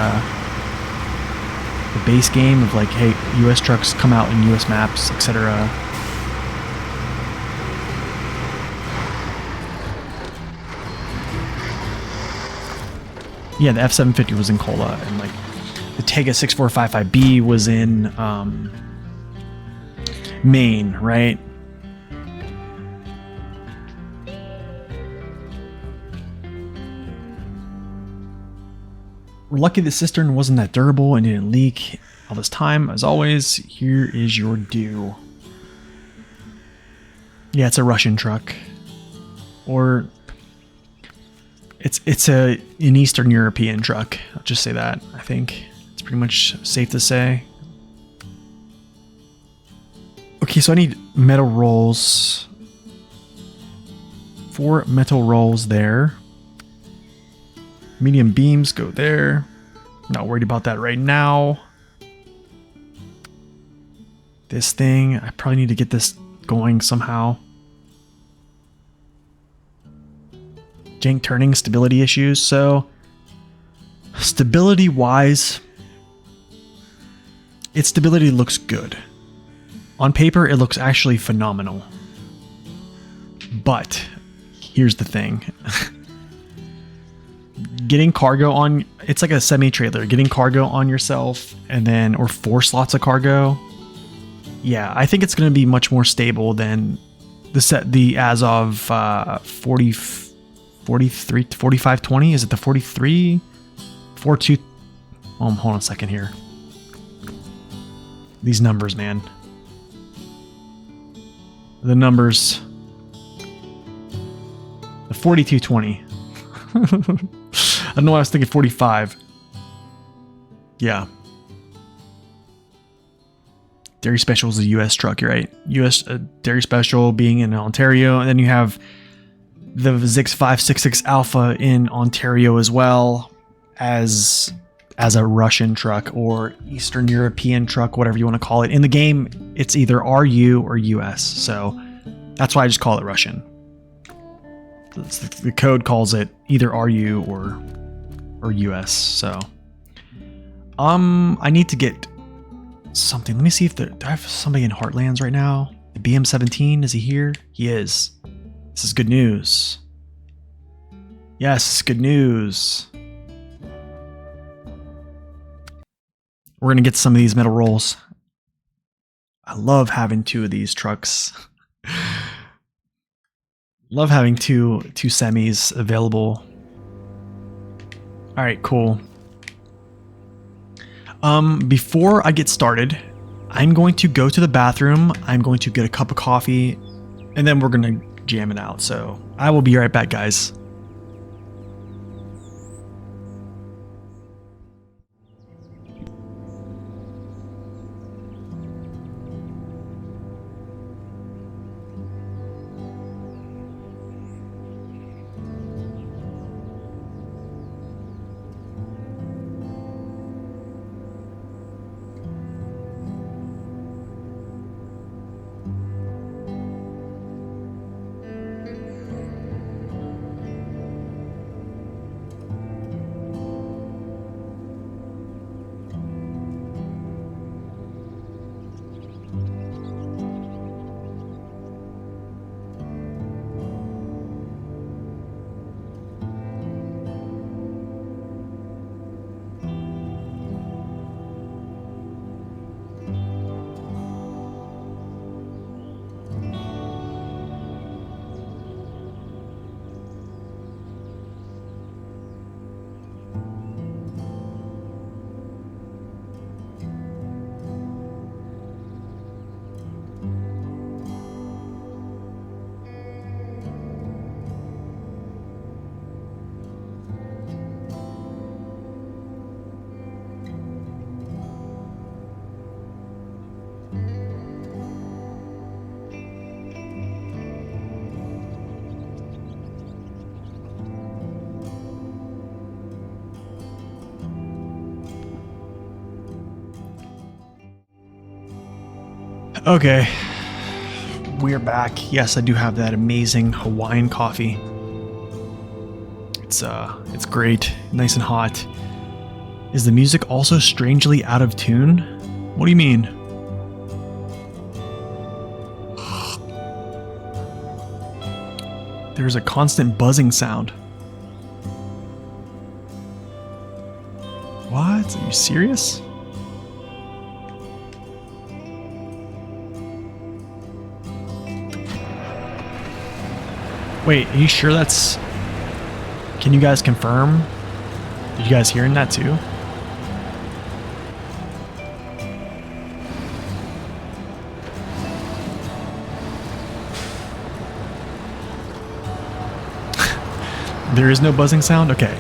Speaker 1: base game of like, hey, US trucks come out in US maps, etc. Yeah, the F-750 was in Kola, and like the Tega 6455B was in Maine, right? We're lucky the cistern wasn't that durable and didn't leak all this time. As always, here is your due. Yeah, it's a Russian truck. Or it's an Eastern European truck. I'll just say that. I think it's pretty much safe to say. Okay, so I need metal rolls. 4 metal rolls there. Medium beams go there. Not worried about that right now. This thing, I probably need to get this going somehow. Jank turning, stability issues. So, stability wise, its stability looks good. On paper, it looks actually phenomenal. But, here's the thing. Getting cargo on, it's like a semi-trailer. Getting cargo on yourself, and then, or 4 slots of cargo. Yeah, I think it's going to be much more stable than the Azov 4520. Is it the 43? 42? Hold on a second here. These numbers, man. the numbers. The 4220. I don't know why I was thinking 45. Yeah. Dairy Special is a US truck, you're right. US Dairy Special being in Ontario, and then you have the Zix 566 Alpha in Ontario as well as a Russian truck or Eastern European truck, whatever you want to call it. In the game, it's either RU or US, so that's why I just call it Russian. The code calls it either RU or US, so I need to get something. Let me see if do I have somebody in Heartlands right now? The BM17, is he here? He is. This is good news. Yes, good news. We're gonna get some of these metal rolls. I love having two of these trucks. Love having two semis available. All right, cool. Before I get started, I'm going to go to the bathroom. I'm going to get a cup of coffee, and then we're gonna jam it out. So I will be right back, guys. Okay, we're back. Yes, I do have that amazing Hawaiian coffee. It's great, nice and hot. Is the music also strangely out of tune? What do you mean? There's a constant buzzing sound. What? Are you serious? Wait, are you sure that's... Can you guys confirm? Did you guys hearing that too? There is no buzzing sound? Okay.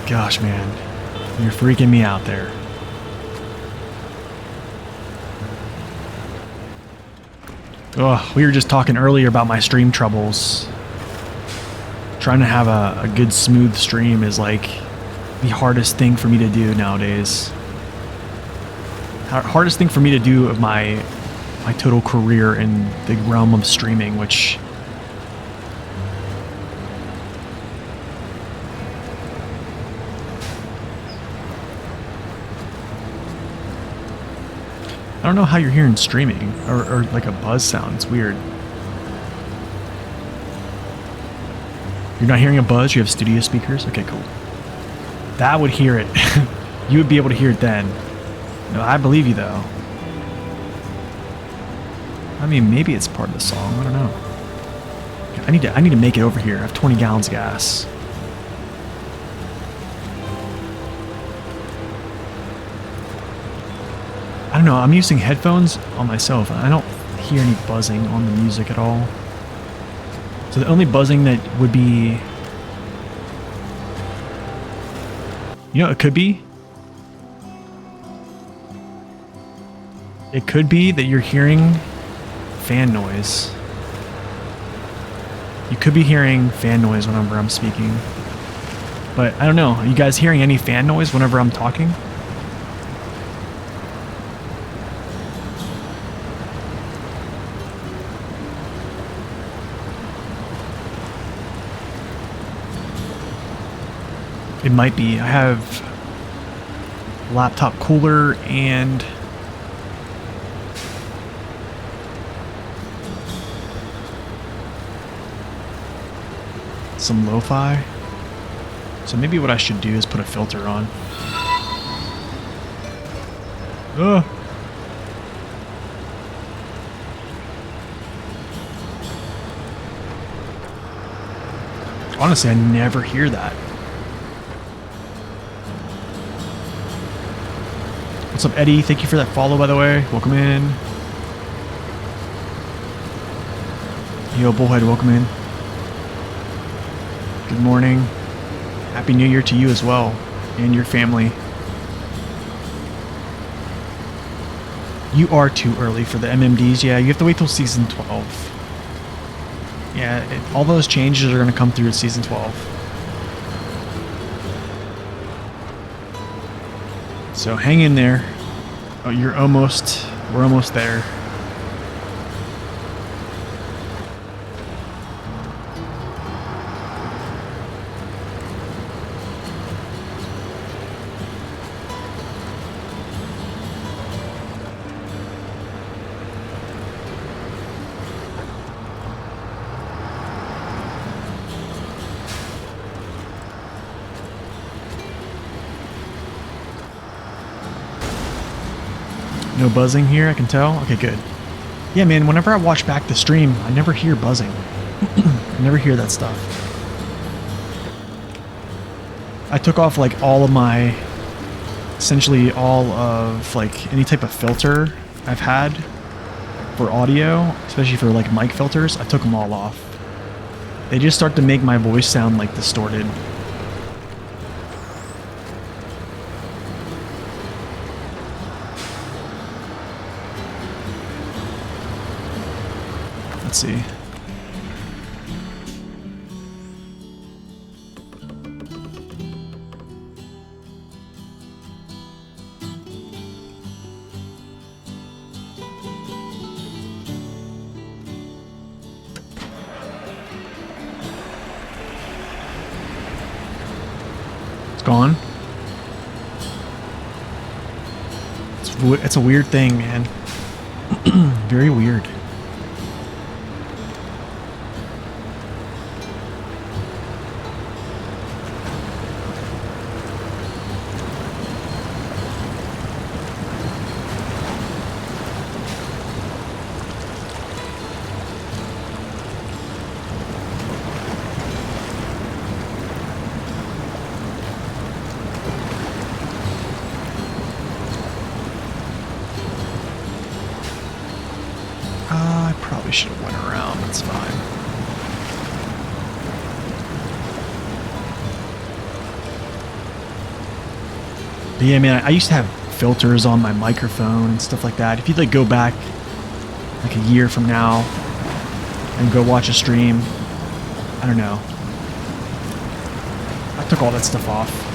Speaker 1: Gosh, man. You're freaking me out there. Oh, we were just talking earlier about my stream troubles. Trying to have a good smooth stream is like the hardest thing for me to do nowadays. Hardest thing for me to do of my total career in the realm of streaming, which I don't know how you're hearing streaming or like a buzz sound. It's weird. You're not hearing a buzz? You have studio speakers? Okay, cool. That would hear it. You would be able to hear it then. No, I believe you though. I mean, maybe it's part of the song. I don't know. I need to make it over here. I have 20 gallons of gas. I don't know. I'm using headphones on myself. I don't hear any buzzing on the music at all. So the only buzzing that would be, you know, it could be that you're hearing fan noise. You could be hearing fan noise whenever I'm speaking. But I don't know. Are you guys hearing any fan noise whenever I'm talking? It might be. I have a laptop cooler and some lo-fi. So maybe what I should do is put a filter on. Ugh. Honestly, I never hear that. What's up, Eddie? Thank you for that follow, by the way. Welcome in. Yo, Bullhead, welcome in. Good morning. Happy New Year to you as well, and your family. You are too early for the MMDs. Yeah, you have to wait till season 12. Yeah, all those changes are going to come through at season 12. So hang in there. Oh, we're almost there. No buzzing here, I can tell. Okay, good. Yeah, man, whenever I watch back the stream, I never hear buzzing. I never hear that stuff. I took off like essentially all of like any type of filter I've had for audio, especially for like mic filters. I took them all off. They just start to make my voice sound like distorted. Let's see. It's gone. It's a weird thing, man. Very weird. I should have went around. That's fine. But yeah, man, I used to have filters on my microphone and stuff like that. If you'd like go back like a year from now and go watch a stream, I don't know. I took all that stuff off.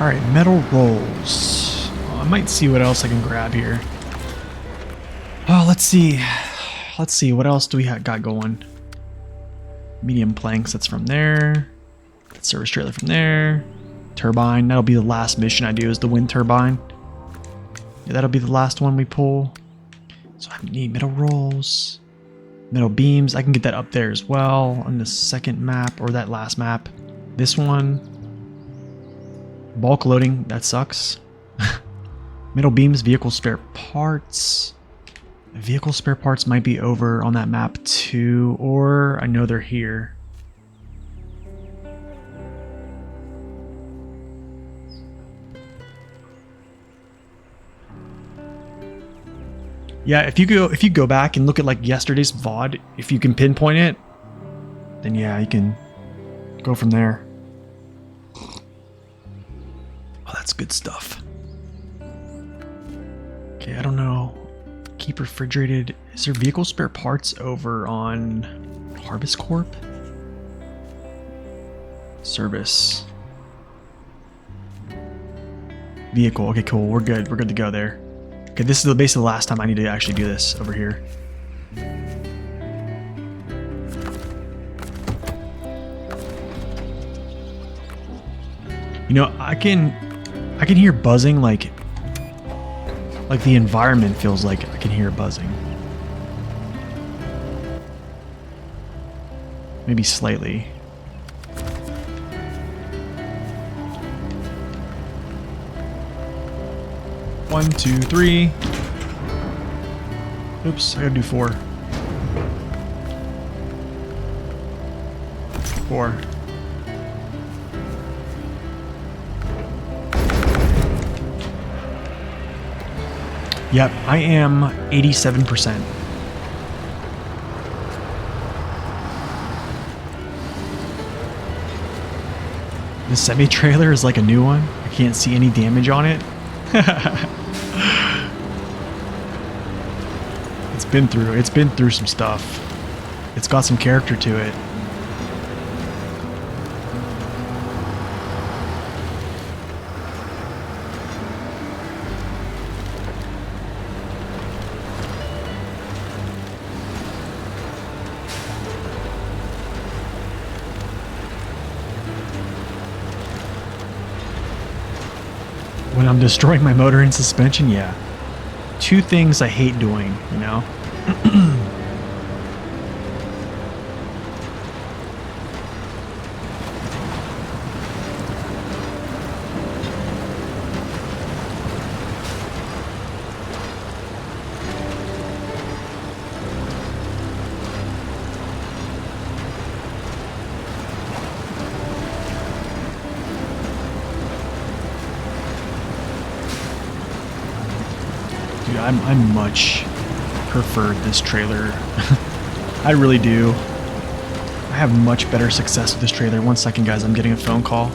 Speaker 1: Alright, metal rolls. I might see what else I can grab here. Oh, let's see. Let's see. What else do we got going? Medium planks. That's from there. Service trailer from there. Turbine. That'll be the last mission I do is the wind turbine. Yeah, that'll be the last one we pull. So I need metal rolls. Metal beams. I can get that up there as well on the second map or that last map. This one. Bulk loading. That sucks. Metal beams. Vehicle spare parts. Vehicle spare parts might be over on that map too, or I know they're here. Yeah, if you go back and look at like yesterday's VOD, if you can pinpoint it, then yeah, you can go from there. Oh, that's good stuff. Okay, I don't know. Keep refrigerated. Is there vehicle spare parts over on Harvest Corp? Service. Vehicle. Okay, cool. We're good. We're good to go there. Okay, this is basically the last time I need to actually do this over here. You know, I can hear buzzing like the environment feels like I can hear it buzzing. Maybe slightly. One, two, three. Oops, I gotta do 4. 4. Yep, I am 87%. The semi-trailer is like a new one. I can't see any damage on it. It's been through some stuff. It's got some character to it. When I'm destroying my motor and suspension, yeah. 2 things I hate doing, you know? Dude, I much prefer this trailer. I really do. I have much better success with this trailer. 1 second, guys, I'm getting a phone call.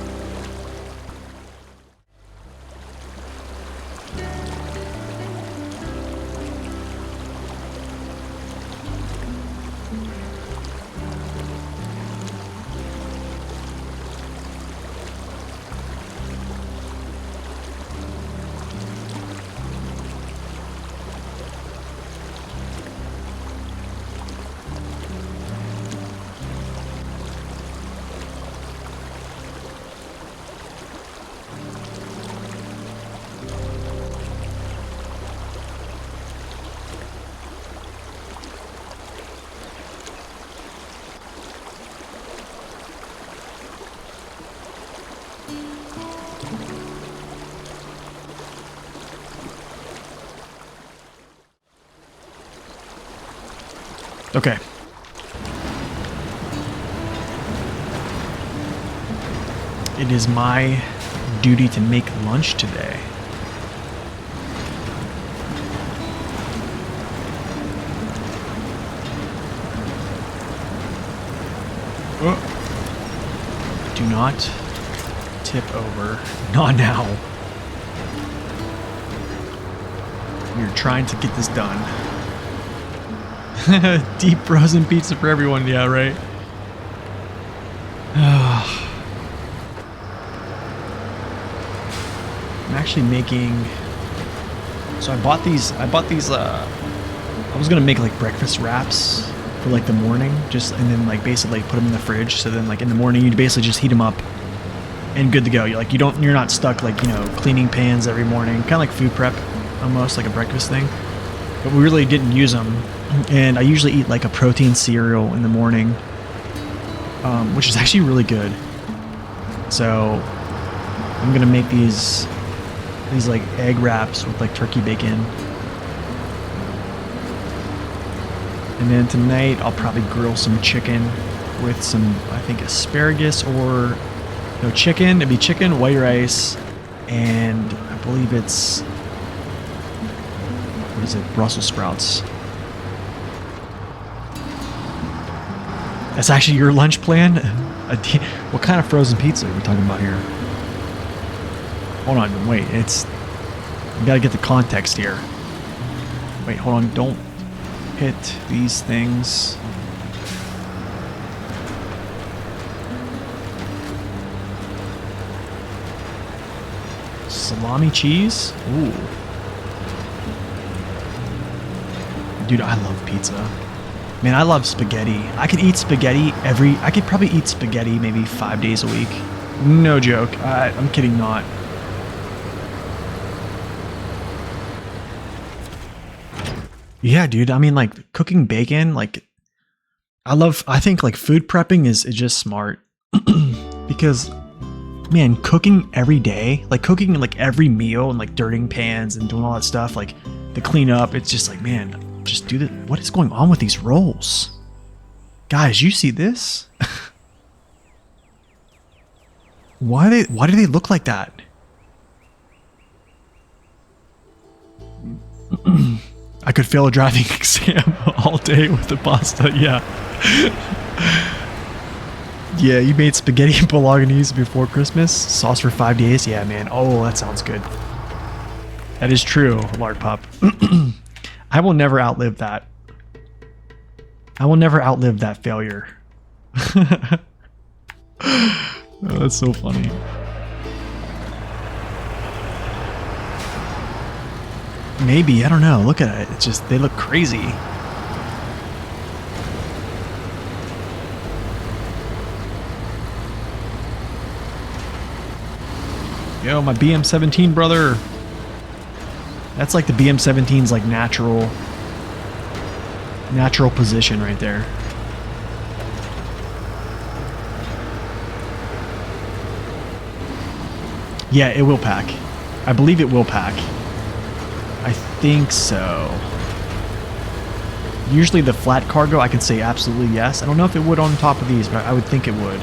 Speaker 1: Okay. It is my duty to make lunch today. Oh. Do not tip over. Not now. We're trying to get this done. Deep frozen pizza for everyone, yeah, right? I'm actually making... So I bought these I was gonna make like breakfast wraps for like the morning, and then like basically put them in the fridge. So then like in the morning you basically just heat them up and good to go. You're not stuck like, you know, cleaning pans every morning, kind of like food prep, almost like a breakfast thing. But we really didn't use them, and I usually eat like a protein cereal in the morning, which is actually really good. So I'm gonna make these like egg wraps with like turkey bacon. And then tonight I'll probably grill some chicken with some, I think, asparagus or no chicken. It'd be chicken, white rice, and I believe it's, what is it, Brussels sprouts. That's actually your lunch plan? What kind of frozen pizza are we talking about here? Hold on, wait, you gotta get the context here. Wait, hold on, don't hit these things. Salami cheese? Ooh. Dude, I love pizza. Man, I love spaghetti. I could probably eat spaghetti maybe 5 days a week. No joke. I'm kidding not. Yeah, dude. I mean, like cooking bacon, like I think like food prepping is just smart because, man, cooking every day, like cooking like every meal and like dirtying pans and doing all that stuff, like the cleanup, it's just like, man, just do that. What is going on with these rolls? Guys, you see this? Why do they look like that? I could fail a driving exam all day with the pasta, yeah. Yeah, you made spaghetti and bolognese before Christmas? Sauce for 5 days? Yeah, man. Oh, that sounds good. That is true, Lard Pup. I will never outlive that. I will never outlive that failure. Oh, that's so funny. Maybe, I don't know. Look at it. It's just, they look crazy. Yo, my BM17 brother. That's like the BM17's like natural position right there. Yeah, it will pack. I believe it will pack. I think so. Usually the flat cargo, I can say absolutely yes. I don't know if it would on top of these, but I would think it would.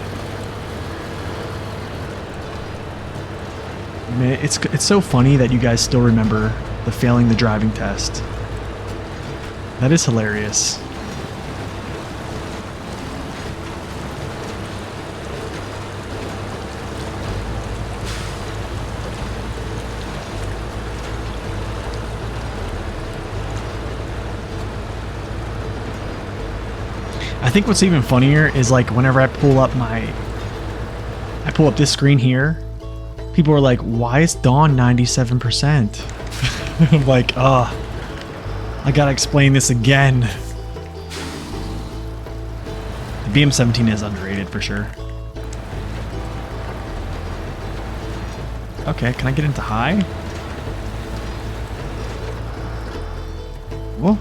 Speaker 1: I mean, it's so funny that you guys still remember the failing the driving test. That is hilarious. I think what's even funnier is like whenever I pull up this screen here, people are like, why is Dawn 97%? I'm like, I gotta explain this again. The BM17 is underrated for sure. Okay, can I get into high? Whoa.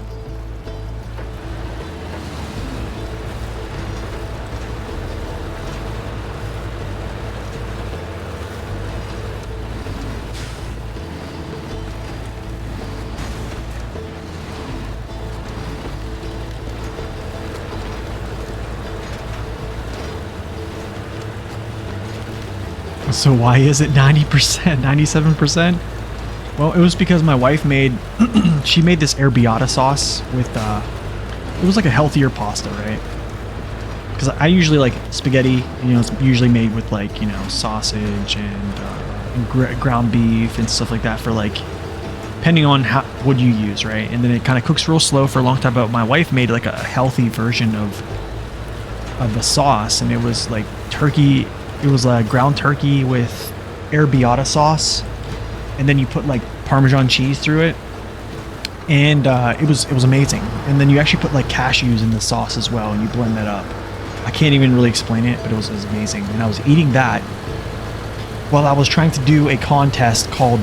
Speaker 1: So why is it 90%, 97%? Well, it was because my wife she made this arrabbiata sauce with, it was like a healthier pasta, right? Because I usually like spaghetti, it's usually made with like, sausage and ground beef and stuff like that for like, depending on what you use, right? And then it kind of cooks real slow for a long time, but my wife made like a healthy version of the sauce, and it was like turkey. It was ground turkey with arrabbiata sauce, and then you put like Parmesan cheese through it. and it was amazing. And then you actually put like cashews in the sauce as well, and you blend that up. I can't even really explain it, but it was amazing. And I was eating that while I was trying to do a contest called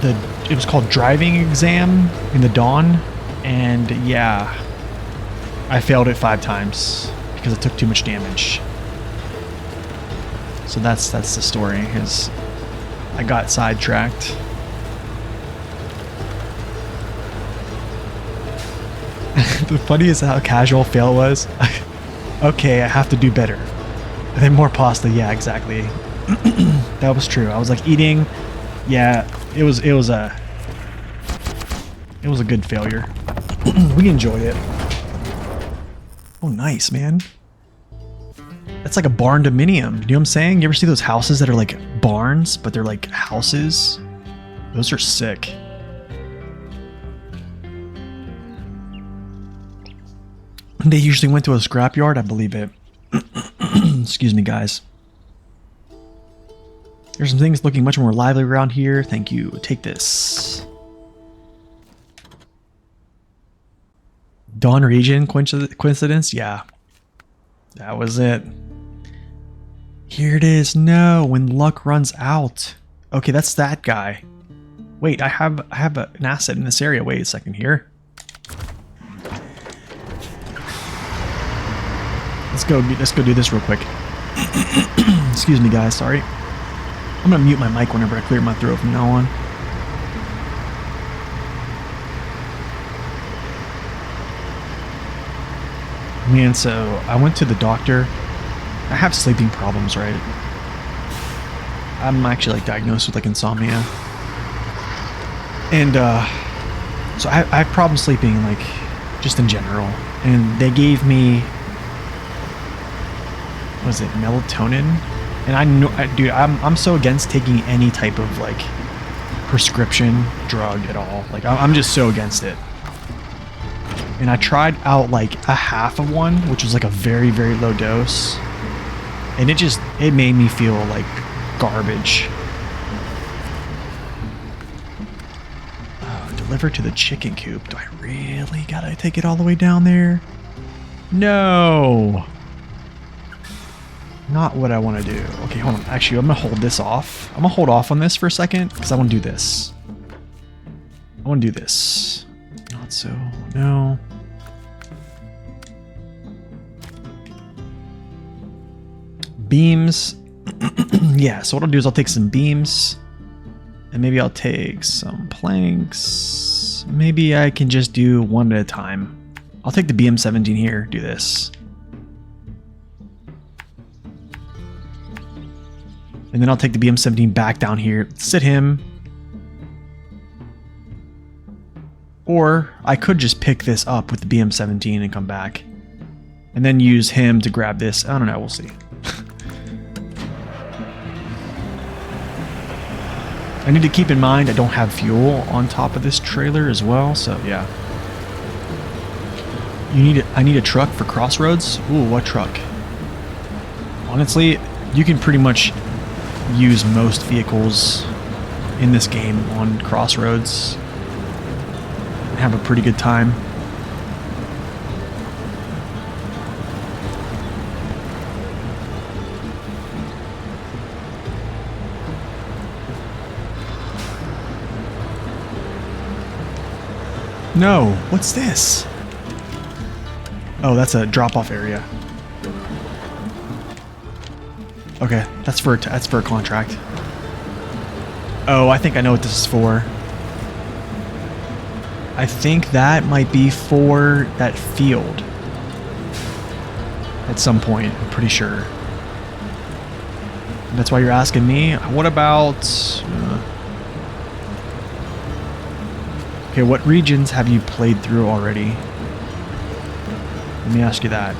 Speaker 1: it was called Driving Exam in the Dawn, and yeah, I failed it 5 times because it took too much damage. So that's the story. Is I got sidetracked. The funniest how casual fail was. Okay, I have to do better. And then more pasta. Yeah, exactly. That was true. I was like eating. Yeah, it was a good failure. We enjoyed it. Oh, nice, man. That's like a barn dominium. You know what I'm saying? You ever see those houses that are like barns, but they're like houses? Those are sick. They usually went to a scrapyard, I believe it. Excuse me, guys. There's some things looking much more lively around here. Thank you. Take this. Dawn region coincidence? Yeah. That was it. Here it is. No, when luck runs out. Okay, that's that guy. Wait, I have an asset in this area. Wait a second here. Let's go do this real quick. Excuse me, guys. Sorry. I'm gonna mute my mic whenever I clear my throat from now on. Man, so I went to the doctor. I have sleeping problems, right? I'm actually like diagnosed with like insomnia. And so I have problems sleeping, like just in general. And they gave me, what was it, melatonin? And I know, dude, I'm so against taking any type of like prescription drug at all. Like I'm just so against it. And I tried out like a half of one, which was like a very, very low dose. And it made me feel like garbage. Oh, deliver to the chicken coop. Do I really gotta take it all the way down there? No. Not what I want to do. Okay, hold on. Actually, I'm gonna hold this off. I'm gonna hold off on this for a second because I want to do this. I want to do this. Not so. No. Beams. Yeah, so what I'll do is I'll take some beams. And maybe I'll take some planks. Maybe I can just do one at a time. I'll take the BM17 here. Do this. And then I'll take the BM17 back down here. Sit him. Or I could just pick this up with the BM17 and come back. And then use him to grab this. I don't know. We'll see. I need to keep in mind I don't have fuel on top of this trailer as well. So yeah. I need a truck for Crossroads. Ooh, what truck? Honestly, you can pretty much use most vehicles in this game on Crossroads and have a pretty good time. No, what's this? Oh, that's a drop-off area. Okay, that's for a contract. Oh, I think I know what this is for. I think that might be for that field. At some point, I'm pretty sure. That's why you're asking me. What about... Okay, what regions have you played through already? Let me ask you that.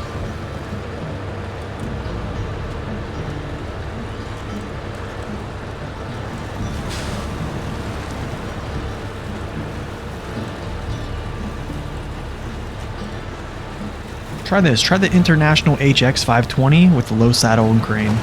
Speaker 1: Try this. Try the International HX 520 with the low saddle and crane.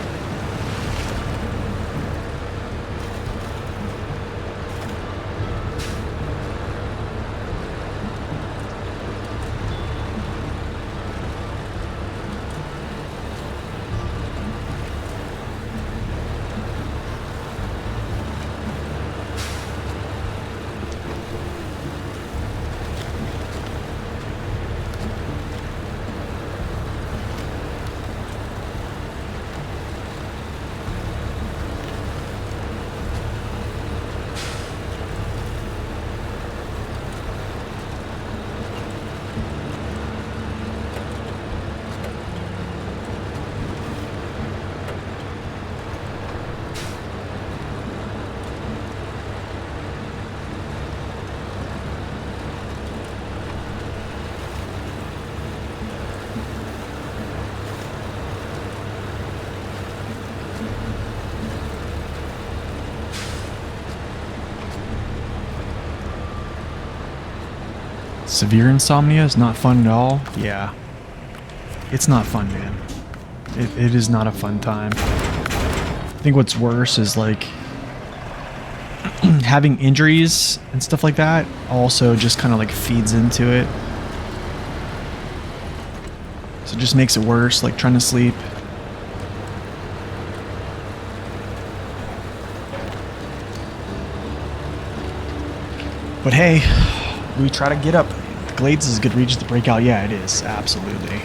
Speaker 1: Severe insomnia is not fun at all. Yeah. It's not fun, man. It is not a fun time. I think what's worse is like having injuries and stuff like that also just kind of like feeds into it. So it just makes it worse, like trying to sleep. But hey, we try to get up. The Glades is a good region to break out. Yeah, it is. Absolutely.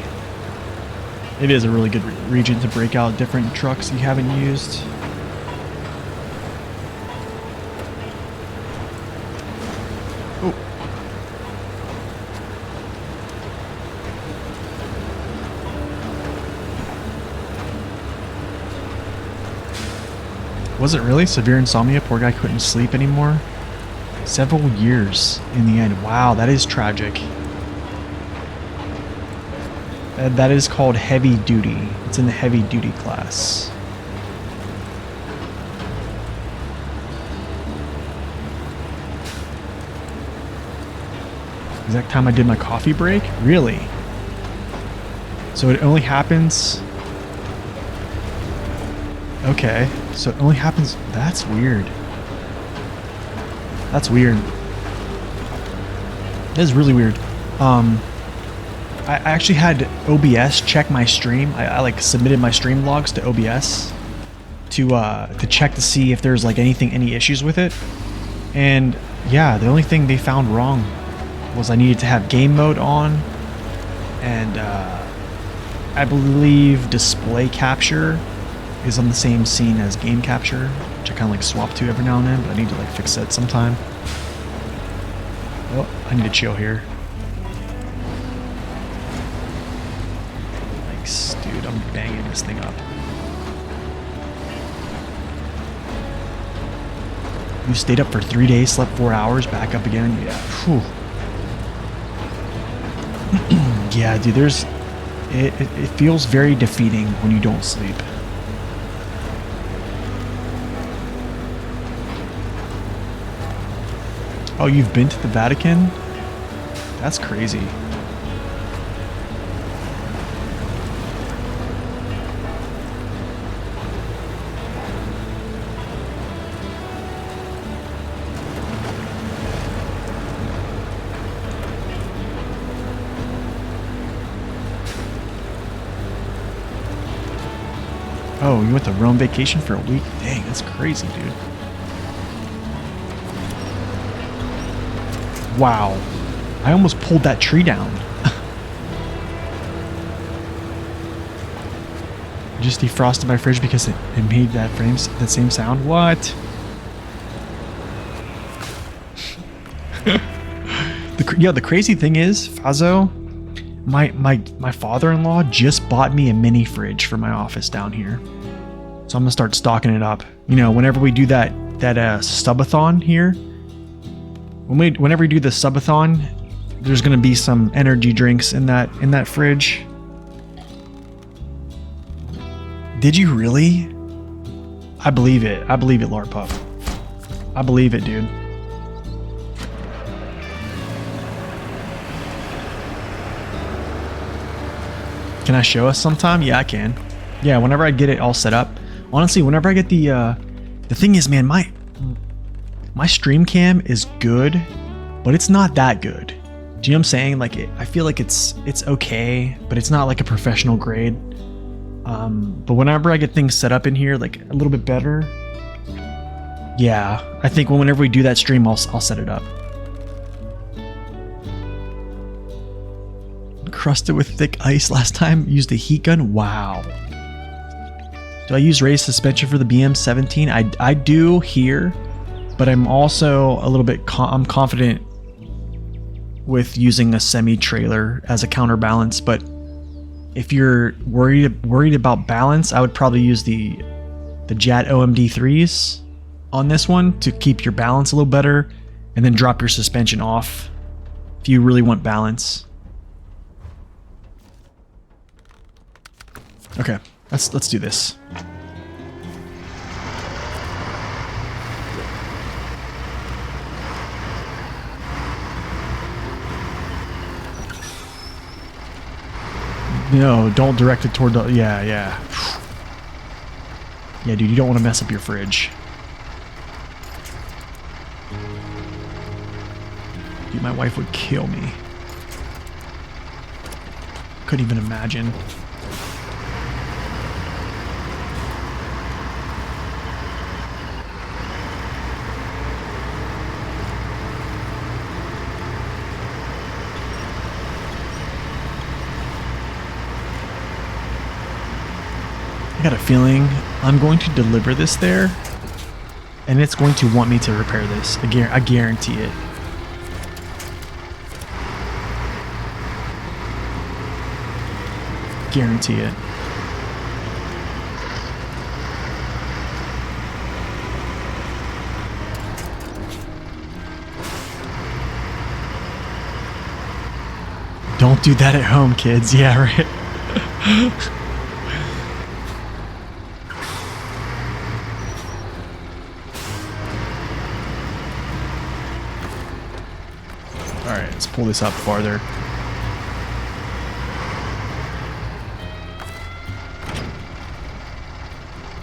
Speaker 1: It is a really good region to break out different trucks you haven't used. Oh. Was it really severe insomnia? Poor guy couldn't sleep anymore. Several years in the end. Wow, that is tragic. That is called heavy duty. It's in the heavy duty class. Exact time I did my coffee break? Really? So it only happens... Okay, so it only happens... That's weird. That's weird. That is really weird. I actually had OBS check my stream. I like submitted my stream logs to OBS to check to see if there's like any issues with it. And yeah, the only thing they found wrong was I needed to have game mode on, and I believe display capture is on the same scene as game capture, which I kind of like swap to every now and then, but I need to like fix that sometime. Oh, I need to chill here. Nice, dude, I'm banging this thing up. You stayed up for 3 days, slept 4 hours, back up again? Yeah, whew. Yeah, dude, it feels very defeating when you don't sleep. Oh, you've been to the Vatican? That's crazy. Oh, you went to Rome vacation for a week? Dang, that's crazy, dude. Wow. I almost pulled that tree down. Just defrosted my fridge because it made that same sound. What? The crazy thing is, Fazo, my father-in-law just bought me a mini fridge for my office down here. So I'm gonna start stocking it up. You know, whenever we do that subathon here, whenever we do the subathon, there's gonna be some energy drinks in that fridge. Did you really? I believe it. I believe it, Larpup. I believe it, dude. Can I show us sometime? Yeah, I can. Yeah, whenever I get it all set up. Honestly, whenever I get the thing is, man, my stream cam is good, but it's not that good. Do you know what I'm saying? Like, I feel like it's okay, but it's not like a professional grade. But whenever I get things set up in here, like a little bit better, yeah, I think whenever we do that stream, I'll set it up. Crusted with thick ice last time. Used a heat gun. Wow. Do I use raised suspension for the BM17? I do here, but I'm also a little bit I'm confident with using a semi-trailer as a counterbalance. But if you're worried about balance, I would probably use the JAT OMD3s on this one to keep your balance a little better, and then drop your suspension off if you really want balance. Okay, let's do this. No, don't direct it toward the... Yeah, yeah. Yeah, dude, you don't want to mess up your fridge. Dude, my wife would kill me. Couldn't even imagine. I got a feeling I'm going to deliver this there, and it's going to want me to repair this. I guarantee it. Guarantee it. Don't do that at home, kids. Yeah, right. Alright, let's pull this up farther.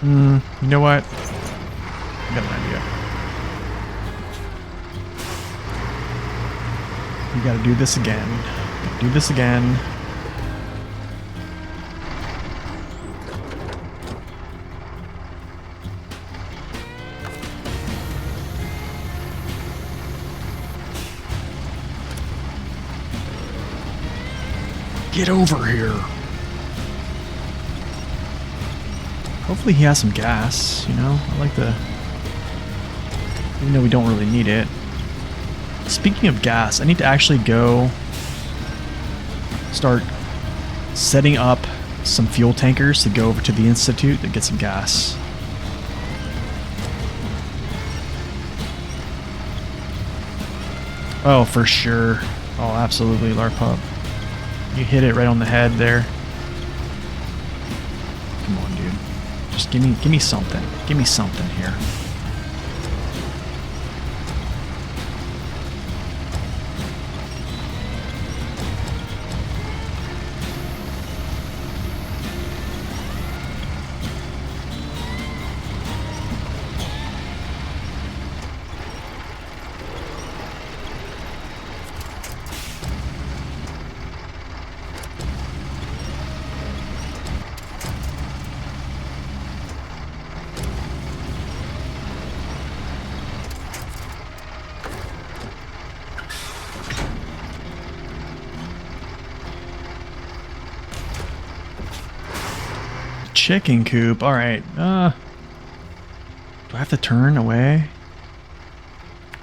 Speaker 1: You know what? I got an idea. We gotta do this again. Do this again. Get over here. Hopefully he has some gas, you know? I like the... Even though we don't really need it. Speaking of gas, I need to actually go start setting up some fuel tankers to go over to the Institute to get some gas. Oh, for sure. Oh, absolutely, Larpup. You hit it right on the head there. Come on, dude. Just give me something. Give me something here. Chicken coop. All right. Do I have to turn away?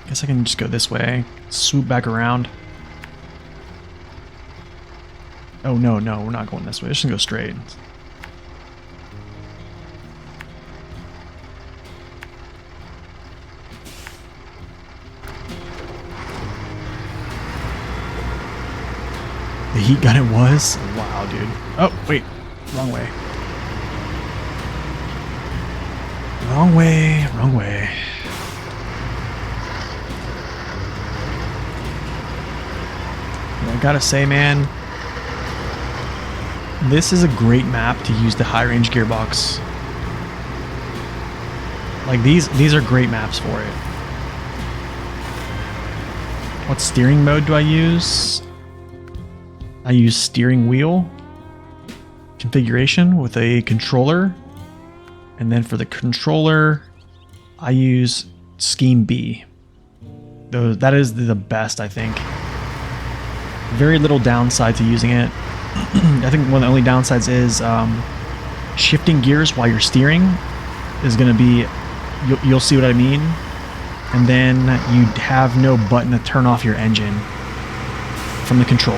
Speaker 1: Guess I can just go this way. Swoop back around. Oh, no, we're not going this way. Just gonna go straight. The heat gun it was? Wow, dude. Oh, wait. Wrong way. Wrong way, wrong way. I gotta say, man, this is a great map to use the high range gearbox. Like these are great maps for it. What steering mode do I use? I use steering wheel configuration with a controller. And then for the controller, I use Scheme B. That is the best, I think. Very little downside to using it. I think one of the only downsides is shifting gears while you're steering is going to be, you'll see what I mean. And then you have no button to turn off your engine from the controller.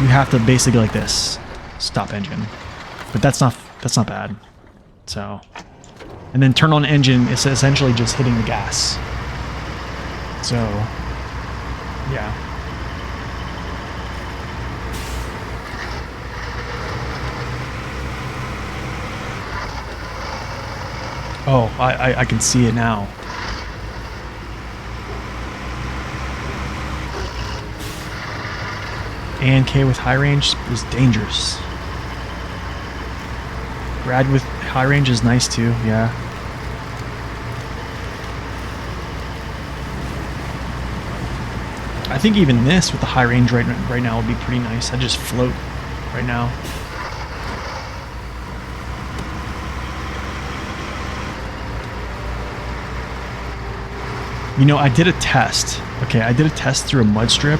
Speaker 1: You have to basically go like this, stop engine. But that's not bad. So, and then turn on engine is essentially just hitting the gas. So, yeah. Oh, I can see it now. and K with high range is dangerous. Rad with high range is nice too, yeah. I think even this with the high range right now would be pretty nice. I just float right now. You know, I did a test. Okay, I did a test through a mud strip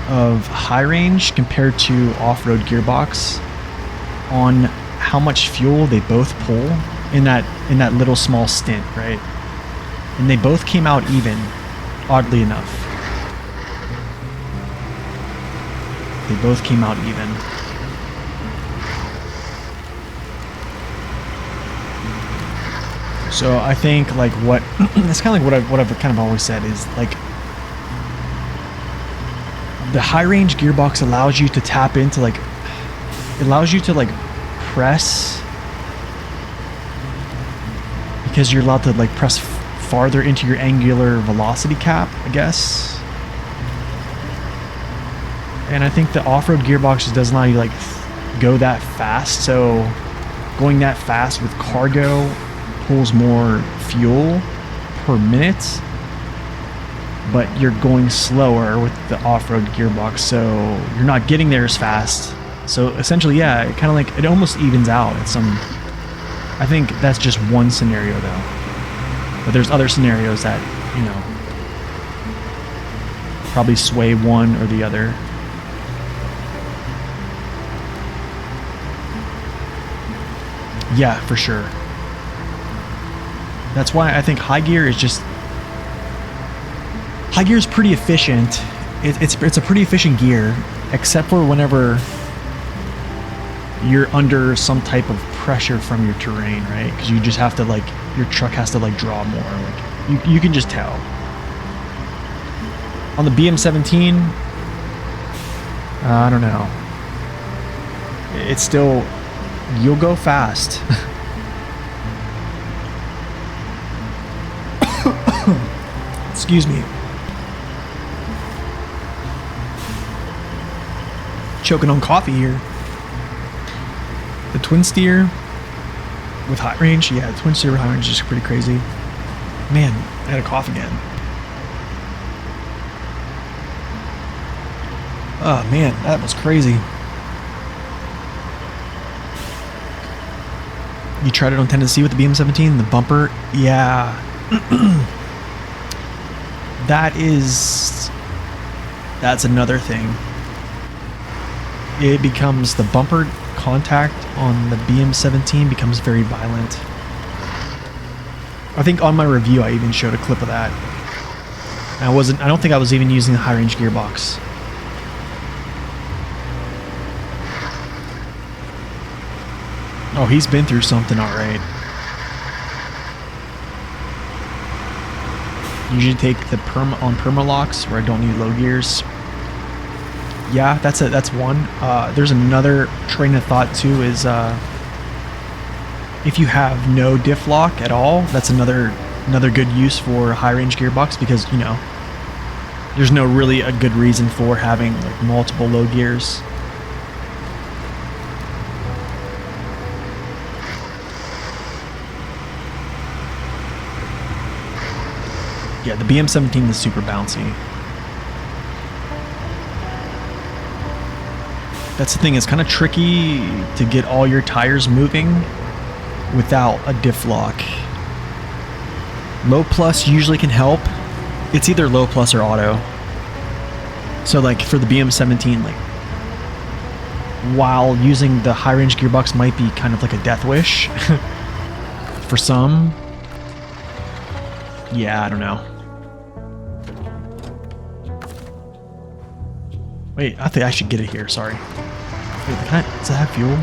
Speaker 1: of high range compared to off-road gearbox on how much fuel they both pull in that little small stint, right? And they both came out even, oddly enough. They both came out even. So I think like what it's kind of like what I've kind of always said is like the high range gearbox allows you to tap into like press because you're allowed to like press farther into your angular velocity cap, I guess. And I think the off-road gearbox just doesn't allow you to like go that fast. So going that fast with cargo pulls more fuel per minute, but you're going slower with the off-road gearbox, so you're not getting there as fast. So essentially, yeah, it kind of like it almost evens out at some. I think that's just one scenario though, but there's other scenarios that, you know, probably sway one or the other. Yeah, for sure. That's why I think high gear is pretty efficient. It's a pretty efficient gear, except for whenever you're under some type of pressure from your terrain, right? Because you just have to like, your truck has to like draw more. Like you can just tell. On the BM17, I don't know. It's still, you'll go fast. Excuse me. Choking on coffee here. The twin steer with high range, yeah, the twin steer with high range is pretty crazy. Man, I had a cough again. Oh man, that was crazy. You tried it on Tennessee with the BM17, the bumper, yeah. That's another thing. It becomes the bumper contact on the BM17 becomes very violent. I think on my review I even showed a clip of that. I don't think I was even using the high range gearbox. Oh, he's been through something alright. Usually take the perma locks where I don't need low gears. Yeah, that's one. There's another train of thought too is if you have no diff lock at all, that's another good use for a high range gearbox, because you know there's no really a good reason for having like multiple low gears. Yeah, the BM17 is super bouncy. That's the thing, it's kind of tricky to get all your tires moving without a diff lock. Low plus usually can help. It's either low plus or auto. So like for the BM17, like while using the high range gearbox might be kind of like a death wish for some. Yeah, I don't know. Wait, I think I should get it here, sorry. Wait, does it have fuel?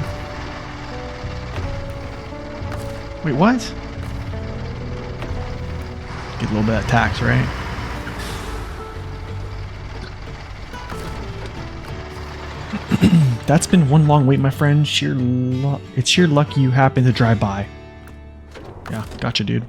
Speaker 1: Wait, what? Get a little bit of tax, right? That's been one long wait, my friend. It's sheer luck you happen to drive by. Yeah, gotcha, dude.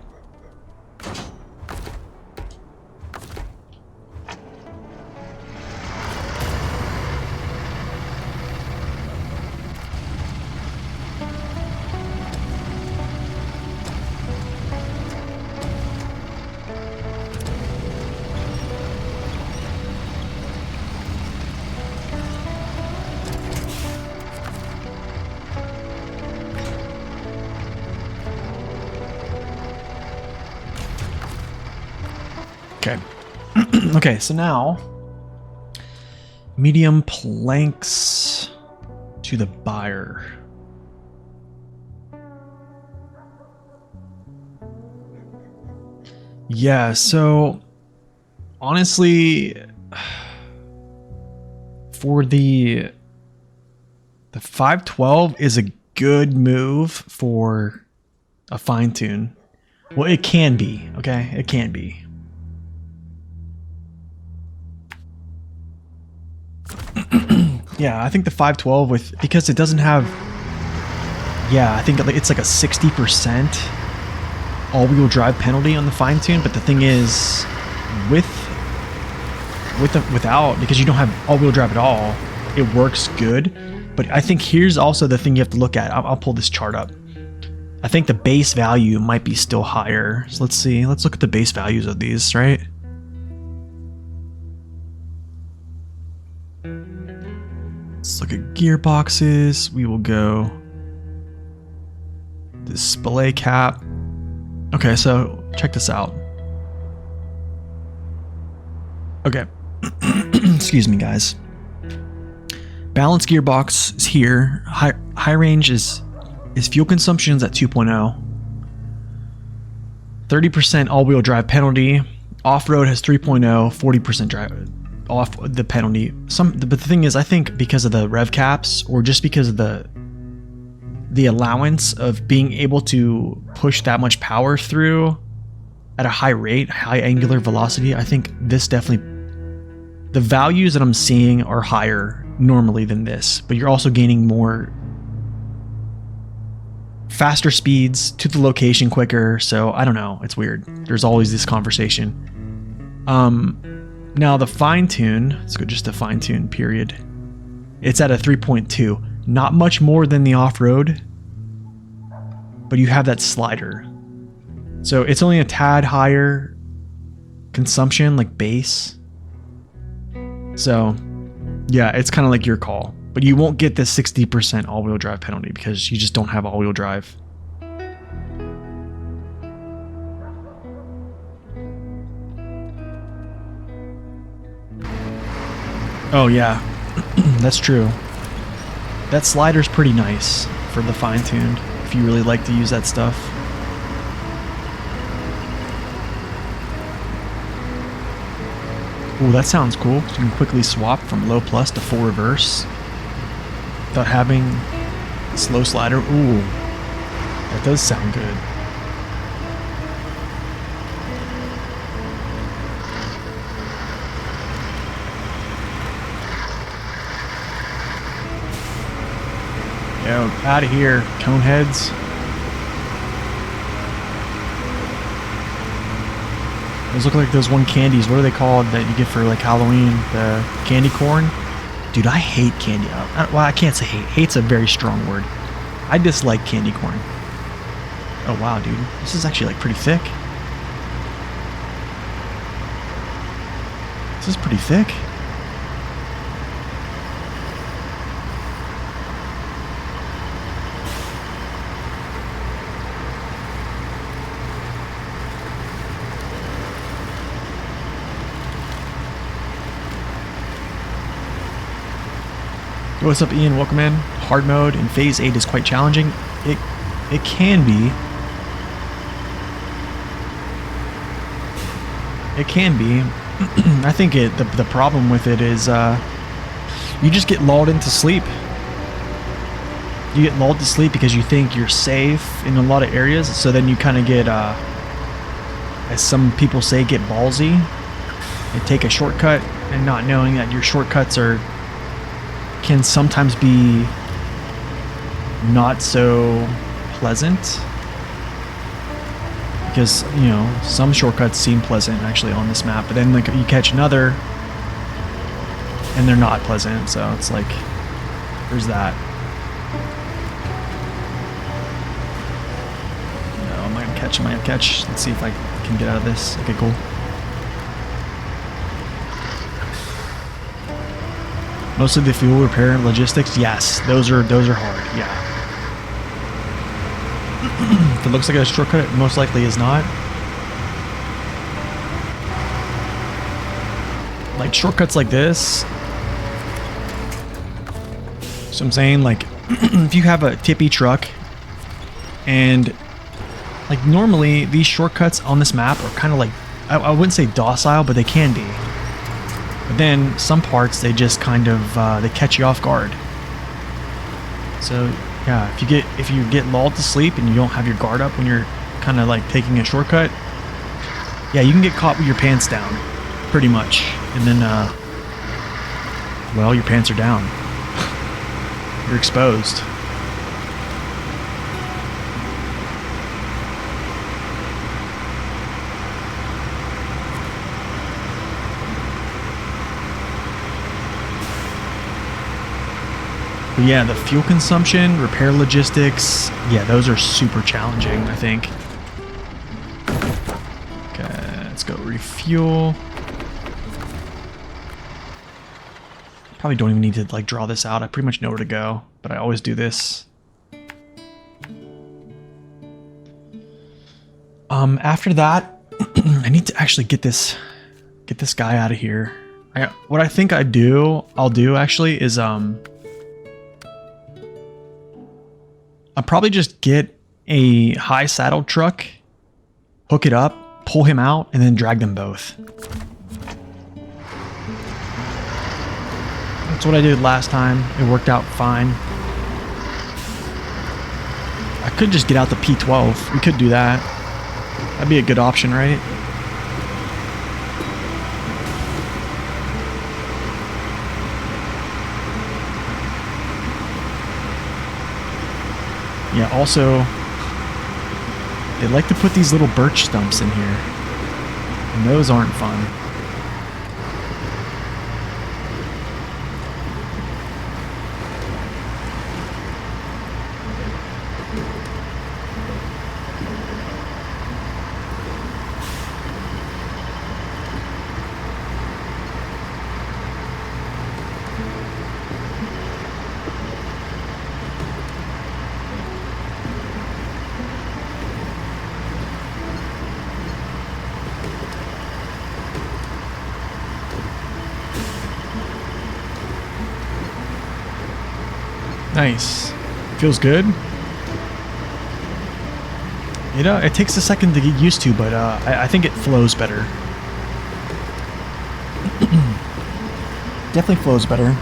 Speaker 1: Okay, so now medium planks to the buyer. Yeah, so honestly, for the 512 is a good move for a fine tune. Well, it can be, okay? It can be. Yeah, I think the 512 because it doesn't have, yeah, I think it's like a 60% all-wheel drive penalty on the fine tune, but the thing is, without, because you don't have all-wheel drive at all, it works good. But I think here's also the thing you have to look at. I'll pull this chart up. I think the base value might be still higher. So let's see. Let's look at the base values of these, right? Let's look at gearboxes. We will go display cap. Okay, so check this out. Okay. Excuse me, guys. Balanced gearbox is here. High range is fuel consumption is at 2.0. 30% all-wheel drive penalty. Off-road has 3.0, 40% drive off the penalty. But the thing is, I think because of the rev caps, or just because of the allowance of being able to push that much power through at a high rate, high angular velocity, I think this definitely, the values that I'm seeing are higher normally than this, but you're also gaining more faster speeds to the location quicker. So I don't know, it's weird. There's always this conversation. Now the fine tune, let's go just to fine tune period. It's at a 3.2, not much more than the off-road, but you have that slider. So it's only a tad higher consumption, like base. So yeah, it's kind of like your call, but you won't get the 60% all-wheel drive penalty because you just don't have all-wheel drive. Oh yeah, that's true. That slider's pretty nice for the fine-tuned, if you really like to use that stuff. Ooh, that sounds cool. So you can quickly swap from low plus to full reverse without having slow slider. Ooh, that does sound good. Yo, out of here, cone heads. Those look like those one candies. What are they called that you get for like Halloween? The candy corn? Dude, I hate candy. Well, I can't say hate. Hate's a very strong word. I dislike candy corn. Oh wow, dude. This is actually like pretty thick. This is pretty thick. What's up, Ian? Welcome in. Hard mode in Phase 8 is quite challenging. It can be. It can be. I think the problem with it is you just get lulled into sleep. You get lulled to sleep because you think you're safe in a lot of areas. So then you kind of get, as some people say, get ballsy and take a shortcut, and not knowing that your shortcuts can sometimes be not so pleasant, because you know some shortcuts seem pleasant actually on this map, but then like you catch another and they're not pleasant, so it's like there's that. No, I might catch. Let's see if I can get out of this. Okay, cool. Most of the fuel repair and logistics, yes, those are hard, yeah. If it looks like a shortcut, it most likely is not. like shortcuts like this. So I'm saying, like, if you have a tippy truck and like normally these shortcuts on this map are kind of like, I wouldn't say docile, but they can be. But then some parts, they just kind of, they catch you off guard. So yeah, if you get lulled to sleep and you don't have your guard up when you're kind of like taking a shortcut, yeah, you can get caught with your pants down, pretty much. And then, well, your pants are down. You're exposed. But yeah, the fuel consumption, repair logistics, yeah, those are super challenging, I think. Okay, let's go refuel. Probably don't even need to like draw this out. I pretty much know where to go, but I always do this. After that, I need to actually get this guy out of here. What I think I'll do actually is I'll probably just get a high saddle truck, hook it up, pull him out, and then drag them both. That's what I did last time. It worked out fine. I could just get out the P12. We could do that. That'd be a good option, right? Yeah, also, they like to put these little birch stumps in here, and those aren't fun. Nice. Feels good. You know, it takes a second to get used to, but I think it flows better. Definitely flows better.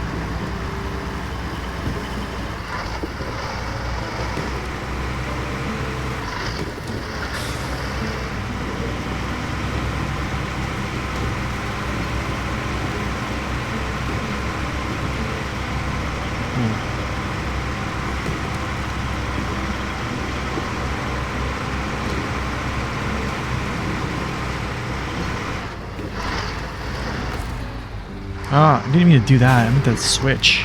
Speaker 1: Ah, I didn't mean to do that. I meant to switch.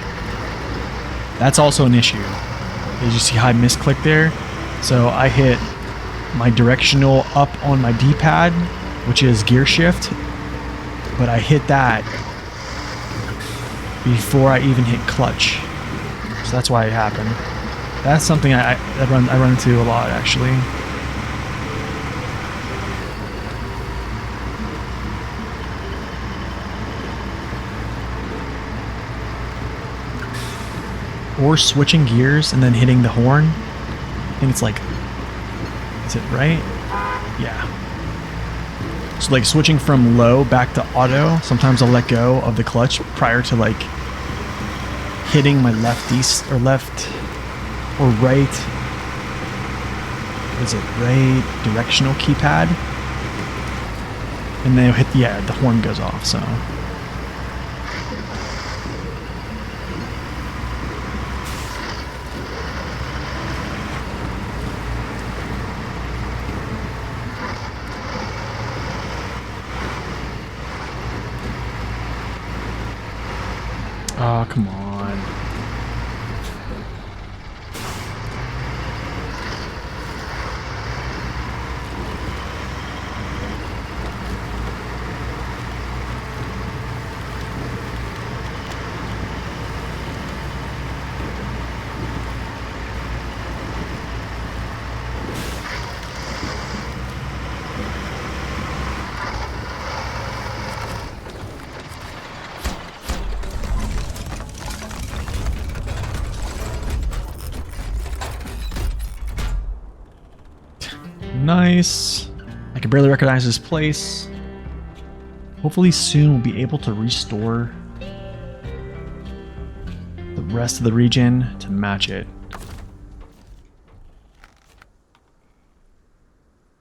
Speaker 1: That's also an issue. Did you see how I misclicked there? So I hit my directional up on my D-pad, which is gear shift, but I hit that before I even hit clutch. So that's why it happened. That's something I run into a lot, actually. Or switching gears and then hitting the horn. I think it's like, is it right? Yeah. So like switching from low back to auto, sometimes I'll let go of the clutch prior to like hitting my left or right, is it right directional keypad? And then yeah, the horn goes off, so. Oh, come on. nice. I can barely recognize this place. Hopefully soon we'll be able to restore the rest of the region to match it.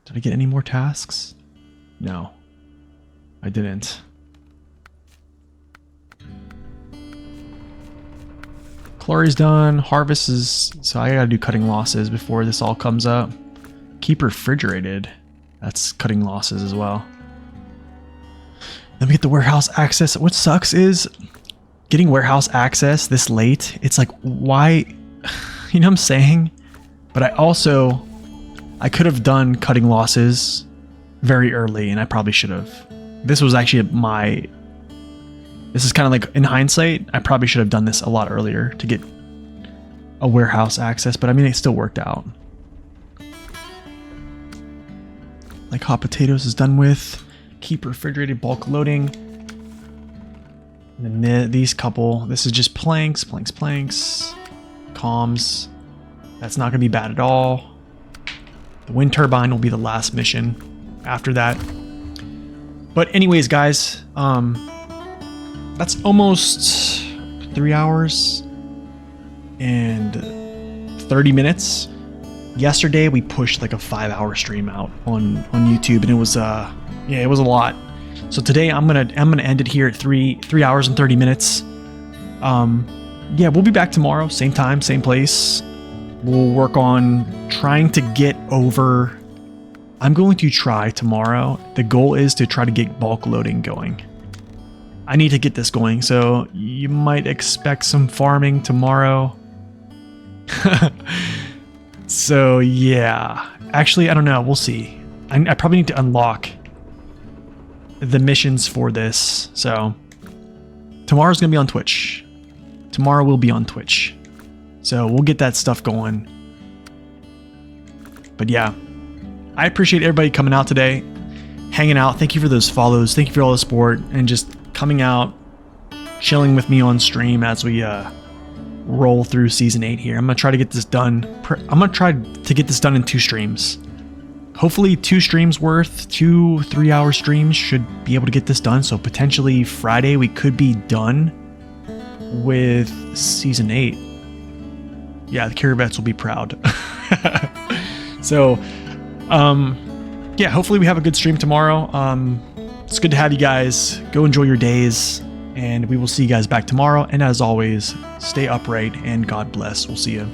Speaker 1: Did I get any more tasks? No, I didn't. Quarry's done. Harvest is... So I gotta do cutting losses before this all comes up. Keep refrigerated. That's cutting losses as well. Let me get the warehouse access. What sucks is getting warehouse access this late. It's like, why? You know what I'm saying? But I could have done cutting losses very early, and I probably should have. This was actually this is kind of like, in hindsight, I probably should have done this a lot earlier to get a warehouse access, but I mean, it still worked out. Like hot potatoes is done with. Keep refrigerated, bulk loading. And then these couple, this is just planks, comms. That's not gonna be bad at all. The wind turbine will be the last mission after that. But anyways, guys, that's almost 3 hours and 30 minutes. Yesterday we pushed like a 5-hour stream out on YouTube, and it was it was a lot. So today I'm gonna end it here at 3 hours and 30 minutes. Yeah, we'll be back tomorrow, same time, same place. We'll work on trying to get over. I'm going to try tomorrow. The goal is to try to get bulk loading going. I need to get this going, so you might expect some farming tomorrow. So yeah, actually, I don't know. We'll see. I probably need to unlock the missions for this. So tomorrow's gonna be on Twitch. Tomorrow we'll be on Twitch. So we'll get that stuff going. But yeah, I appreciate everybody coming out today, hanging out. Thank you for those follows. Thank you for all the support and just coming out, chilling with me on stream as we roll through season 8 here. I'm gonna try to get this done. I'm gonna try to get this done in 2 streams. Hopefully 2 streams worth, 2 3-hour streams should be able to get this done. So potentially Friday we could be done with season 8. Yeah, the Caribets will be proud. So, yeah, hopefully we have a good stream tomorrow. It's good to have you guys. Go enjoy your days, and we will see you guys back tomorrow. And as always, stay upright and God bless. We'll see you.